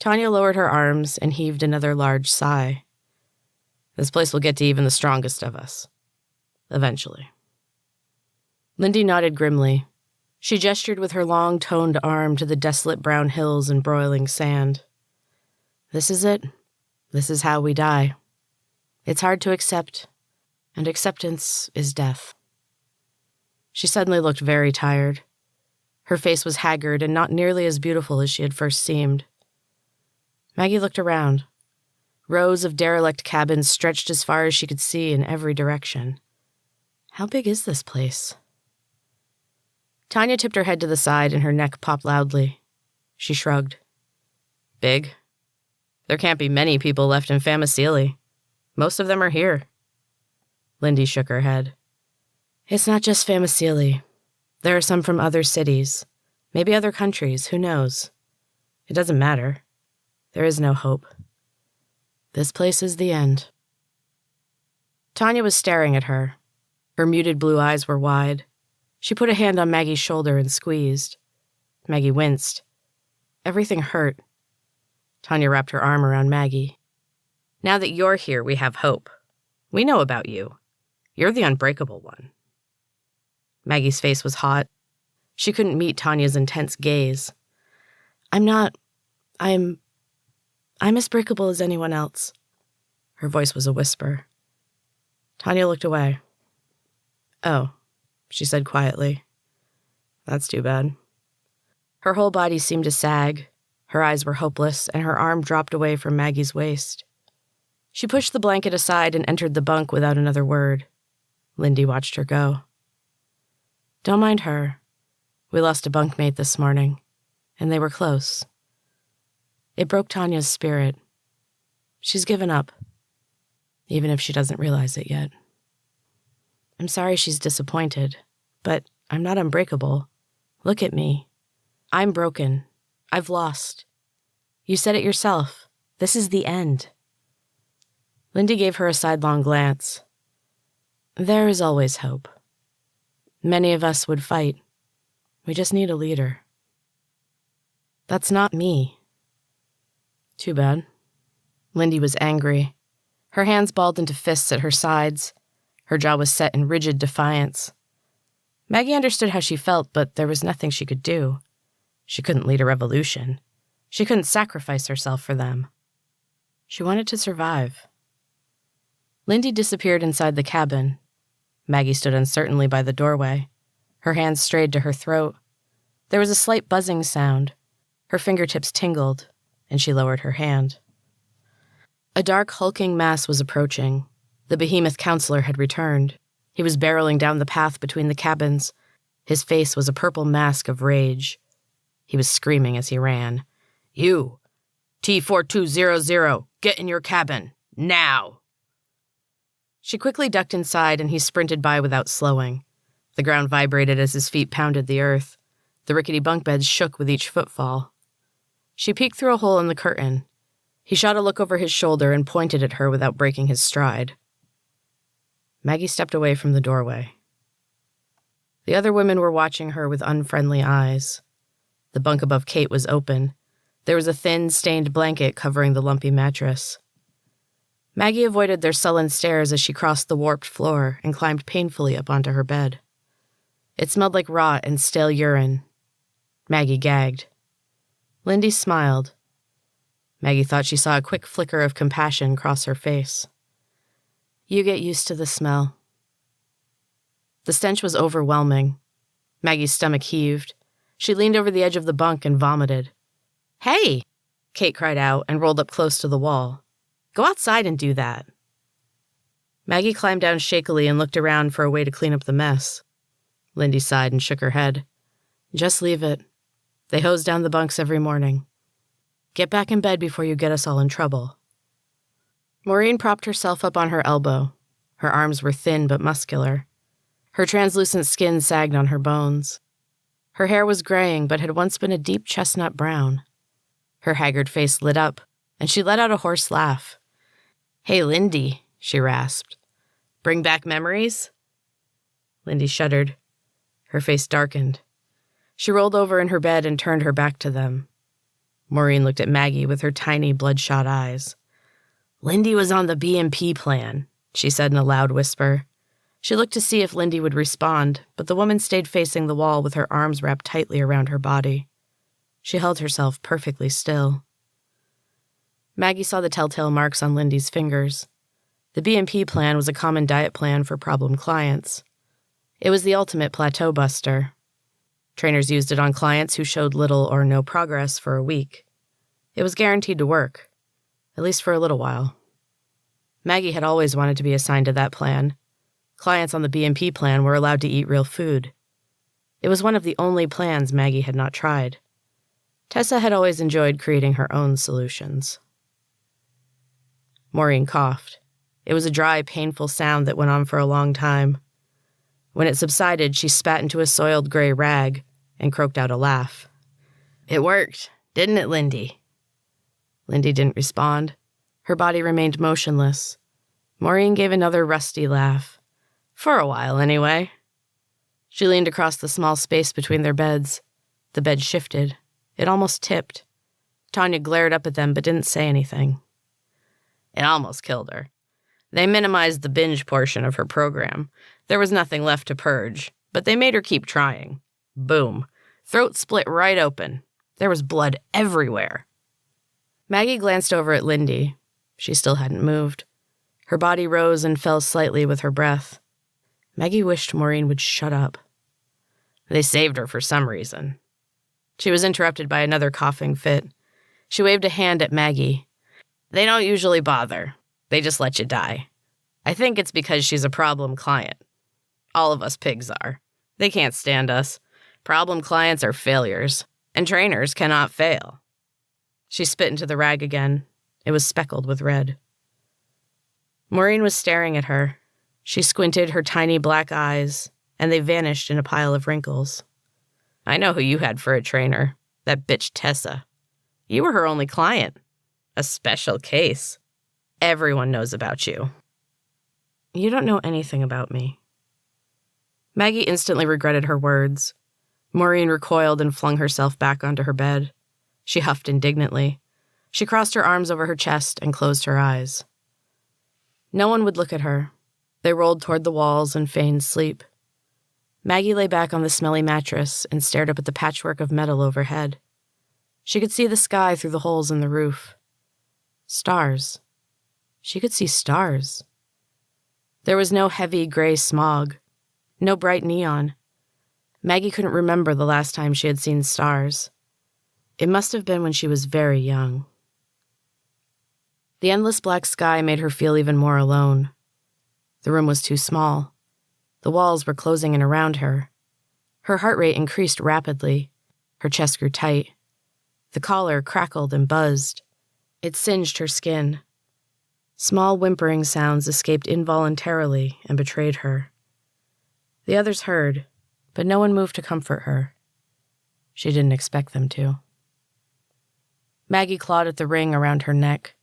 Tanya lowered her arms and heaved another large sigh. "This place will get to even the strongest of us. Eventually." Lindy nodded grimly. She gestured with her long, toned arm to the desolate brown hills and broiling sand. "This is it. This is how we die. It's hard to accept, and acceptance is death." She suddenly looked very tired. Her face was haggard and not nearly as beautiful as she had first seemed. Maggie looked around. Rows of derelict cabins stretched as far as she could see in every direction. How big is this place? Tanya tipped her head to the side and her neck popped loudly. She shrugged. "Big? There can't be many people left in Famecili. Most of them are here." Lindy shook her head. "It's not just Famecili. There are some from other cities. Maybe other countries, who knows? It doesn't matter. There is no hope. This place is the end. Tanya was staring at her. Her muted blue eyes were wide. She put a hand on Maggie's shoulder and squeezed. Maggie winced. Everything hurt. Tanya wrapped her arm around Maggie. Now that you're here, we have hope. We know about you. You're the unbreakable one. Maggie's face was hot. She couldn't meet Tanya's intense gaze. I'm as breakable as anyone else. Her voice was a whisper. Tanya looked away. Oh, she said quietly. That's too bad. Her whole body seemed to sag. Her eyes were hopeless, and her arm dropped away from Maggie's waist. She pushed the blanket aside and entered the bunk without another word. Lindy watched her go. Don't mind her. We lost a bunkmate this morning, and they were close. It broke Tanya's spirit. She's given up, even if she doesn't realize it yet. I'm sorry she's disappointed, but I'm not unbreakable. Look at me. I'm broken. I've lost. You said it yourself. This is the end. Lindy gave her a sidelong glance. There is always hope. Many of us would fight. We just need a leader. That's not me. Too bad. Lindy was angry. Her hands balled into fists at her sides. Her jaw was set in rigid defiance. Maggie understood how she felt, but there was nothing she could do. She couldn't lead a revolution. She couldn't sacrifice herself for them. She wanted to survive. Lindy disappeared inside the cabin. Maggie stood uncertainly by the doorway. Her hands strayed to her throat. There was a slight buzzing sound. Her fingertips tingled, and she lowered her hand. A dark, hulking mass was approaching. The behemoth counselor had returned. He was barreling down the path between the cabins. His face was a purple mask of rage. He was screaming as he ran. You! T-4200, get in your cabin! Now! She quickly ducked inside, and he sprinted by without slowing. The ground vibrated as his feet pounded the earth. The rickety bunk beds shook with each footfall. She peeked through a hole in the curtain. He shot a look over his shoulder and pointed at her without breaking his stride. Maggie stepped away from the doorway. The other women were watching her with unfriendly eyes. The bunk above Kate was open. There was a thin, stained blanket covering the lumpy mattress. Maggie avoided their sullen stares as she crossed the warped floor and climbed painfully up onto her bed. It smelled like rot and stale urine. Maggie gagged. Lindy smiled. Maggie thought she saw a quick flicker of compassion cross her face. You get used to the smell. The stench was overwhelming. Maggie's stomach heaved. She leaned over the edge of the bunk and vomited. Hey! Kate cried out and rolled up close to the wall. Go outside and do that. Maggie climbed down shakily and looked around for a way to clean up the mess. Lindy sighed and shook her head. Just leave it. They hose down the bunks every morning. Get back in bed before you get us all in trouble. Maureen propped herself up on her elbow. Her arms were thin but muscular. Her translucent skin sagged on her bones. Her hair was graying but had once been a deep chestnut brown. Her haggard face lit up, and she let out a hoarse laugh. Hey, Lindy, she rasped. Bring back memories? Lindy shuddered. Her face darkened. She rolled over in her bed and turned her back to them. Maureen looked at Maggie with her tiny, bloodshot eyes. Lindy was on the B&P plan, she said in a loud whisper. She looked to see if Lindy would respond, but the woman stayed facing the wall with her arms wrapped tightly around her body. She held herself perfectly still. Maggie saw the telltale marks on Lindy's fingers. The B&P plan was a common diet plan for problem clients. It was the ultimate plateau buster. Trainers used it on clients who showed little or no progress for a week. It was guaranteed to work, at least for a little while. Maggie had always wanted to be assigned to that plan. Clients on the B&P plan were allowed to eat real food. It was one of the only plans Maggie had not tried. Tessa had always enjoyed creating her own solutions. Maureen coughed. It was a dry, painful sound that went on for a long time. When it subsided, she spat into a soiled gray rag and croaked out a laugh. It worked, didn't it, Lindy? Lindy didn't respond. Her body remained motionless. Maureen gave another rusty laugh. For a while, anyway. She leaned across the small space between their beds. The bed shifted. It almost tipped. Tanya glared up at them but didn't say anything. It almost killed her. They minimized the binge portion of her program. There was nothing left to purge, but they made her keep trying. Boom. Throat split right open. There was blood everywhere. Maggie glanced over at Lindy. She still hadn't moved. Her body rose and fell slightly with her breath. Maggie wished Maureen would shut up. They saved her for some reason. She was interrupted by another coughing fit. She waved a hand at Maggie. They don't usually bother. They just let you die. I think it's because she's a problem client. All of us pigs are. They can't stand us. Problem clients are failures, and trainers cannot fail. She spit into the rag again. It was speckled with red. Maureen was staring at her. She squinted her tiny black eyes, and they vanished in a pile of wrinkles. I know who you had for a trainer. That bitch Tessa. You were her only client. A special case. Everyone knows about you. You don't know anything about me. Maggie instantly regretted her words. Maureen recoiled and flung herself back onto her bed. She huffed indignantly. She crossed her arms over her chest and closed her eyes. No one would look at her. They rolled toward the walls and feigned sleep. Maggie lay back on the smelly mattress and stared up at the patchwork of metal overhead. She could see the sky through the holes in the roof. Stars. She could see stars. There was no heavy gray smog, no bright neon. Maggie couldn't remember the last time she had seen stars. It must have been when she was very young. The endless black sky made her feel even more alone. The room was too small. The walls were closing in around her. Her heart rate increased rapidly. Her chest grew tight. The collar crackled and buzzed. It singed her skin. Small whimpering sounds escaped involuntarily and betrayed her. The others heard, but no one moved to comfort her. She didn't expect them to. Maggie clawed at the ring around her neck.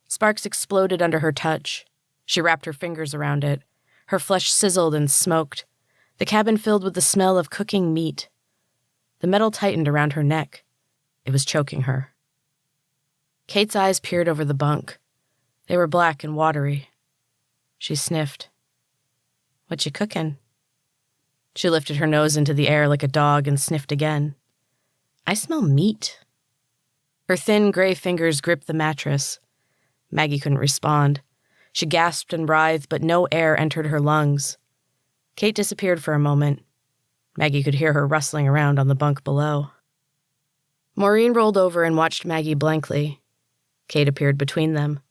Sparks exploded under her touch. She wrapped her fingers around it. Her flesh sizzled and smoked. The cabin filled with the smell of cooking meat. The metal tightened around her neck. It was choking her. Kate's eyes peered over the bunk. They were black and watery. She sniffed. What you cooking? She lifted her nose into the air like a dog and sniffed again. I smell meat. Her thin gray fingers gripped the mattress. Maggie couldn't respond. She gasped and writhed, but no air entered her lungs. Kate disappeared for a moment. Maggie could hear her rustling around on the bunk below. Maureen rolled over and watched Maggie blankly. Kate appeared between them.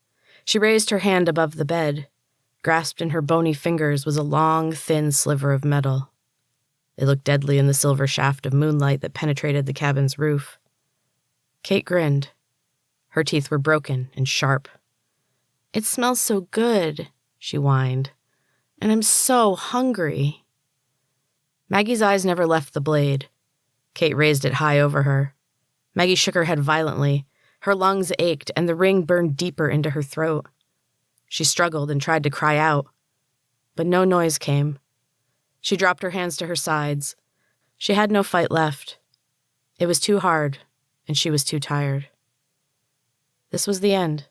She raised her hand above the bed. Grasped in her bony fingers was a long, thin sliver of metal. It looked deadly in the silver shaft of moonlight that penetrated the cabin's roof. Kate grinned. Her teeth were broken and sharp. It smells so good, she whined. And I'm so hungry. Maggie's eyes never left the blade. Kate raised it high over her. Maggie shook her head violently. Her lungs ached, and the ring burned deeper into her throat. She struggled and tried to cry out, but no noise came. She dropped her hands to her sides. She had no fight left. It was too hard, and she was too tired. This was the end.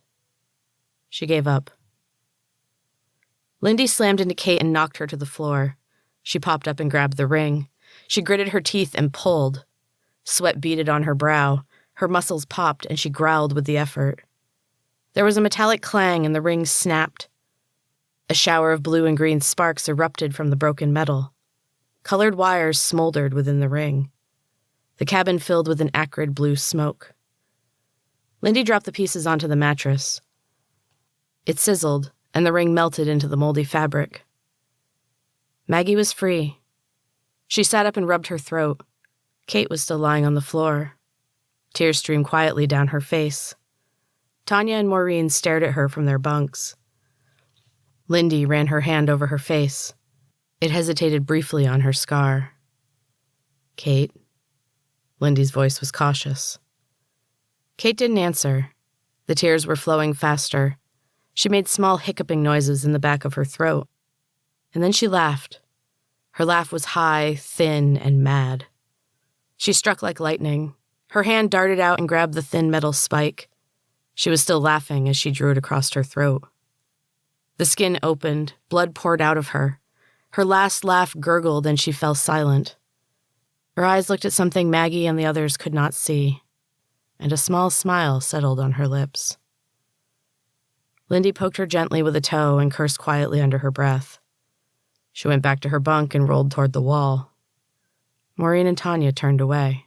She gave up. Lindy slammed into Kate and knocked her to the floor. She popped up and grabbed the ring. She gritted her teeth and pulled. Sweat beaded on her brow. Her muscles popped, and she growled with the effort. There was a metallic clang, and the ring snapped. A shower of blue and green sparks erupted from the broken metal. Colored wires smoldered within the ring. The cabin filled with an acrid blue smoke. Lindy dropped the pieces onto the mattress. It sizzled, and the ring melted into the moldy fabric. Maggie was free. She sat up and rubbed her throat. Kate was still lying on the floor. Tears streamed quietly down her face. Tanya and Maureen stared at her from their bunks. Lindy ran her hand over her face. It hesitated briefly on her scar. Kate. Lindy's voice was cautious. Kate didn't answer. The tears were flowing faster. She made small hiccuping noises in the back of her throat. And then she laughed. Her laugh was high, thin, and mad. She struck like lightning. Her hand darted out and grabbed the thin metal spike. She was still laughing as she drew it across her throat. The skin opened, blood poured out of her. Her last laugh gurgled and she fell silent. Her eyes looked at something Maggie and the others could not see, and a small smile settled on her lips. Lindy poked her gently with a toe and cursed quietly under her breath. She went back to her bunk and rolled toward the wall. Maureen and Tanya turned away.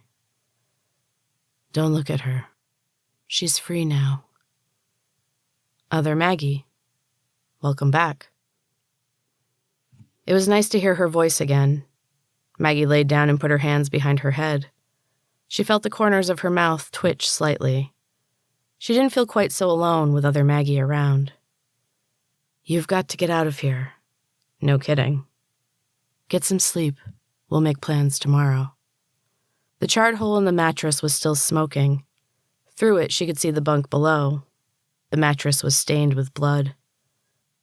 "Don't look at her. She's free now." "Other Maggie, welcome back." It was nice to hear her voice again. Maggie laid down and put her hands behind her head. She felt the corners of her mouth twitch slightly. She didn't feel quite so alone with other Maggie around. "You've got to get out of here." "No kidding." "Get some sleep. We'll make plans tomorrow." The charred hole in the mattress was still smoking. Through it, she could see the bunk below. The mattress was stained with blood.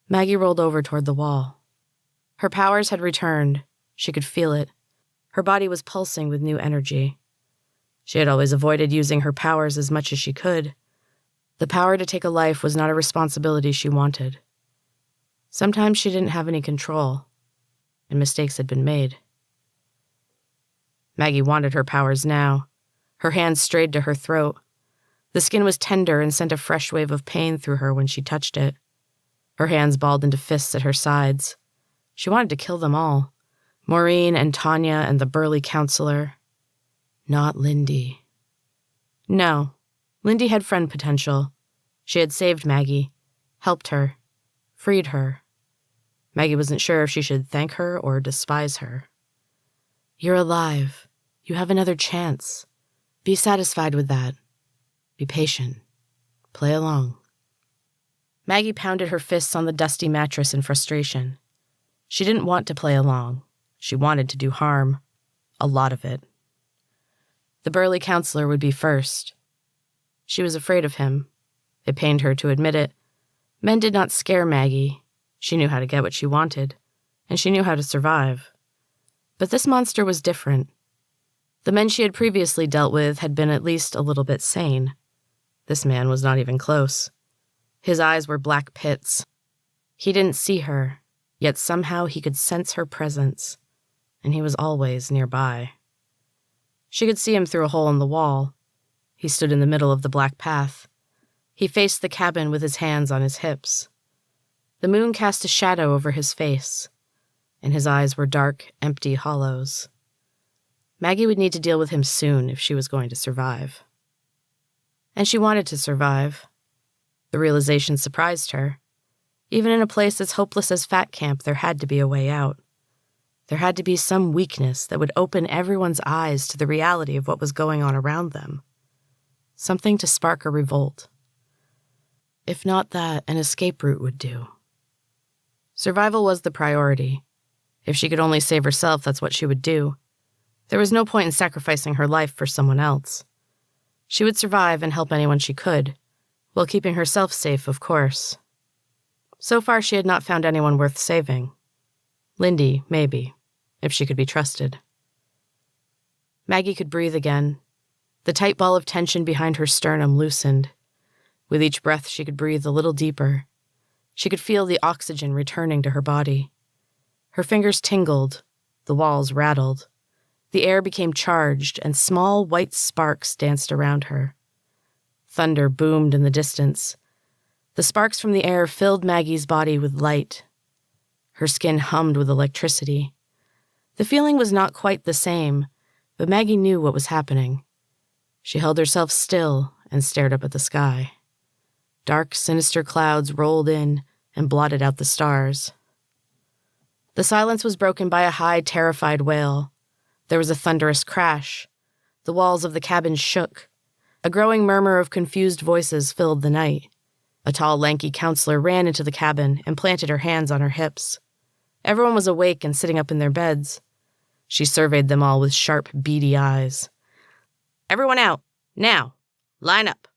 Maggie rolled over toward the wall. Her powers had returned. She could feel it. Her body was pulsing with new energy. She had always avoided using her powers as much as she could. The power to take a life was not a responsibility she wanted. Sometimes she didn't have any control, and mistakes had been made. Maggie wanted her powers now. Her hands strayed to her throat. The skin was tender and sent a fresh wave of pain through her when she touched it. Her hands balled into fists at her sides. She wanted to kill them all. Maureen and Tanya and the burly counselor. Not Lindy. No, Lindy had friend potential. She had saved Maggie, helped her, freed her. Maggie wasn't sure if she should thank her or despise her. "You're alive. You have another chance. Be satisfied with that. Be patient. Play along." Maggie pounded her fists on the dusty mattress in frustration. She didn't want to play along. She wanted to do harm. A lot of it. The burly counselor would be first. She was afraid of him. It pained her to admit it. Men did not scare Maggie. She knew how to get what she wanted, and she knew how to survive. But this monster was different. The men she had previously dealt with had been at least a little bit sane. This man was not even close. His eyes were black pits. He didn't see her, yet somehow he could sense her presence, and he was always nearby. She could see him through a hole in the wall. He stood in the middle of the black path. He faced the cabin with his hands on his hips. The moon cast a shadow over his face, and his eyes were dark, empty hollows. Maggie would need to deal with him soon if she was going to survive. And she wanted to survive. The realization surprised her. Even in a place as hopeless as Fat Camp, there had to be a way out. There had to be some weakness that would open everyone's eyes to the reality of what was going on around them. Something to spark a revolt. If not that, an escape route would do. Survival was the priority. If she could only save herself, that's what she would do. There was no point in sacrificing her life for someone else. She would survive and help anyone she could, while keeping herself safe, of course. So far, she had not found anyone worth saving. Lindy, maybe, if she could be trusted. Maggie could breathe again. The tight ball of tension behind her sternum loosened. With each breath, she could breathe a little deeper. She could feel the oxygen returning to her body. Her fingers tingled. The walls rattled. The air became charged, and small white sparks danced around her. Thunder boomed in the distance. The sparks from the air filled Maggie's body with light. Her skin hummed with electricity. The feeling was not quite the same, but Maggie knew what was happening. She held herself still and stared up at the sky. Dark, sinister clouds rolled in and blotted out the stars. The silence was broken by a high, terrified wail. There was a thunderous crash. The walls of the cabin shook. A growing murmur of confused voices filled the night. A tall, lanky counselor ran into the cabin and planted her hands on her hips. Everyone was awake and sitting up in their beds. She surveyed them all with sharp, beady eyes. "Everyone out, now! Line up!"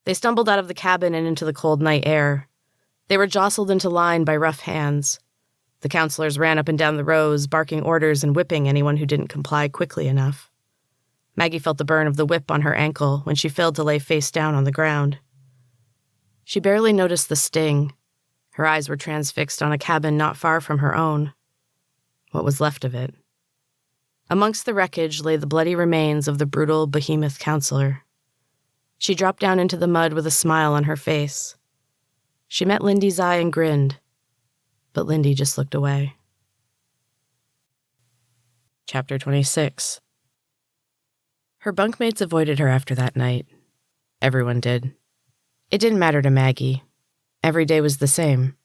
They stumbled out of the cabin and into the cold night air. They were jostled into line by rough hands. The counselors ran up and down the rows, barking orders and whipping anyone who didn't comply quickly enough. Maggie felt the burn of the whip on her ankle when she failed to lay face down on the ground. She barely noticed the sting. Her eyes were transfixed on a cabin not far from her own. What was left of it? Amongst the wreckage lay the bloody remains of the brutal behemoth counselor. She dropped down into the mud with a smile on her face. She met Lindy's eye and grinned, but Lindy just looked away. Chapter 26. Her bunkmates avoided her after that night. Everyone did. It didn't matter to Maggie. Every day was the same.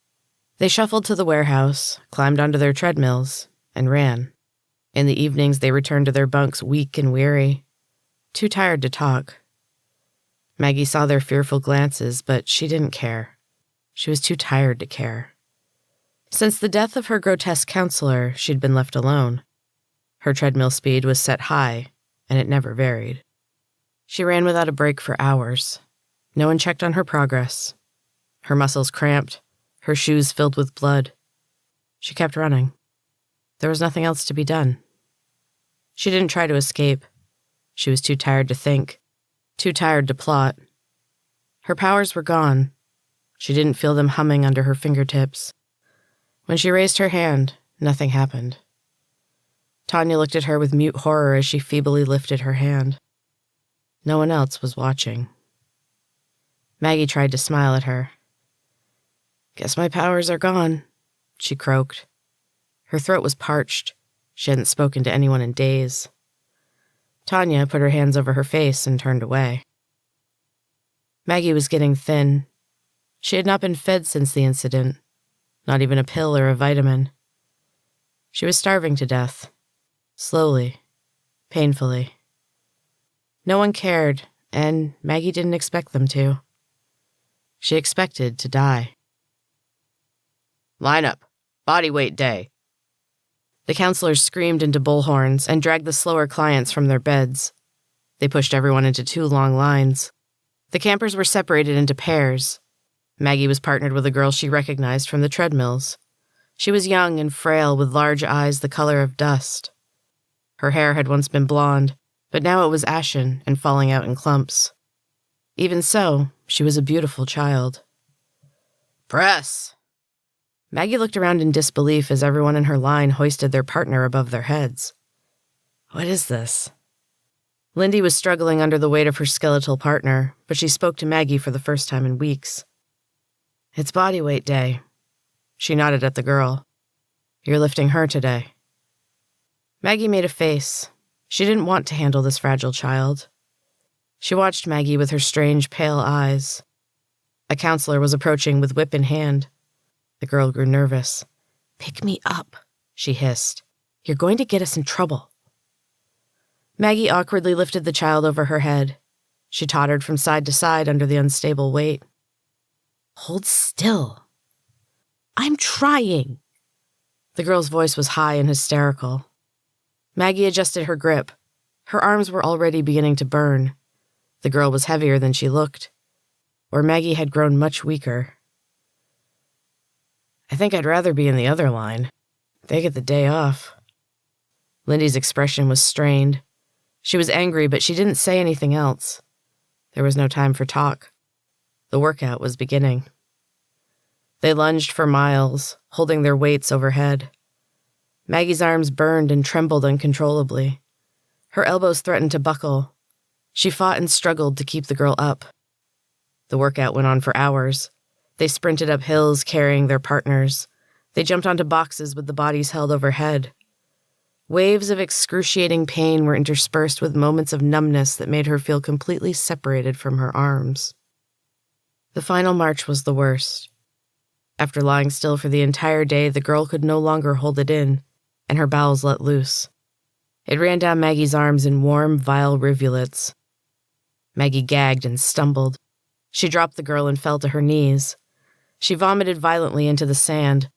They shuffled to the warehouse, climbed onto their treadmills, and ran. In the evenings, they returned to their bunks weak and weary, too tired to talk. Maggie saw their fearful glances, but she didn't care. She was too tired to care. Since the death of her grotesque counselor, she'd been left alone. Her treadmill speed was set high, and it never varied. She ran without a break for hours. No one checked on her progress. Her muscles cramped, her shoes filled with blood. She kept running. There was nothing else to be done. She didn't try to escape. She was too tired to think, too tired to plot. Her powers were gone. She didn't feel them humming under her fingertips. When she raised her hand, nothing happened. Tanya looked at her with mute horror as she feebly lifted her hand. No one else was watching. Maggie tried to smile at her. "Guess my powers are gone," she croaked. Her throat was parched. She hadn't spoken to anyone in days. Tanya put her hands over her face and turned away. Maggie was getting thin. She had not been fed since the incident, not even a pill or a vitamin. She was starving to death, slowly, painfully. No one cared, and Maggie didn't expect them to. She expected to die. "Line up. Body weight day." The counselors screamed into bullhorns and dragged the slower clients from their beds. They pushed everyone into 2 long lines. The campers were separated into pairs. Maggie was partnered with a girl she recognized from the treadmills. She was young and frail with large eyes the color of dust. Her hair had once been blonde, but now it was ashen and falling out in clumps. Even so, she was a beautiful child. "Press!" Maggie looked around in disbelief as everyone in her line hoisted their partner above their heads. What is this? Lindy was struggling under the weight of her skeletal partner, but she spoke to Maggie for the first time in weeks. "It's body weight day." She nodded at the girl. "You're lifting her today." Maggie made a face. She didn't want to handle this fragile child. She watched Maggie with her strange, pale eyes. A counselor was approaching with whip in hand. The girl grew nervous. "Pick me up," she hissed. "You're going to get us in trouble." Maggie awkwardly lifted the child over her head. She tottered from side to side under the unstable weight. "Hold still." "I'm trying." The girl's voice was high and hysterical. Maggie adjusted her grip. Her arms were already beginning to burn. The girl was heavier than she looked, or Maggie had grown much weaker. "I think I'd rather be in the other line. They get the day off." Lindy's expression was strained. She was angry, but she didn't say anything else. There was no time for talk. The workout was beginning. They lunged for miles, holding their weights overhead. Maggie's arms burned and trembled uncontrollably. Her elbows threatened to buckle. She fought and struggled to keep the girl up. The workout went on for hours. They sprinted up hills carrying their partners. They jumped onto boxes with the bodies held overhead. Waves of excruciating pain were interspersed with moments of numbness that made her feel completely separated from her arms. The final march was the worst. After lying still for the entire day, the girl could no longer hold it in, and her bowels let loose. It ran down Maggie's arms in warm, vile rivulets. Maggie gagged and stumbled. She dropped the girl and fell to her knees. She vomited violently into the sand,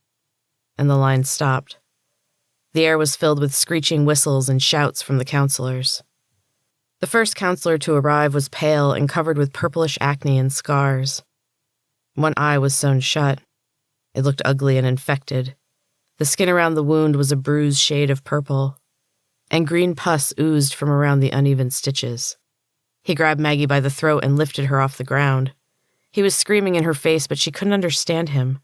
and the line stopped. The air was filled with screeching whistles and shouts from the counselors. The first counselor to arrive was pale and covered with purplish acne and scars. One eye was sewn shut. It looked ugly and infected. The skin around the wound was a bruised shade of purple, and green pus oozed from around the uneven stitches. He grabbed Maggie by the throat and lifted her off the ground. He was screaming in her face, but she couldn't understand him.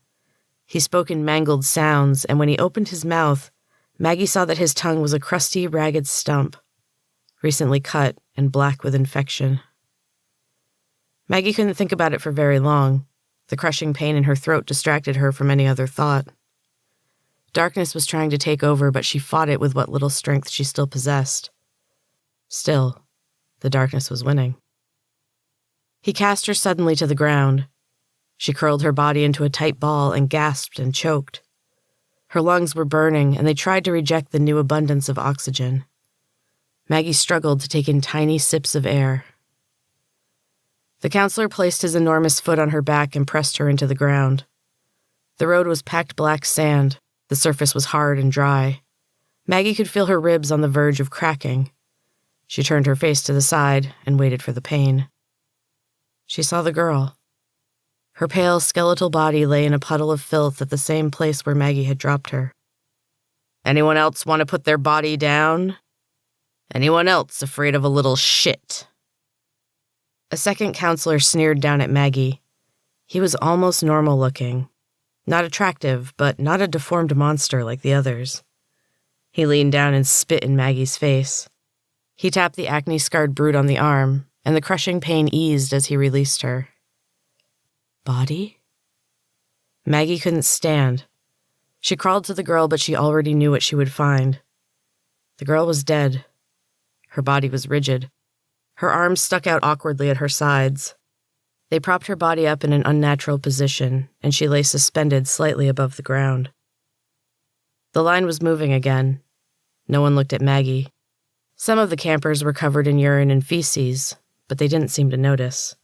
He spoke in mangled sounds, and when he opened his mouth, Maggie saw that his tongue was a crusty, ragged stump, recently cut and black with infection. Maggie couldn't think about it for very long. The crushing pain in her throat distracted her from any other thought. Darkness was trying to take over, but she fought it with what little strength she still possessed. Still, the darkness was winning. He cast her suddenly to the ground. She curled her body into a tight ball and gasped and choked. Her lungs were burning, and they tried to reject the new abundance of oxygen. Maggie struggled to take in tiny sips of air. The counselor placed his enormous foot on her back and pressed her into the ground. The road was packed black sand. The surface was hard and dry. Maggie could feel her ribs on the verge of cracking. She turned her face to the side and waited for the pain. She saw the girl. Her pale, skeletal body lay in a puddle of filth at the same place where Maggie had dropped her. "Anyone else want to put their body down? Anyone else afraid of a little shit?" A second counselor sneered down at Maggie. He was almost normal-looking. Not attractive, but not a deformed monster like the others. He leaned down and spit in Maggie's face. He tapped the acne-scarred brute on the arm, and the crushing pain eased as he released her. Body? Maggie couldn't stand. She crawled to the girl, but she already knew what she would find. The girl was dead. Her body was rigid. Her arms stuck out awkwardly at her sides. They propped her body up in an unnatural position, and she lay suspended slightly above the ground. The line was moving again. No one looked at Maggie. Some of the campers were covered in urine and feces, but they didn't seem to notice.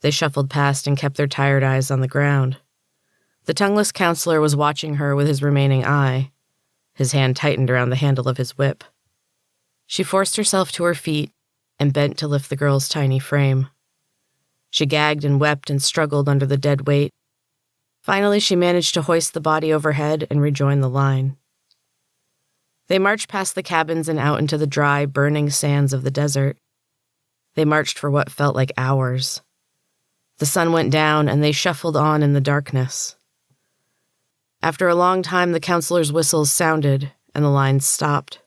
They shuffled past and kept their tired eyes on the ground. The tongueless counselor was watching her with his remaining eye. His hand tightened around the handle of his whip. She forced herself to her feet and bent to lift the girl's tiny frame. She gagged and wept and struggled under the dead weight. Finally, she managed to hoist the body overhead and rejoin the line. They marched past the cabins and out into the dry, burning sands of the desert. They marched for what felt like hours. The sun went down, and they shuffled on in the darkness. After a long time, the counselor's whistles sounded, and the line stopped.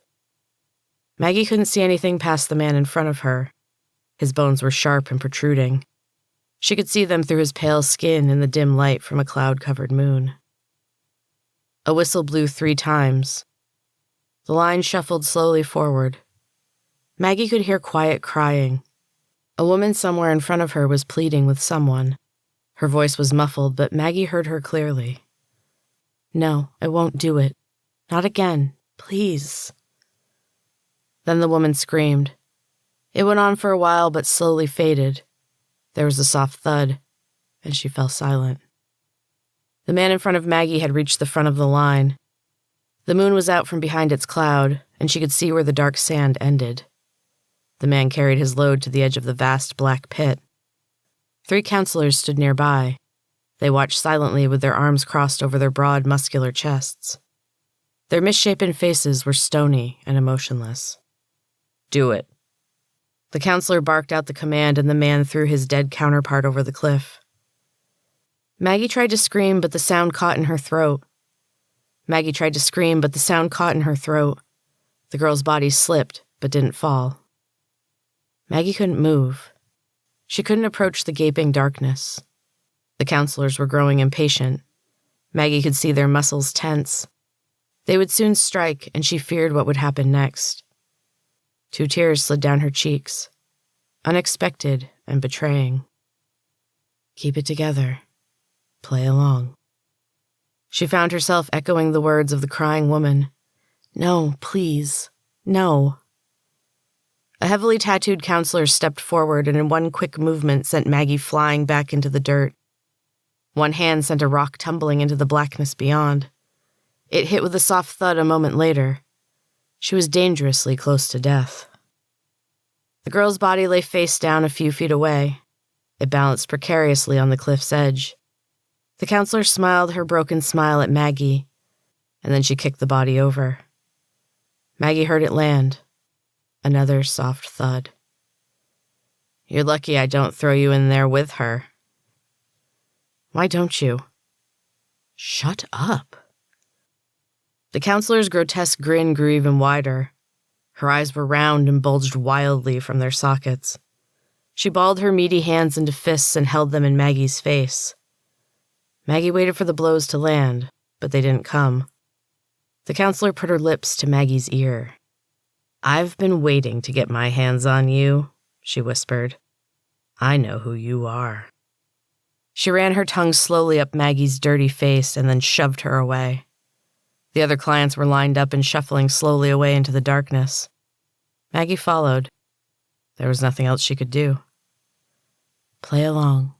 Maggie couldn't see anything past the man in front of her. His bones were sharp and protruding. She could see them through his pale skin in the dim light from a cloud-covered moon. A whistle blew 3 times. The line shuffled slowly forward. Maggie could hear quiet crying. A woman somewhere in front of her was pleading with someone. Her voice was muffled, but Maggie heard her clearly. "No, I won't do it. Not again. Please." Then the woman screamed. It went on for a while, but slowly faded. There was a soft thud, and she fell silent. The man in front of Maggie had reached the front of the line. The moon was out from behind its cloud, and she could see where the dark sand ended. The man carried his load to the edge of the vast black pit. 3 counselors stood nearby. They watched silently with their arms crossed over their broad, muscular chests. Their misshapen faces were stony and emotionless. "Do it." The counselor barked out the command, and the man threw his dead counterpart over the cliff. Maggie tried to scream, but the sound caught in her throat. The girl's body slipped, but didn't fall. Maggie couldn't move. She couldn't approach the gaping darkness. The counselors were growing impatient. Maggie could see their muscles tense. They would soon strike, and she feared what would happen next. 2 tears slid down her cheeks, unexpected and betraying. "Keep it together. Play along." She found herself echoing the words of the crying woman. "No, please. No." A heavily tattooed counselor stepped forward and in one quick movement sent Maggie flying back into the dirt. One hand sent a rock tumbling into the blackness beyond. It hit with a soft thud a moment later. She was dangerously close to death. The girl's body lay face down a few feet away. It balanced precariously on the cliff's edge. The counselor smiled her broken smile at Maggie, and then she kicked the body over. Maggie heard it land. Another soft thud. You're lucky I don't throw you in there with her. Why don't you? Shut up. The counselor's grotesque grin grew even wider. Her eyes were round and bulged wildly from their sockets. She balled her meaty hands into fists and held them in Maggie's face. Maggie waited for the blows to land, but they didn't come. The counselor put her lips to Maggie's ear. I've been waiting to get my hands on you, she whispered. I know who you are. She ran her tongue slowly up Maggie's dirty face and then shoved her away. The other clients were lined up and shuffling slowly away into the darkness. Maggie followed. There was nothing else she could do. Play along.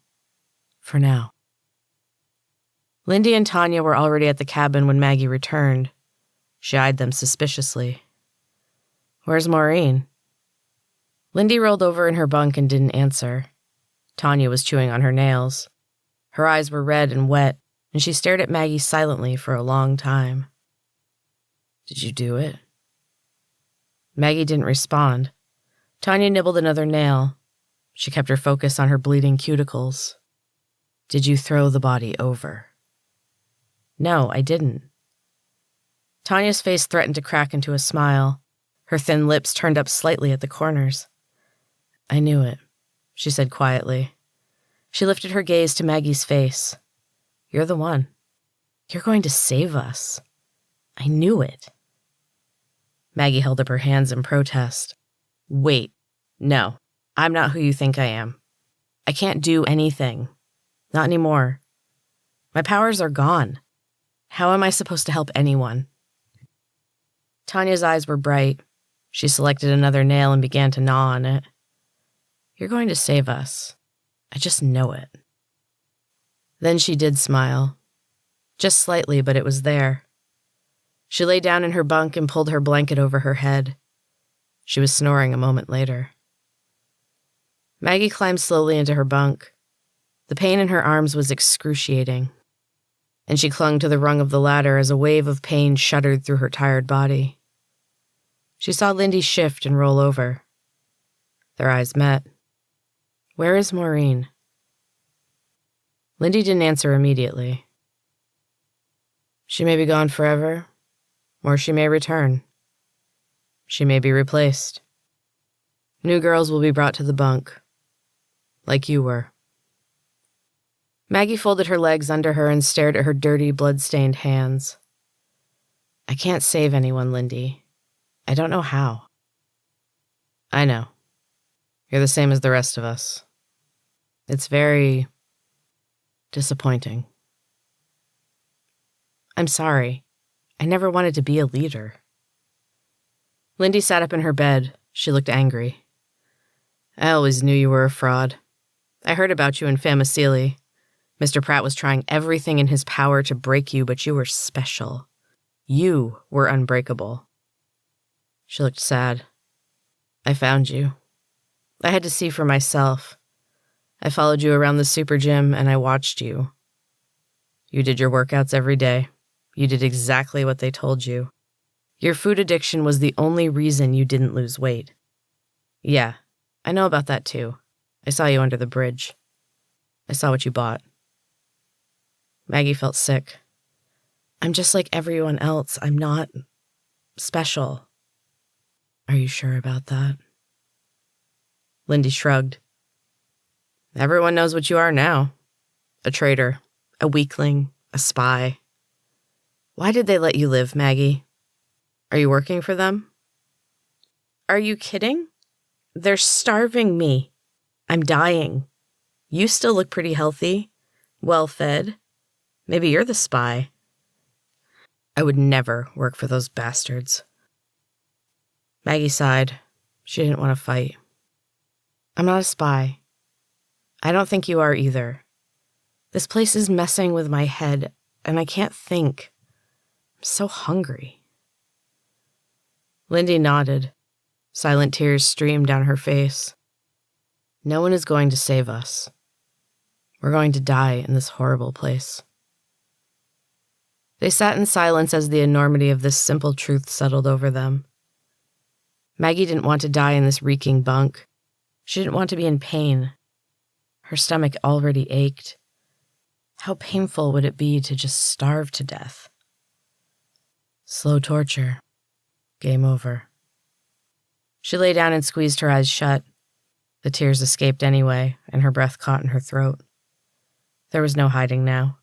For now. Lindy and Tanya were already at the cabin when Maggie returned. She eyed them suspiciously. Where's Maureen? Lindy rolled over in her bunk and didn't answer. Tanya was chewing on her nails. Her eyes were red and wet, and she stared at Maggie silently for a long time. Did you do it? Maggie didn't respond. Tanya nibbled another nail. She kept her focus on her bleeding cuticles. Did you throw the body over? No, I didn't. Tanya's face threatened to crack into a smile. Her thin lips turned up slightly at the corners. I knew it, she said quietly. She lifted her gaze to Maggie's face. You're the one. You're going to save us. I knew it. Maggie held up her hands in protest. Wait, no, I'm not who you think I am. I can't do anything. Not anymore. My powers are gone. How am I supposed to help anyone? Tanya's eyes were bright. She selected another nail and began to gnaw on it. You're going to save us. I just know it. Then she did smile. Just slightly, but it was there. She lay down in her bunk and pulled her blanket over her head. She was snoring a moment later. Maggie climbed slowly into her bunk. The pain in her arms was excruciating, and she clung to the rung of the ladder as a wave of pain shuddered through her tired body. She saw Lindy shift and roll over. Their eyes met. Where is Maureen? Lindy didn't answer immediately. She may be gone forever, or she may return. She may be replaced. New girls will be brought to the bunk, like you were. Maggie folded her legs under her and stared at her dirty, blood-stained hands. I can't save anyone, Lindy. I don't know how. I know. You're the same as the rest of us. It's very disappointing. I'm sorry. I never wanted to be a leader. Lindy sat up in her bed. She looked angry. I always knew you were a fraud. I heard about you in Famecili. Mr. Pratt was trying everything in his power to break you, but you were special. You were unbreakable. She looked sad. I found you. I had to see for myself. I followed you around the SuperGym and I watched you. You did your workouts every day. You did exactly what they told you. Your food addiction was the only reason you didn't lose weight. Yeah, I know about that too. I saw you under the bridge. I saw what you bought. Maggie felt sick. I'm just like everyone else. I'm not special. Are you sure about that? Lindy shrugged. Everyone knows what you are now. A traitor, a weakling, a spy. Why did they let you live, Maggie? Are you working for them? Are you kidding? They're starving me. I'm dying. You still look pretty healthy, well-fed. Maybe you're the spy. I would never work for those bastards. Maggie sighed. She didn't want to fight. I'm not a spy. I don't think you are either. This place is messing with my head, and I can't think. I'm so hungry. Lindy nodded. Silent tears streamed down her face. No one is going to save us. We're going to die in this horrible place. They sat in silence as the enormity of this simple truth settled over them. Maggie didn't want to die in this reeking bunk. She didn't want to be in pain. Her stomach already ached. How painful would it be to just starve to death? Slow torture. Game over. She lay down and squeezed her eyes shut. The tears escaped anyway, and her breath caught in her throat. There was no hiding now.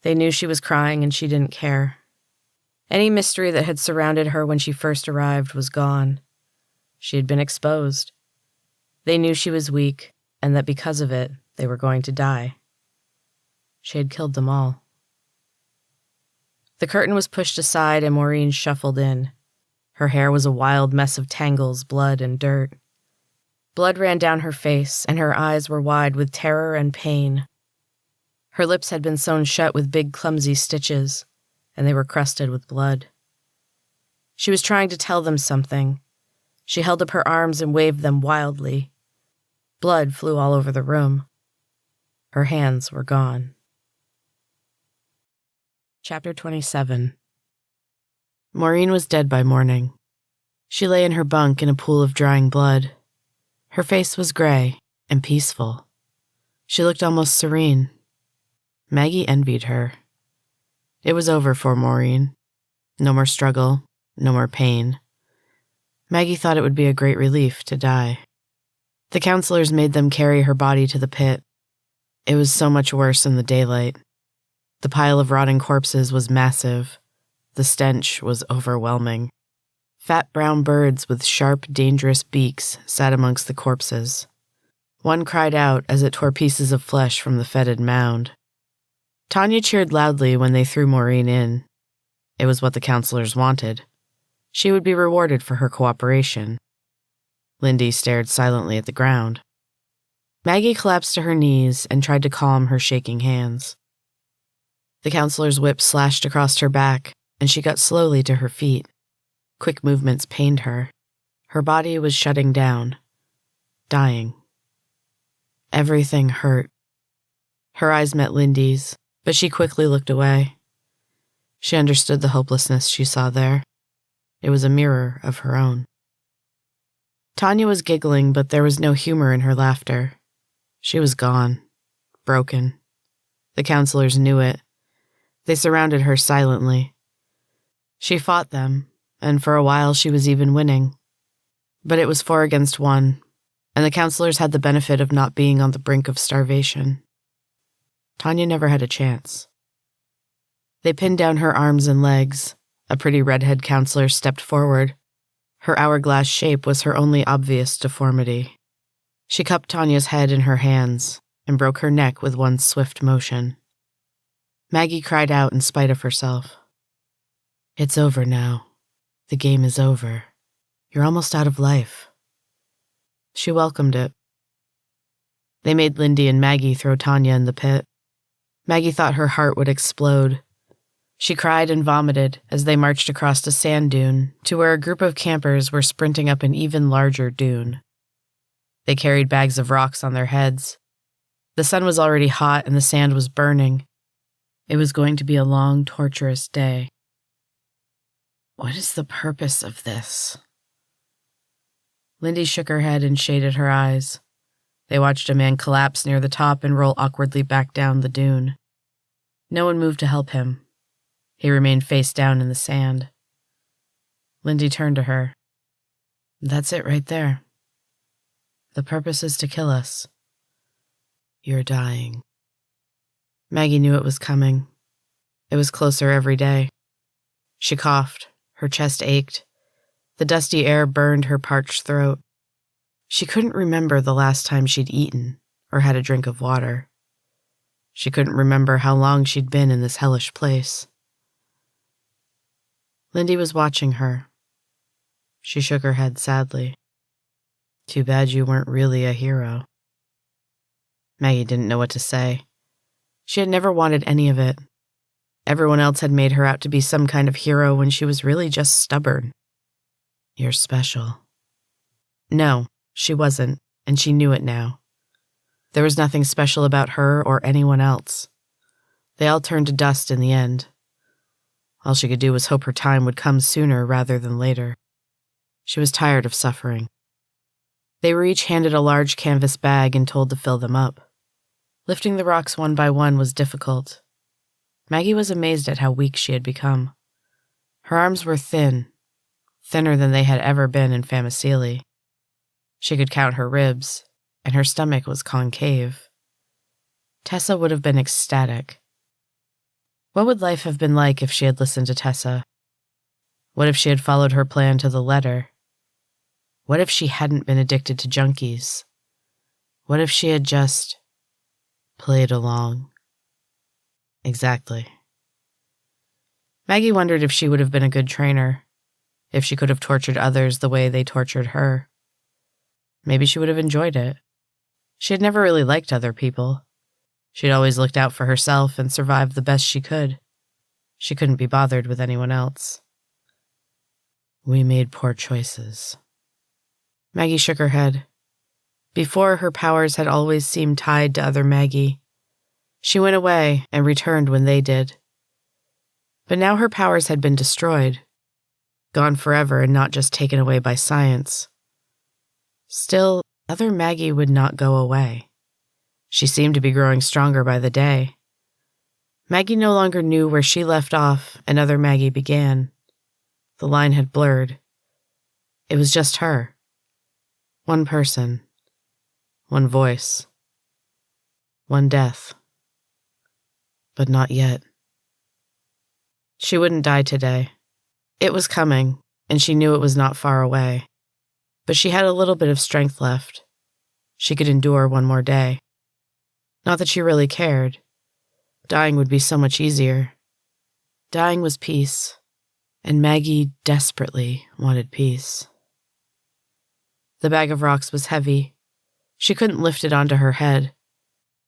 They knew she was crying and she didn't care. Any mystery that had surrounded her when she first arrived was gone. She had been exposed. They knew she was weak, and that because of it, they were going to die. She had killed them all. The curtain was pushed aside and Maureen shuffled in. Her hair was a wild mess of tangles, blood, and dirt. Blood ran down her face, and her eyes were wide with terror and pain. Her lips had been sewn shut with big, clumsy stitches, and they were crusted with blood. She was trying to tell them something. She held up her arms and waved them wildly. Blood flew all over the room. Her hands were gone. Chapter 27. Maureen was dead by morning. She lay in her bunk in a pool of drying blood. Her face was gray and peaceful. She looked almost serene. Maggie envied her. It was over for Maureen. No more struggle, no more pain. Maggie thought it would be a great relief to die. The counselors made them carry her body to the pit. It was so much worse in the daylight. The pile of rotting corpses was massive. The stench was overwhelming. Fat brown birds with sharp, dangerous beaks sat amongst the corpses. One cried out as it tore pieces of flesh from the fetid mound. Tanya cheered loudly when they threw Maureen in. It was what the counselors wanted. She would be rewarded for her cooperation. Lindy stared silently at the ground. Maggie collapsed to her knees and tried to calm her shaking hands. The counselor's whip slashed across her back, and she got slowly to her feet. Quick movements pained her. Her body was shutting down, dying. Everything hurt. Her eyes met Lindy's, but she quickly looked away. She understood the hopelessness she saw there. It was a mirror of her own. Tanya was giggling, but there was no humor in her laughter. She was gone, broken. The counselors knew it. They surrounded her silently. She fought them, and for a while she was even winning. But it was 4 against 1, and the counselors had the benefit of not being on the brink of starvation. Tanya never had a chance. They pinned down her arms and legs. A pretty redhead counselor stepped forward. Her hourglass shape was her only obvious deformity. She cupped Tanya's head in her hands and broke her neck with one swift motion. Maggie cried out in spite of herself. "It's over now. The game is over. You're almost out of life." She welcomed it. They made Lindy and Maggie throw Tanya in the pit. Maggie thought her heart would explode. She cried and vomited as they marched across a sand dune to where a group of campers were sprinting up an even larger dune. They carried bags of rocks on their heads. The sun was already hot and the sand was burning. It was going to be a long, torturous day. What is the purpose of this? Lindy shook her head and shaded her eyes. They watched a man collapse near the top and roll awkwardly back down the dune. No one moved to help him. He remained face down in the sand. Lindy turned to her. "That's it right there. The purpose is to kill us. You're dying." Maggie knew it was coming. It was closer every day. She coughed. Her chest ached. The dusty air burned her parched throat. She couldn't remember the last time she'd eaten or had a drink of water. She couldn't remember how long she'd been in this hellish place. Lindy was watching her. She shook her head sadly. "Too bad you weren't really a hero." Maggie didn't know what to say. She had never wanted any of it. Everyone else had made her out to be some kind of hero when she was really just stubborn. "You're special," No, she wasn't, and she knew it now. There was nothing special about her or anyone else. They all turned to dust in the end. All she could do was hope her time would come sooner rather than later. She was tired of suffering. They were each handed a large canvas bag and told to fill them up. Lifting the rocks one by one was difficult. Maggie was amazed at how weak she had become. Her arms were thin, thinner than they had ever been in Famecili. She could count her ribs, and her stomach was concave. Tessa would have been ecstatic. What would life have been like if she had listened to Tessa? What if she had followed her plan to the letter? What if she hadn't been addicted to junkies? What if she had just played along? Exactly. Maggie wondered if she would have been a good trainer, if she could have tortured others the way they tortured her. Maybe she would have enjoyed it. She had never really liked other people. She'd always looked out for herself and survived the best she could. She couldn't be bothered with anyone else. We made poor choices. Maggie shook her head. Before, her powers had always seemed tied to other Maggie. She went away and returned when they did. But now her powers had been destroyed, gone forever and not just taken away by science. Still, other Maggie would not go away. She seemed to be growing stronger by the day. Maggie no longer knew where she left off and other Maggie began. The line had blurred. It was just her. One person. One voice. One death. But not yet. She wouldn't die today. It was coming, and she knew it was not far away. But she had a little bit of strength left. She could endure one more day. Not that she really cared. Dying would be so much easier. Dying was peace, and Maggie desperately wanted peace. The bag of rocks was heavy. She couldn't lift it onto her head.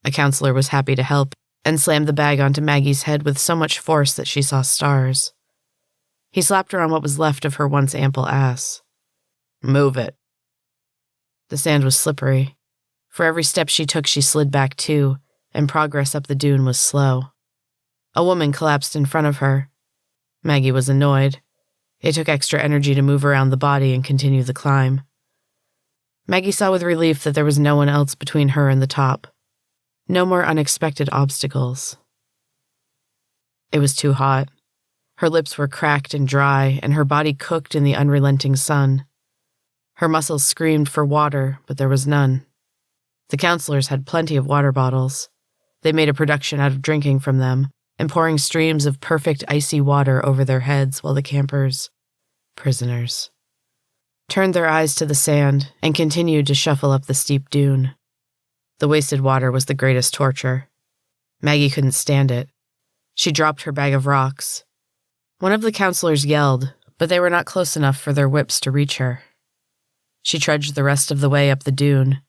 A counselor was happy to help and slammed the bag onto Maggie's head with so much force that she saw stars. He slapped her on what was left of her once ample ass. Move it. The sand was slippery. For every step she took, she slid back too, and progress up the dune was slow. A woman collapsed in front of her. Maggie was annoyed. It took extra energy to move around the body and continue the climb. Maggie saw with relief that there was no one else between her and the top. No more unexpected obstacles. It was too hot. Her lips were cracked and dry, and her body cooked in the unrelenting sun. Her muscles screamed for water, but there was none. The counselors had plenty of water bottles. They made a production out of drinking from them and pouring streams of perfect icy water over their heads while the campers, prisoners, turned their eyes to the sand and continued to shuffle up the steep dune. The wasted water was the greatest torture. Maggie couldn't stand it. She dropped her bag of rocks. One of the counselors yelled, but they were not close enough for their whips to reach her. She trudged the rest of the way up the dune.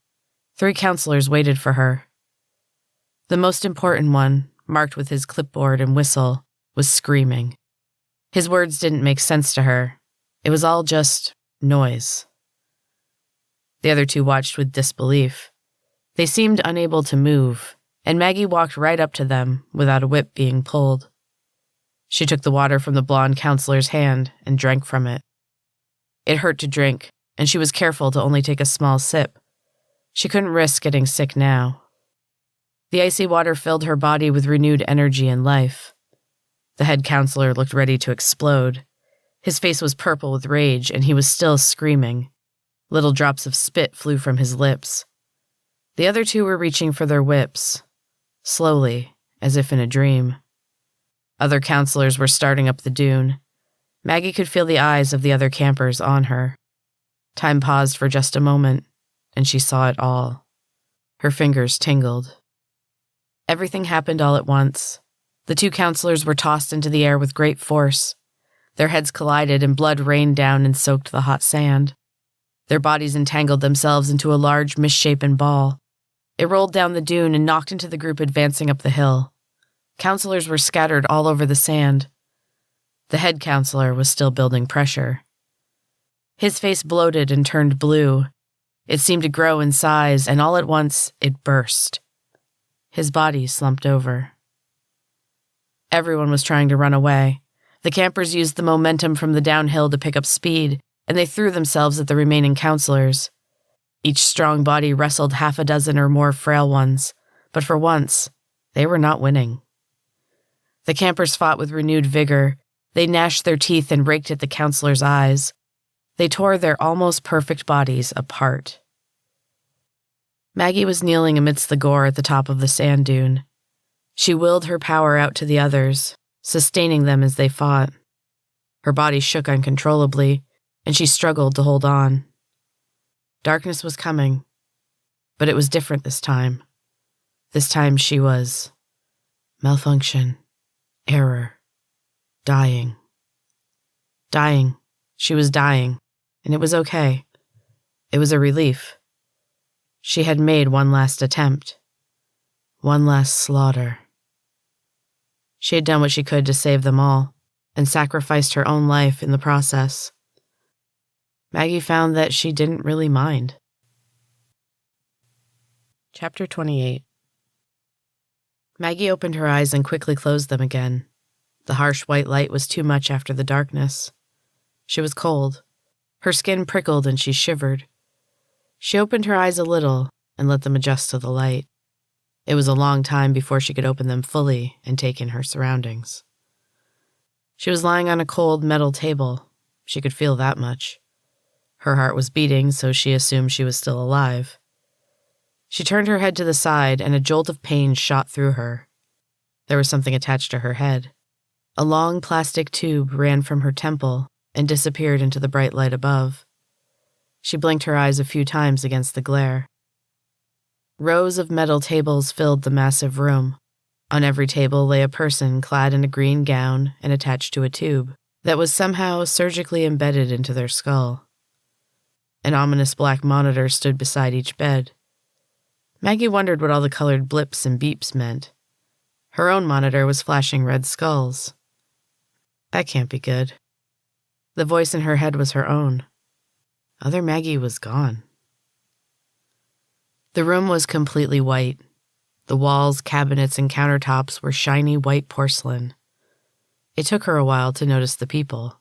3 counselors waited for her. The most important one, marked with his clipboard and whistle, was screaming. His words didn't make sense to her. It was all just noise. The other 2 watched with disbelief. They seemed unable to move, and Maggie walked right up to them without a whip being pulled. She took the water from the blonde counselor's hand and drank from it. It hurt to drink, and she was careful to only take a small sip. She couldn't risk getting sick now. The icy water filled her body with renewed energy and life. The head counselor looked ready to explode. His face was purple with rage, and he was still screaming. Little drops of spit flew from his lips. The other 2 were reaching for their whips, slowly, as if in a dream. Other counselors were starting up the dune. Maggie could feel the eyes of the other campers on her. Time paused for just a moment, and she saw it all. Her fingers tingled. Everything happened all at once. The 2 counselors were tossed into the air with great force. Their heads collided and blood rained down and soaked the hot sand. Their bodies entangled themselves into a large, misshapen ball. It rolled down the dune and knocked into the group advancing up the hill. Counselors were scattered all over the sand. The head counselor was still building pressure. His face bloated and turned blue, It seemed to grow in size, and all at once, it burst. His body slumped over. Everyone was trying to run away. The campers used the momentum from the downhill to pick up speed, and they threw themselves at the remaining counselors. Each strong body wrestled half a dozen or more frail ones, but for once, they were not winning. The campers fought with renewed vigor. They gnashed their teeth and raked at the counselors' eyes. They tore their almost perfect bodies apart. Maggie was kneeling amidst the gore at the top of the sand dune. She willed her power out to the others, sustaining them as they fought. Her body shook uncontrollably, and she struggled to hold on. Darkness was coming, but it was different this time. This time she was malfunction, error, dying. Dying. She was dying, and it was okay. It was a relief. She had made one last attempt. One last slaughter. She had done what she could to save them all, and sacrificed her own life in the process. Maggie found that she didn't really mind. Chapter 28. Maggie opened her eyes and quickly closed them again. The harsh white light was too much after the darkness. She was cold. Her skin prickled and she shivered. She opened her eyes a little and let them adjust to the light. It was a long time before she could open them fully and take in her surroundings. She was lying on a cold metal table. She could feel that much. Her heart was beating, so she assumed she was still alive. She turned her head to the side, and a jolt of pain shot through her. There was something attached to her head. A long plastic tube ran from her temple and disappeared into the bright light above. She blinked her eyes a few times against the glare. Rows of metal tables filled the massive room. On every table lay a person clad in a green gown and attached to a tube that was somehow surgically embedded into their skull. An ominous black monitor stood beside each bed. Maggie wondered what all the colored blips and beeps meant. Her own monitor was flashing red skulls. That can't be good. The voice in her head was her own. Other Maggie was gone. The room was completely white. The walls, cabinets, and countertops were shiny white porcelain. It took her a while to notice the people.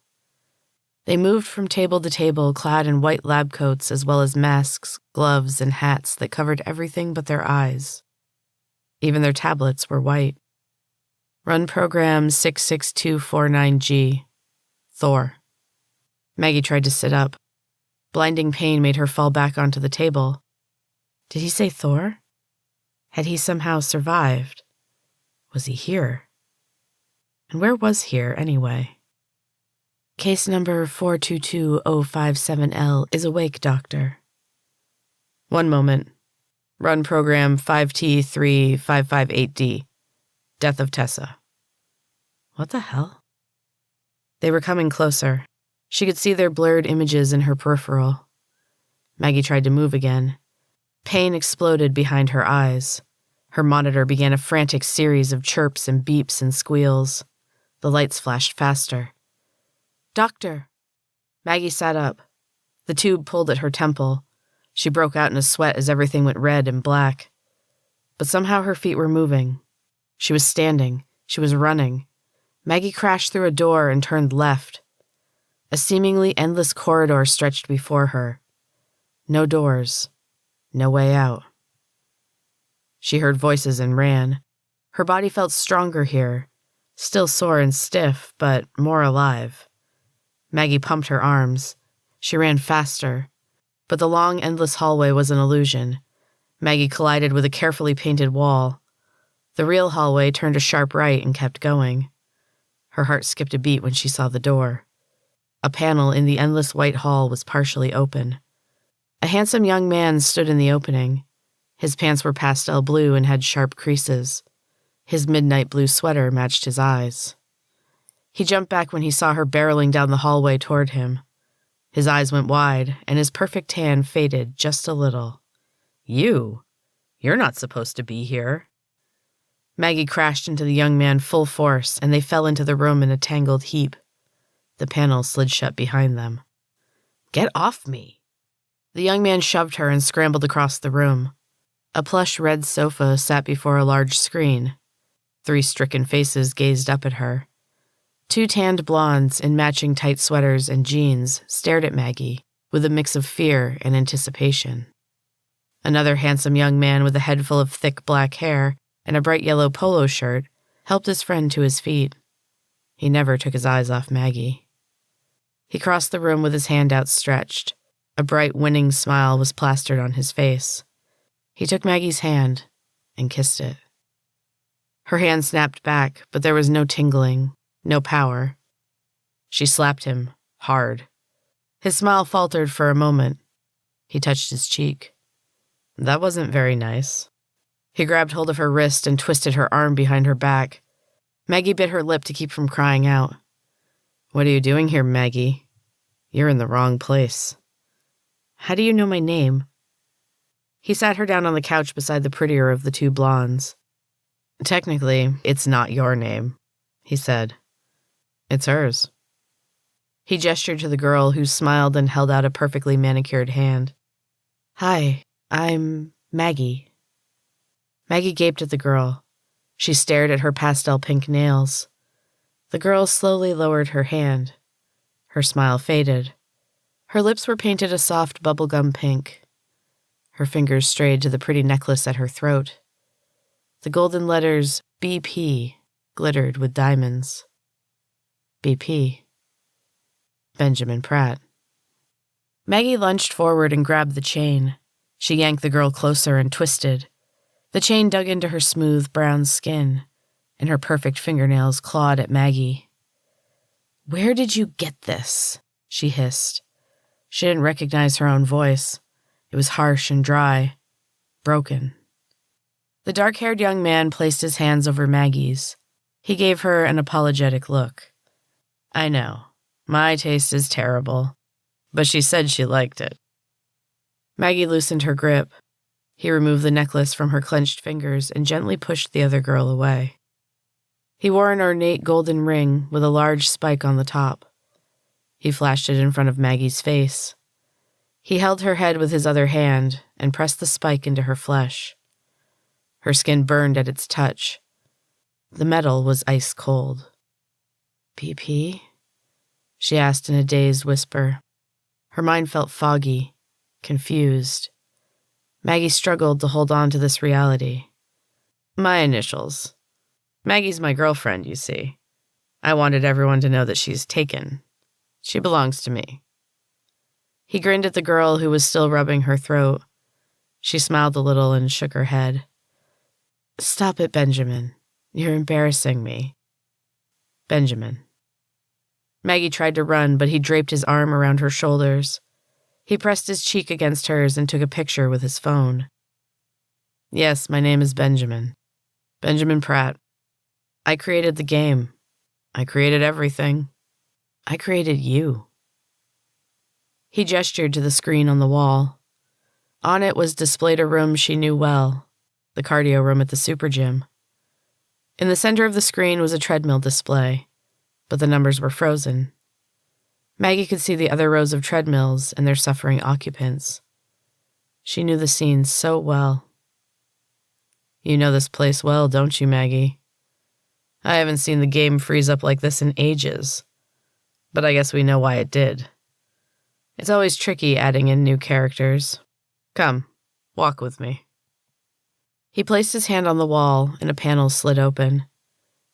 They moved from table to table clad in white lab coats as well as masks, gloves, and hats that covered everything but their eyes. Even their tablets were white. Run program 66249G. Thor. Maggie tried to sit up. Blinding pain made her fall back onto the table. Did he say Thor? Had he somehow survived? Was he here? And where was here, anyway? Case number 422057L is awake, Doctor. One moment. Run program 5T3558D. Death of Tessa. What the hell? They were coming closer. She could see their blurred images in her peripheral. Maggie tried to move again. Pain exploded behind her eyes. Her monitor began a frantic series of chirps and beeps and squeals. The lights flashed faster. Doctor! Maggie sat up. The tube pulled at her temple. She broke out in a sweat as everything went red and black. But somehow her feet were moving. She was standing. She was running. Maggie crashed through a door and turned left. A seemingly endless corridor stretched before her. No doors. No way out. She heard voices and ran. Her body felt stronger here, still sore and stiff, but more alive. Maggie pumped her arms. She ran faster, but the long, endless hallway was an illusion. Maggie collided with a carefully painted wall. The real hallway turned a sharp right and kept going. Her heart skipped a beat when she saw the door. A panel in the endless white hall was partially open. A handsome young man stood in the opening. His pants were pastel blue and had sharp creases. His midnight blue sweater matched his eyes. He jumped back when he saw her barreling down the hallway toward him. His eyes went wide, and his perfect tan faded just a little. You're not supposed to be here. Maggie crashed into the young man full force, and they fell into the room in a tangled heap. The panel slid shut behind them. Get off me! The young man shoved her and scrambled across the room. A plush red sofa sat before a large screen. 3 stricken faces gazed up at her. 2 tanned blondes in matching tight sweaters and jeans stared at Maggie with a mix of fear and anticipation. Another handsome young man with a head full of thick black hair and a bright yellow polo shirt helped his friend to his feet. He never took his eyes off Maggie. He crossed the room with his hand outstretched. A bright, winning smile was plastered on his face. He took Maggie's hand and kissed it. Her hand snapped back, but there was no tingling, no power. She slapped him, hard. His smile faltered for a moment. He touched his cheek. That wasn't very nice. He grabbed hold of her wrist and twisted her arm behind her back. Maggie bit her lip to keep from crying out. What are you doing here, Maggie? You're in the wrong place. How do you know my name? He sat her down on the couch beside the prettier of the 2 blondes. Technically, it's not your name, he said. It's hers. He gestured to the girl, who smiled and held out a perfectly manicured hand. Hi, I'm Maggie. Maggie gaped at the girl. She stared at her pastel pink nails. The girl slowly lowered her hand. Her smile faded. Her lips were painted a soft bubblegum pink. Her fingers strayed to the pretty necklace at her throat. The golden letters BP glittered with diamonds. BP. Benjamin Pratt. Maggie lunged forward and grabbed the chain. She yanked the girl closer and twisted. The chain dug into her smooth brown skin, and her perfect fingernails clawed at Maggie. Where did you get this? She hissed. She didn't recognize her own voice. It was harsh and dry, broken. The dark-haired young man placed his hands over Maggie's. He gave her an apologetic look. I know, my taste is terrible, but she said she liked it. Maggie loosened her grip. He removed the necklace from her clenched fingers and gently pushed the other girl away. He wore an ornate golden ring with a large spike on the top. He flashed it in front of Maggie's face. He held her head with his other hand and pressed the spike into her flesh. Her skin burned at its touch. The metal was ice cold. PP? She asked in a dazed whisper. Her mind felt foggy, confused. Maggie struggled to hold on to this reality. My initials. Maggie's my girlfriend, you see. I wanted everyone to know that she's taken. She belongs to me. He grinned at the girl who was still rubbing her throat. She smiled a little and shook her head. Stop it, Benjamin. You're embarrassing me. Benjamin. Maggie tried to run, but he draped his arm around her shoulders. He pressed his cheek against hers and took a picture with his phone. Yes, my name is Benjamin. Benjamin Pratt. I created the game. I created everything. I created you. He gestured to the screen on the wall. On it was displayed a room she knew well, the cardio room at the SuperGym. In the center of the screen was a treadmill display, but the numbers were frozen. Maggie could see the other rows of treadmills and their suffering occupants. She knew the scene so well. You know this place well, don't you, Maggie? I haven't seen the game freeze up like this in ages, but I guess we know why it did. It's always tricky adding in new characters. Come, walk with me. He placed his hand on the wall and a panel slid open.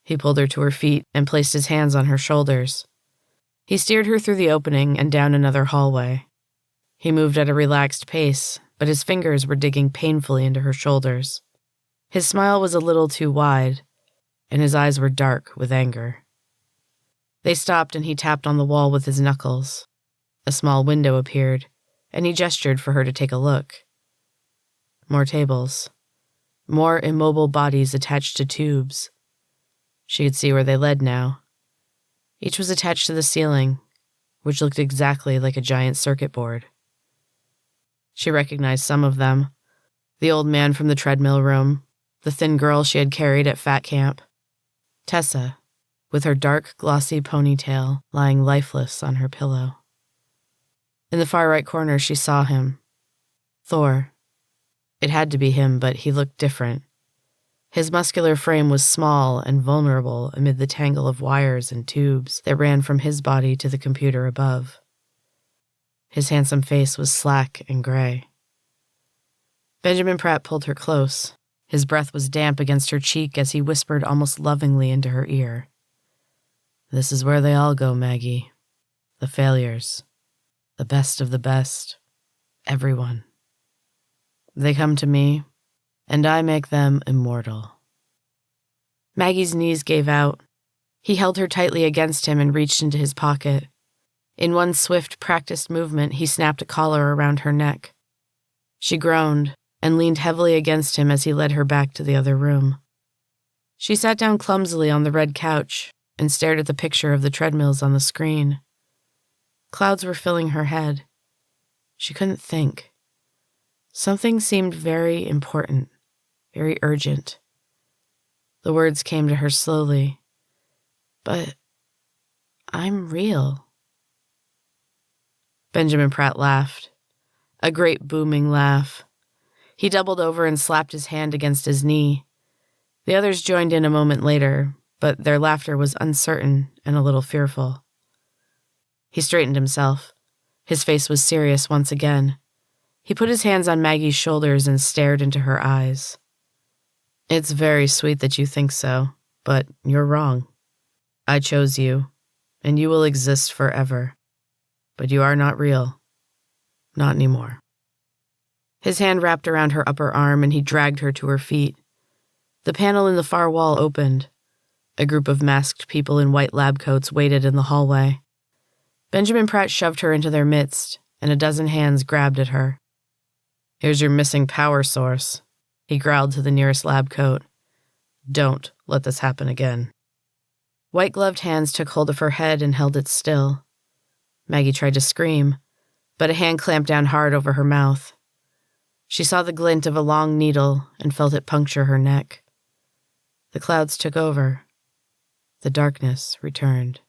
He pulled her to her feet and placed his hands on her shoulders. He steered her through the opening and down another hallway. He moved at a relaxed pace, but his fingers were digging painfully into her shoulders. His smile was a little too wide, and his eyes were dark with anger. They stopped and he tapped on the wall with his knuckles. A small window appeared, and he gestured for her to take a look. More tables. More immobile bodies attached to tubes. She could see where they led now. Each was attached to the ceiling, which looked exactly like a giant circuit board. She recognized some of them. The old man from the treadmill room, the thin girl she had carried at fat camp, Tessa, with her dark, glossy ponytail lying lifeless on her pillow. In the far right corner, she saw him, Thor. It had to be him, but he looked different. His muscular frame was small and vulnerable amid the tangle of wires and tubes that ran from his body to the computer above. His handsome face was slack and gray. Benjamin Pratt pulled her close. His breath was damp against her cheek as he whispered almost lovingly into her ear. "This is where they all go, Maggie. The failures. The best of the best. Everyone. They come to me, and I make them immortal." Maggie's knees gave out. He held her tightly against him and reached into his pocket. In one swift, practiced movement, he snapped a collar around her neck. She groaned and leaned heavily against him as he led her back to the other room. She sat down clumsily on the red couch and stared at the picture of the treadmills on the screen. Clouds were filling her head. She couldn't think. Something seemed very important, very urgent. The words came to her slowly. "But I'm real." Benjamin Pratt laughed. A great booming laugh. He doubled over and slapped his hand against his knee. The others joined in a moment later, but their laughter was uncertain and a little fearful. He straightened himself. His face was serious once again. He put his hands on Maggie's shoulders and stared into her eyes. "It's very sweet that you think so, but you're wrong. I chose you, and you will exist forever. But you are not real. Not anymore." His hand wrapped around her upper arm and he dragged her to her feet. The panel in the far wall opened. A group of masked people in white lab coats waited in the hallway. Benjamin Pratt shoved her into their midst, and a dozen hands grabbed at her. "Here's your missing power source," he growled to the nearest lab coat. "Don't let this happen again." White-gloved hands took hold of her head and held it still. Maggie tried to scream, but a hand clamped down hard over her mouth. She saw the glint of a long needle and felt it puncture her neck. The clouds took over. The darkness returned.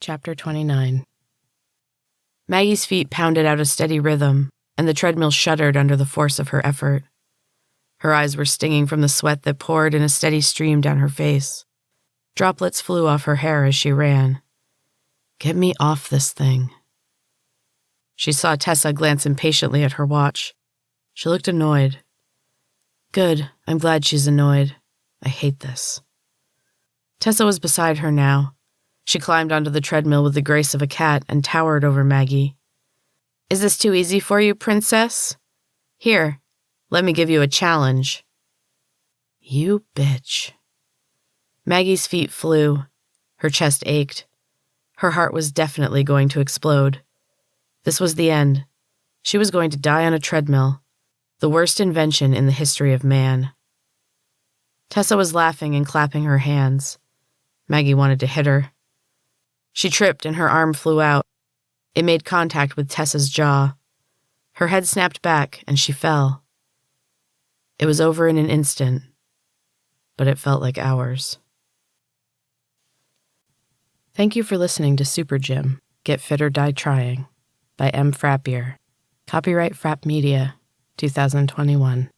Chapter 29. Maggie's feet pounded out a steady rhythm, and the treadmill shuddered under the force of her effort. Her eyes were stinging from the sweat that poured in a steady stream down her face. Droplets flew off her hair as she ran. "Get me off this thing." She saw Tessa glance impatiently at her watch. She looked annoyed. "Good, I'm glad she's annoyed. I hate this." Tessa was beside her now. She climbed onto the treadmill with the grace of a cat and towered over Maggie. "Is this too easy for you, princess? Here, let me give you a challenge." "You bitch." Maggie's feet flew. Her chest ached. Her heart was definitely going to explode. This was the end. She was going to die on a treadmill, the worst invention in the history of man. Tessa was laughing and clapping her hands. Maggie wanted to hit her. She tripped and her arm flew out. It made contact with Tessa's jaw. Her head snapped back and she fell. It was over in an instant, but it felt like hours. Thank you for listening to SuperGym, Get Fit or Die Trying, by M. Frappier. Copyright Frapp Media, 2021.